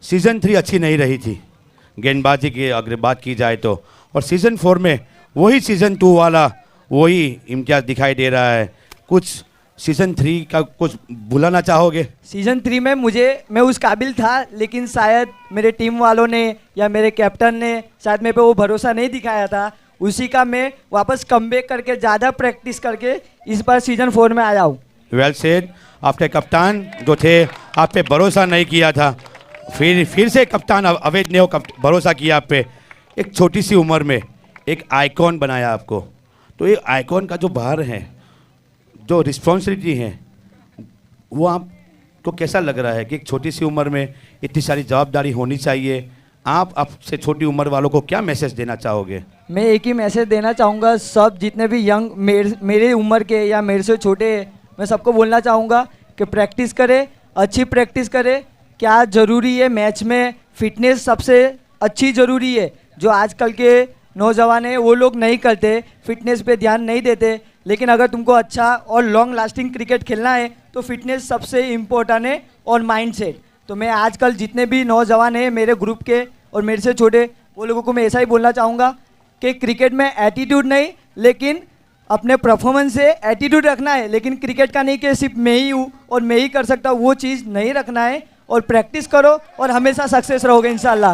Speaker 3: सीज़न 3 अच्छी नहीं रही थी गेंदबाजी की अगर बात की जाए तो, और सीज़न 4 में वही सीज़न 2 वाला वही इम्तियाज़ दिखाई दे रहा है। कुछ सीज़न 3 का कुछ बुलाना चाहोगे?
Speaker 6: सीज़न 3 में मैं उस काबिल था, लेकिन शायद मेरे टीम वालों ने या मेरे कैप्टन ने शायद मेरे पे वो भरोसा नहीं दिखाया था, उसी का मैं वापस कमबैक करके ज़्यादा प्रैक्टिस करके इस बार सीज़न 4 में आया हूँ।
Speaker 3: Well said. आपके कप्तान जो थे आप पे भरोसा नहीं किया था, फिर से कप्तान अवैध ने भरोसा किया आप पे। एक छोटी सी उम्र में एक आइकॉन बनाया आपको, तो ये आइकॉन का जो बाहर है, जो रिस्पॉन्सिबिलिटी है, वो आपको कैसा लग रहा है कि एक छोटी सी उम्र में इतनी सारी जवाबदारी होनी चाहिए? आप आपसे छोटी उम्र वालों को क्या मैसेज देना चाहोगे?
Speaker 6: मैं एक ही मैसेज देना चाहूँगा, सब जितने भी यंग मेरे उम्र के या मेरे से छोटे, मैं सबको बोलना चाहूँगा कि प्रैक्टिस करें, अच्छी प्रैक्टिस करें। क्या ज़रूरी है मैच में? फिटनेस सबसे अच्छी ज़रूरी है। जो आजकल के नौजवान हैं वो लोग नहीं करते, फिटनेस पे ध्यान नहीं देते, लेकिन अगर तुमको अच्छा और लॉन्ग लास्टिंग क्रिकेट खेलना है तो फिटनेस सबसे इम्पोर्टेंट है, और माइंडसेट। तो मैं आजकल जितने भी नौजवान हैं मेरे ग्रुप के और मेरे से छोटे, वो लोगों को मैं ऐसा ही बोलना चाहूँगा कि क्रिकेट में एटीट्यूड नहीं, लेकिन अपने परफॉर्मेंस से एटीट्यूड रखना है, लेकिन क्रिकेट का नहीं कि सिर्फ मैं ही हूँ और मैं ही कर सकता हूँ, वो चीज़ नहीं रखना है, और प्रैक्टिस करो और हमेशा सक्सेस रहोगे इंशाल्लाह।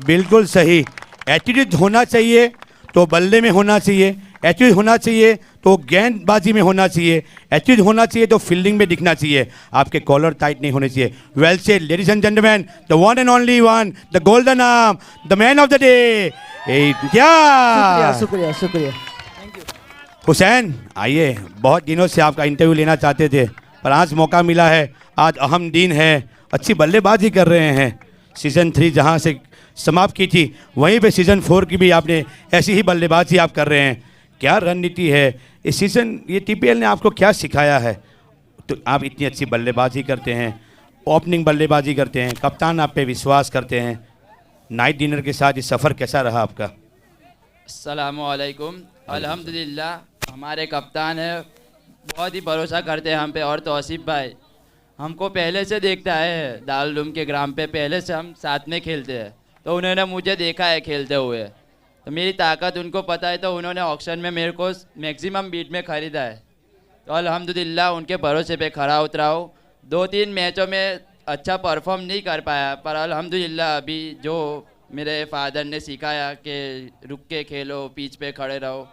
Speaker 3: बिल्कुल सही। एटीट्यूड होना चाहिए तो बल्ले में होना चाहिए, एटीट्यूड होना चाहिए तो गेंदबाजी में होना चाहिए, एटीट्यूड होना चाहिए तो फील्डिंग में दिखना चाहिए। आपके कॉलर टाइट नहीं होने चाहिए। Well said ladies and gentleman, the one and only one, the golden arm, the man of the day,
Speaker 6: शुक्रिया शुक्रिया शुक्रिया।
Speaker 3: हुसैन। आइए, बहुत दिनों से आपका इंटरव्यू लेना चाहते थे, पर आज मौका मिला है। आज अहम दिन है, अच्छी बल्लेबाजी कर रहे हैं। सीज़न 3 जहां से समाप्त की थी, वहीं पे सीज़न 4 की भी आपने ऐसी ही बल्लेबाजी आप कर रहे हैं। क्या रणनीति है इस सीज़न? ये TPL ने आपको क्या सिखाया है? तो आप इतनी अच्छी बल्लेबाजी करते हैं, ओपनिंग बल्लेबाजी करते हैं, कप्तान आप पे विश्वास करते हैं। नाइट डिनर के साथ ये सफ़र कैसा रहा आपका?
Speaker 7: अस्सलामुअलैकुम। अल्हम्दुलिल्लाह हमारे कप्तान है, बहुत ही भरोसा करते हैं हम पे, और तौसीफ भाई हमको पहले से देखते आए हैं, दालडूम के ग्राम पे पहले से हम साथ में खेलते हैं, तो उन्होंने मुझे देखा है खेलते हुए, तो मेरी ताकत उनको पता है, तो उन्होंने ऑक्शन में मेरे को मैक्सिमम बीट में ख़रीदा है। तो अल्हम्दुलिल्लाह उनके भरोसे पे खरा उतरा हूँ। 2-3 मैचों में अच्छा परफॉर्म नहीं कर पाया, पर अल्हम्दुलिल्लाह अभी जो मेरे फादर ने सिखाया कि रुक के खेलो, पिच पे खड़े रहो,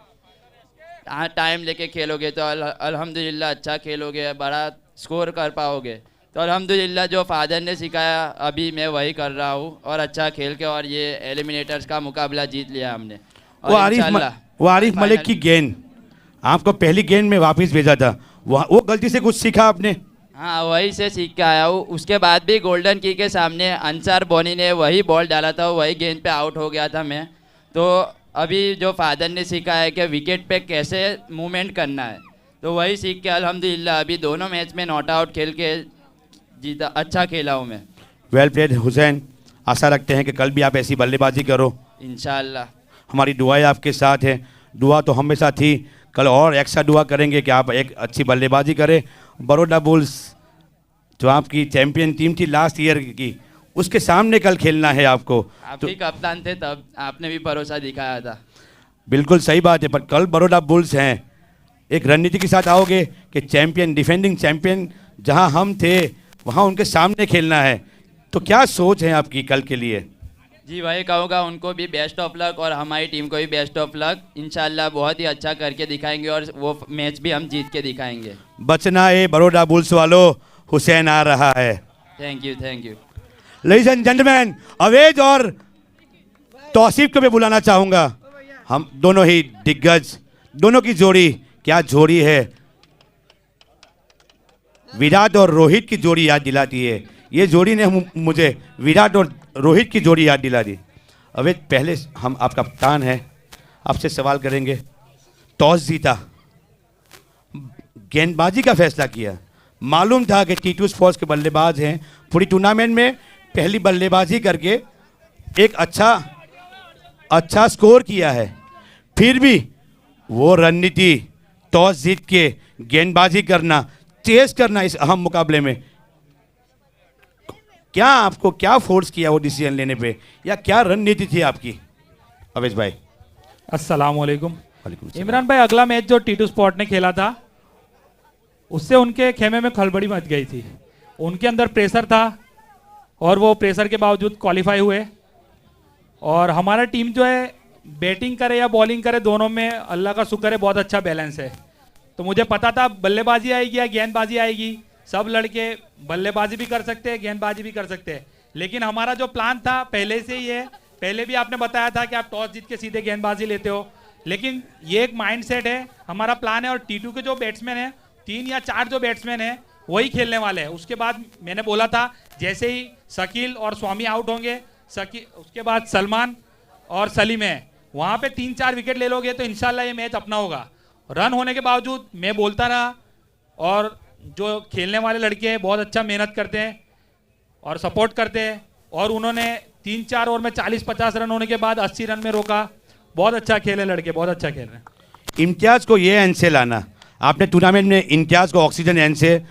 Speaker 7: हाँ टाइम लेके खेलोगे तो अल्हम्दुलिल्लाह अच्छा खेलोगे, बड़ा स्कोर कर पाओगे। तो अल्हम्दुलिल्लाह जो फादर ने सिखाया अभी मैं वही कर रहा हूँ, और अच्छा खेल के और ये एलिमिनेटर्स का मुकाबला जीत लिया हमने। और
Speaker 3: वो आरिफ मलिक की गेंद आपको पहली गेंद में वापस भेजा था, वो गलती से कुछ सीखा आपने?
Speaker 7: हाँ वही से सीख के आया हूँ। उसके बाद भी गोल्डन की के सामने अंसार बोनी ने वही बॉल डाला था, वही गेंद पे आउट हो गया था मैं। तो अभी जो फादर ने सीखा है कि विकेट पे कैसे मूवमेंट करना है, तो वही सीख के अल्हम्दुलिल्लाह अभी दोनों मैच में नॉट आउट खेल के जीता, अच्छा खेला हूँ मैं।
Speaker 3: वेल प्लेड हुसैन, आशा रखते हैं कि कल भी आप ऐसी बल्लेबाजी करो,
Speaker 7: इंशाल्लाह।
Speaker 3: हमारी दुआएं आपके साथ हैं। दुआ तो हमेशा थी, कल और एक्स्ट्रा दुआ करेंगे कि आप एक अच्छी बल्लेबाजी करें। बड़ौदा बुल्स जो आपकी चैंपियन टीम थी लास्ट ईयर की, उसके सामने कल खेलना है आपको।
Speaker 7: आप ही कप्तान थे तब, आपने भी भरोसा दिखाया था।
Speaker 3: बिल्कुल सही बात है, पर कल बड़ौदा बुल्स हैं, एक रणनीति के साथ आओगे कि चैंपियन, डिफेंडिंग चैंपियन जहां हम थे वहां उनके सामने खेलना है, तो क्या सोच है आपकी कल के लिए?
Speaker 7: जी वही कहूँगा, उनको भी बेस्ट ऑफ लक और हमारी टीम को भी बेस्ट ऑफ लक। इंशाल्लाह बहुत ही अच्छा करके दिखाएंगे और वो मैच भी हम जीत के दिखाएंगे।
Speaker 3: बचना है बड़ौदा बुल्स वालों, हुसैन आ रहा है।
Speaker 7: Thank you, thank you.
Speaker 3: Ladies and gentleman, Awez और तौसीफ को भी बुलाना चाहूंगा। हम दोनों ही दिग्गज, दोनों की जोड़ी, क्या जोड़ी है, विराट और रोहित की जोड़ी याद दिलाती है। ये जोड़ी ने मुझे विराट और रोहित की जोड़ी याद दिला दी। अवेज, पहले हम, आप कप्तान हैं, आपसे सवाल करेंगे। टॉस जीता, गेंदबाजी का फैसला किया, मालूम था कि T2 स्पोर्ट्स के बल्लेबाज हैं, पूरी टूर्नामेंट में पहली बल्लेबाजी करके एक अच्छा स्कोर किया है, फिर भी वो रणनीति टॉस जीत के गेंदबाजी करना, चेस करना इस अहम मुकाबले में, क्या आपको क्या फोर्स किया वो डिसीजन लेने पे, या क्या रणनीति थी आपकी? अवेश भाई।
Speaker 8: अस्सलाम वालेकुम।
Speaker 3: वालेकुम सलाम।
Speaker 8: इमरान भाई, अगला मैच जो T2 स्पोर्ट ने खेला था उससे उनके खेमे में खलबली मच गई थी। उनके अंदर प्रेशर था और वो प्रेशर के बावजूद क्वालिफाई हुए। और हमारा टीम जो है बैटिंग करे या बॉलिंग करे, दोनों में अल्लाह का शुक्र है बहुत अच्छा बैलेंस है। तो मुझे पता था बल्लेबाजी आएगी या गेंदबाजी आएगी, सब लड़के बल्लेबाजी भी कर सकते हैं, गेंदबाजी भी कर सकते हैं। लेकिन हमारा जो प्लान था पहले से ही है, पहले भी आपने बताया था कि आप टॉस जीत के सीधे गेंदबाजी लेते हो, लेकिन ये एक माइंडसेट है, हमारा प्लान है। और T2 के जो बैट्समैन हैं, 3 या 4 जो बैट्समैन हैं वही खेलने वाले हैं। उसके बाद मैंने बोला था जैसे ही शकील और स्वामी आउट होंगे, उसके बाद सलमान और सलीम है, वहाँ पे 3-4 विकेट ले लोगे तो इंशाल्लाह ये मैच अपना होगा। रन होने के बावजूद मैं बोलता रहा, और जो खेलने वाले लड़के हैं बहुत अच्छा मेहनत करते हैं और सपोर्ट करते हैं। और उन्होंने 3-4 ओवर में 40-50 रन होने के बाद 80 रन में रोका। बहुत अच्छा खेले लड़के, बहुत अच्छा खेल रहे हैं।
Speaker 3: इम्तियाज़ को ये एंड से लाना, आपने टूर्नामेंट में इम्तियाज़ को ऑक्सीजन एंड से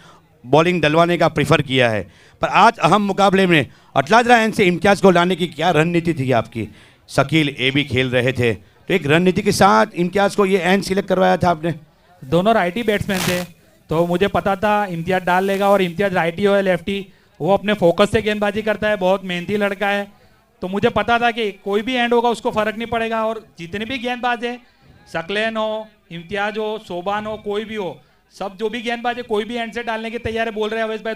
Speaker 3: बॉलिंग डलवाने का प्रीफर किया है, पर आज अहम मुकाबले में अटलादरा एंड से इम्तियाज़ को लाने की क्या रणनीति थी आपकी? शकील ए भी खेल रहे थे, तो एक रणनीति के साथ इम्तियाज़ को ये एंड सिलेक्ट करवाया था आपने?
Speaker 8: दोनों राइटी बैट्समैन थे, तो मुझे पता था इम्तियाज़ डाल लेगा। और इम्तियाज़ राइटी हो या लेफ्टी, वो अपने फोकस से गेंदबाजी करता है, बहुत मेहनती लड़का है। तो मुझे पता था कि कोई भी एंड होगा उसको फ़र्क नहीं पड़ेगा। और जितने भी गेंदबाज हैं, शकलेन हो, इम्तियाज़ हो, सोबान हो, कोई भी हो, सब जो भी गेंदबाज है कोई भी एंड से डालने की तैयार है। बोल रहे हैं अवेश भाई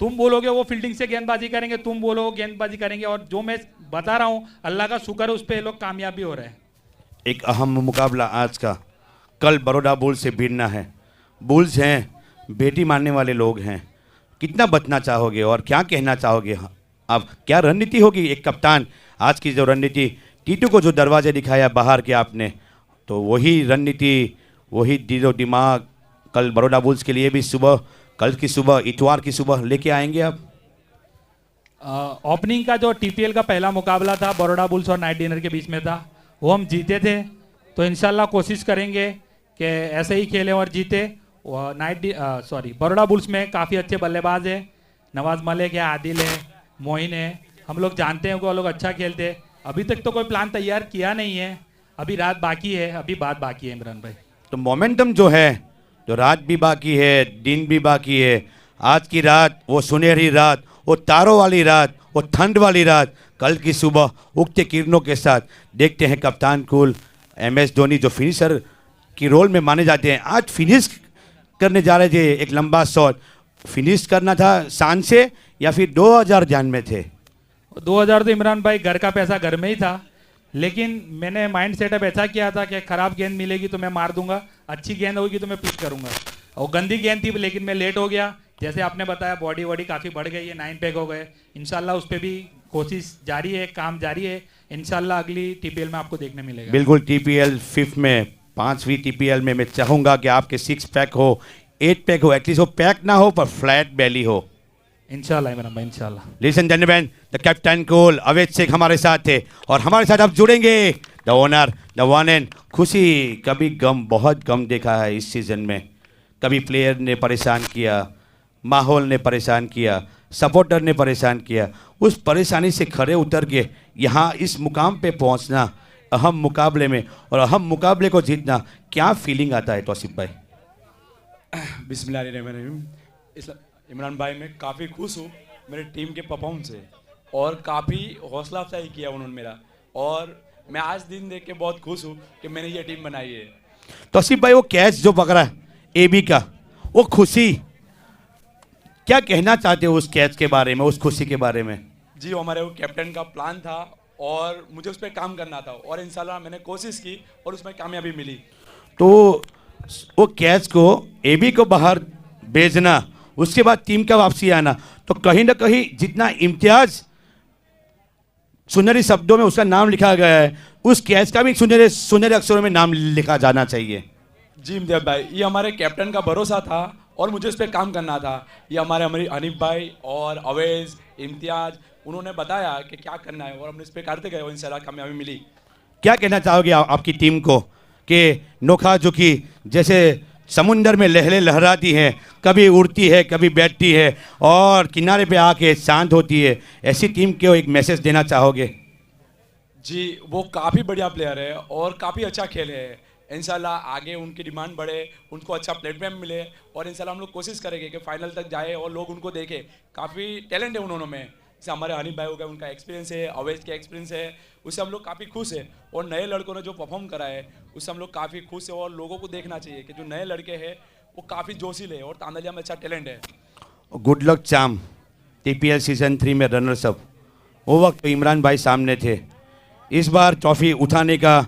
Speaker 8: तुम बोलोगे वो फील्डिंग से गेंदबाजी करेंगे, तुम बोलो गेंदबाजी करेंगे। और जो मैं बता रहा हूँ अल्लाह का शुक्र है, उस पर लोग कामयाब भी हो रहे हैं।
Speaker 3: एक अहम मुकाबला आज का, कल बड़ौदा बुल्स से भिड़ना है। बुल्स हैं, बेटी मारने वाले लोग हैं, कितना बचना चाहोगे और क्या कहना चाहोगे आप? क्या रणनीति होगी एक कप्तान? आज की जो रणनीति, T2 को जो दरवाजे दिखाया बाहर के आपने, तो वही रणनीति, वही दिलो दिमाग कल बड़ौदा बुल्स के लिए भी कल की सुबह, इतवार की सुबह लेके आएंगे आप?
Speaker 8: ओपनिंग का जो TPL का पहला मुकाबला था बड़ौदा बुल्स और नाइट डिनर के बीच में था, वो हम जीते थे। तो इंशाल्लाह कोशिश करेंगे कि ऐसे ही खेलें और जीते। बड़ौदा बुल्स में काफ़ी अच्छे बल्लेबाज है। नवाज मलिक है, आदिल है, मोइन है। हम लोग जानते हैं कि वो लोग अच्छा खेलते हैं। अभी तक तो कोई प्लान तैयार किया नहीं है, अभी रात बाकी है, अभी बात बाकी है इमरान भाई।
Speaker 3: तो मोमेंटम जो है, जो रात भी बाकी है, दिन भी बाकी है, आज की रात वो सुनहरी रात, वो तारों वाली रात, वो ठंड वाली रात, कल की सुबह उगते किरणों के साथ देखते हैं कप्तान कूल MS धोनी जो फिनिशर की रोल में माने जाते हैं, आज फिनिश करने जा रहे थे। एक लंबा शॉट फिनिश करना था शान से या फिर 2000 ध्यान में थे?
Speaker 8: 2000 तो इमरान भाई घर का पैसा घर में ही था, लेकिन मैंने माइंड सेटअप ऐसा किया था कि खराब गेंद मिलेगी तो मैं मार दूंगा, अच्छी गेंद होगी तो मैं पिच करूंगा। और गंदी गेंद थी लेकिन मैं लेट हो गया। जैसे आपने बताया बॉडी वॉडी काफ़ी बढ़ गई है, 9 पैक हो गए। इंशाल्लाह उस पर भी कोशिश जारी है, काम जारी है। इंशाल्लाह अगली TPL में आपको देखने मिलेगा।
Speaker 3: बिल्कुल, TPL 5 में, 5वीं TPL में मैं चाहूँगा कि आपके 6 पैक हो, 8 पैक हो, एटलीस्ट वो पैक ना हो पर फ्लैट बैली हो।
Speaker 8: इंशाल्लाह इमरान भाई, इंशाल्लाह।
Speaker 3: Ladies and gentlemen, the captain cool अवैध शेख हमारे साथ थे और हमारे साथ अब जुड़ेंगे the owner, the one and खुशी। कभी गम, बहुत गम देखा है इस सीज़न में। कभी प्लेयर ने परेशान किया, माहौल ने परेशान किया, सपोर्टर ने परेशान किया। उस परेशानी से खड़े उतर के यहाँ इस मुकाम पे पहुँचना, अहम मुकाबले में, और अहम मुकाबले को जीतना, क्या फीलिंग आता है तौसीफ भाई?
Speaker 9: बिस्मिल्लाहिर्रहमानिर्रहीम। इमरान भाई, मैं काफ़ी खुश हूँ मेरी टीम के परफॉर्मेंस से, और काफ़ी हौसला अफजाई किया उन्होंने मेरा, और मैं आज दिन देख के बहुत खुश हूँ कि मैंने ये टीम बनाई है।
Speaker 3: तौसीफ भाई, वो कैच जो पकड़ा AB का, वो खुशी, क्या कहना चाहते हो उस कैच के बारे में, उस खुशी के बारे में?
Speaker 9: जी, वो हमारे वो कैप्टन का प्लान था और मुझे उस पर काम करना था, और इंशाल्लाह मैंने कोशिश की और उसमें कामयाबी मिली।
Speaker 3: तो वो कैच को AB को बाहर भेजना, उसके बाद टीम का वापसी आना, तो कहीं ना कहीं जितना इम्तियाज सुनहरी शब्दों में उसका नाम लिखा गया है, उस कैच का भी सुनहरे अक्षरों में नाम लिखा जाना चाहिए।
Speaker 9: जी इम्तियाज भाई, ये हमारे कैप्टन का भरोसा था और मुझे इस पर काम करना था। ये हमारे हनीफ भाई और अवैज, इम्तियाज, उन्होंने बताया कि क्या करना है और हमने इस पर करते गए और इंशाल्लाह कामयाबी मिली।
Speaker 3: क्या कहना चाहोगे आपकी टीम को कि नोखा झुकी जैसे समुंदर में लहरें लहराती हैं, कभी उड़ती है, कभी बैठती है और किनारे पे आके शांत होती है, ऐसी टीम को एक मैसेज देना चाहोगे?
Speaker 9: जी, वो काफ़ी बढ़िया प्लेयर है और काफ़ी अच्छा खेले है। इंशाल्लाह आगे उनकी डिमांड बढ़े, उनको अच्छा प्लेटफॉर्म मिले, और इंशाल्लाह हम लोग कोशिश करेंगे कि फाइनल तक जाए और लोग उनको देखें। काफ़ी टैलेंट है उन्होंने में, जैसे हमारे हनीफ भाई हो गए, उनका एक्सपीरियंस है, अवैज का एक्सपीरियंस है, उससे हम लोग काफ़ी खुश है। और नए लड़कों ने जो परफॉर्म करा है उससे हम लोग काफ़ी खुश है, और लोगों को देखना चाहिए कि जो नए लड़के हैं वो काफ़ी जोशीले है और तांदलिया में अच्छा टैलेंट है।
Speaker 3: गुड लक चाम, TPL सीजन 3 में रनर्स अप, वो वक्त इमरान भाई सामने थे। इस बार ट्रॉफी उठाने का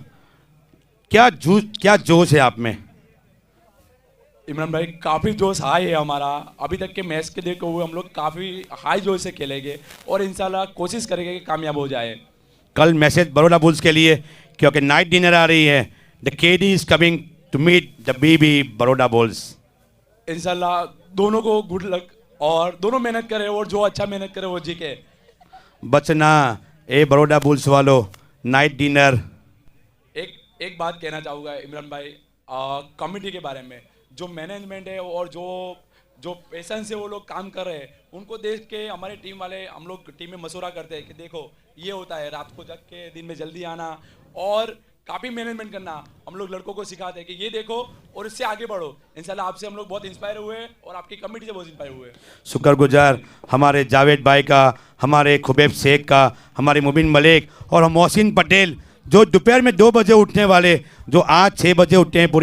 Speaker 3: क्या जोश है आप में?
Speaker 9: इमरान भाई, काफ़ी जोश हाई है हमारा। अभी तक के मैच के देखते हुए हम लोग काफ़ी हाई जोश से खेलेंगे और इंशाल्लाह कोशिश करेंगे कि कामयाब हो जाए।
Speaker 3: कल मैसेज बड़ौदा बुल्स के लिए, क्योंकि नाइट डिनर आ रही है, the KD is coming to meet the BB Baroda Bulls.
Speaker 9: इंशाल्लाह दोनों को गुड लक, और दोनों मेहनत करे और जो अच्छा मेहनत करे वो जीते।
Speaker 3: बचना ए बड़ौदा बुल्स वालों, नाइट डिनर।
Speaker 9: एक बात कहना चाहूँगा इमरान भाई, कमिटी के बारे में, जो मैनेजमेंट है और जो पेशेंस से वो लोग काम कर रहे हैं, उनको देख के हमारे टीम वाले, हम लोग टीम में मशवरा करते हैं कि देखो ये होता है, रात को जग के दिन में जल्दी आना और काफ़ी मैनेजमेंट करना। हम लोग लड़कों को सिखाते हैं कि ये देखो और इससे आगे बढ़ो। इंशाल्लाह आपसे हम लोग बहुत इंस्पायर हुए और आपकी कमेटी से बहुत इंस्पायर हुए।
Speaker 3: शुक्रगुजार हमारे जावेद भाई का, हमारे खुबैब शेख का, हमारे मुबिन मलिक और मोहसिन पटेल, जो दोपहर में 2 बजे उठने वाले, जो आज 6 बजे उठते हैं पूरी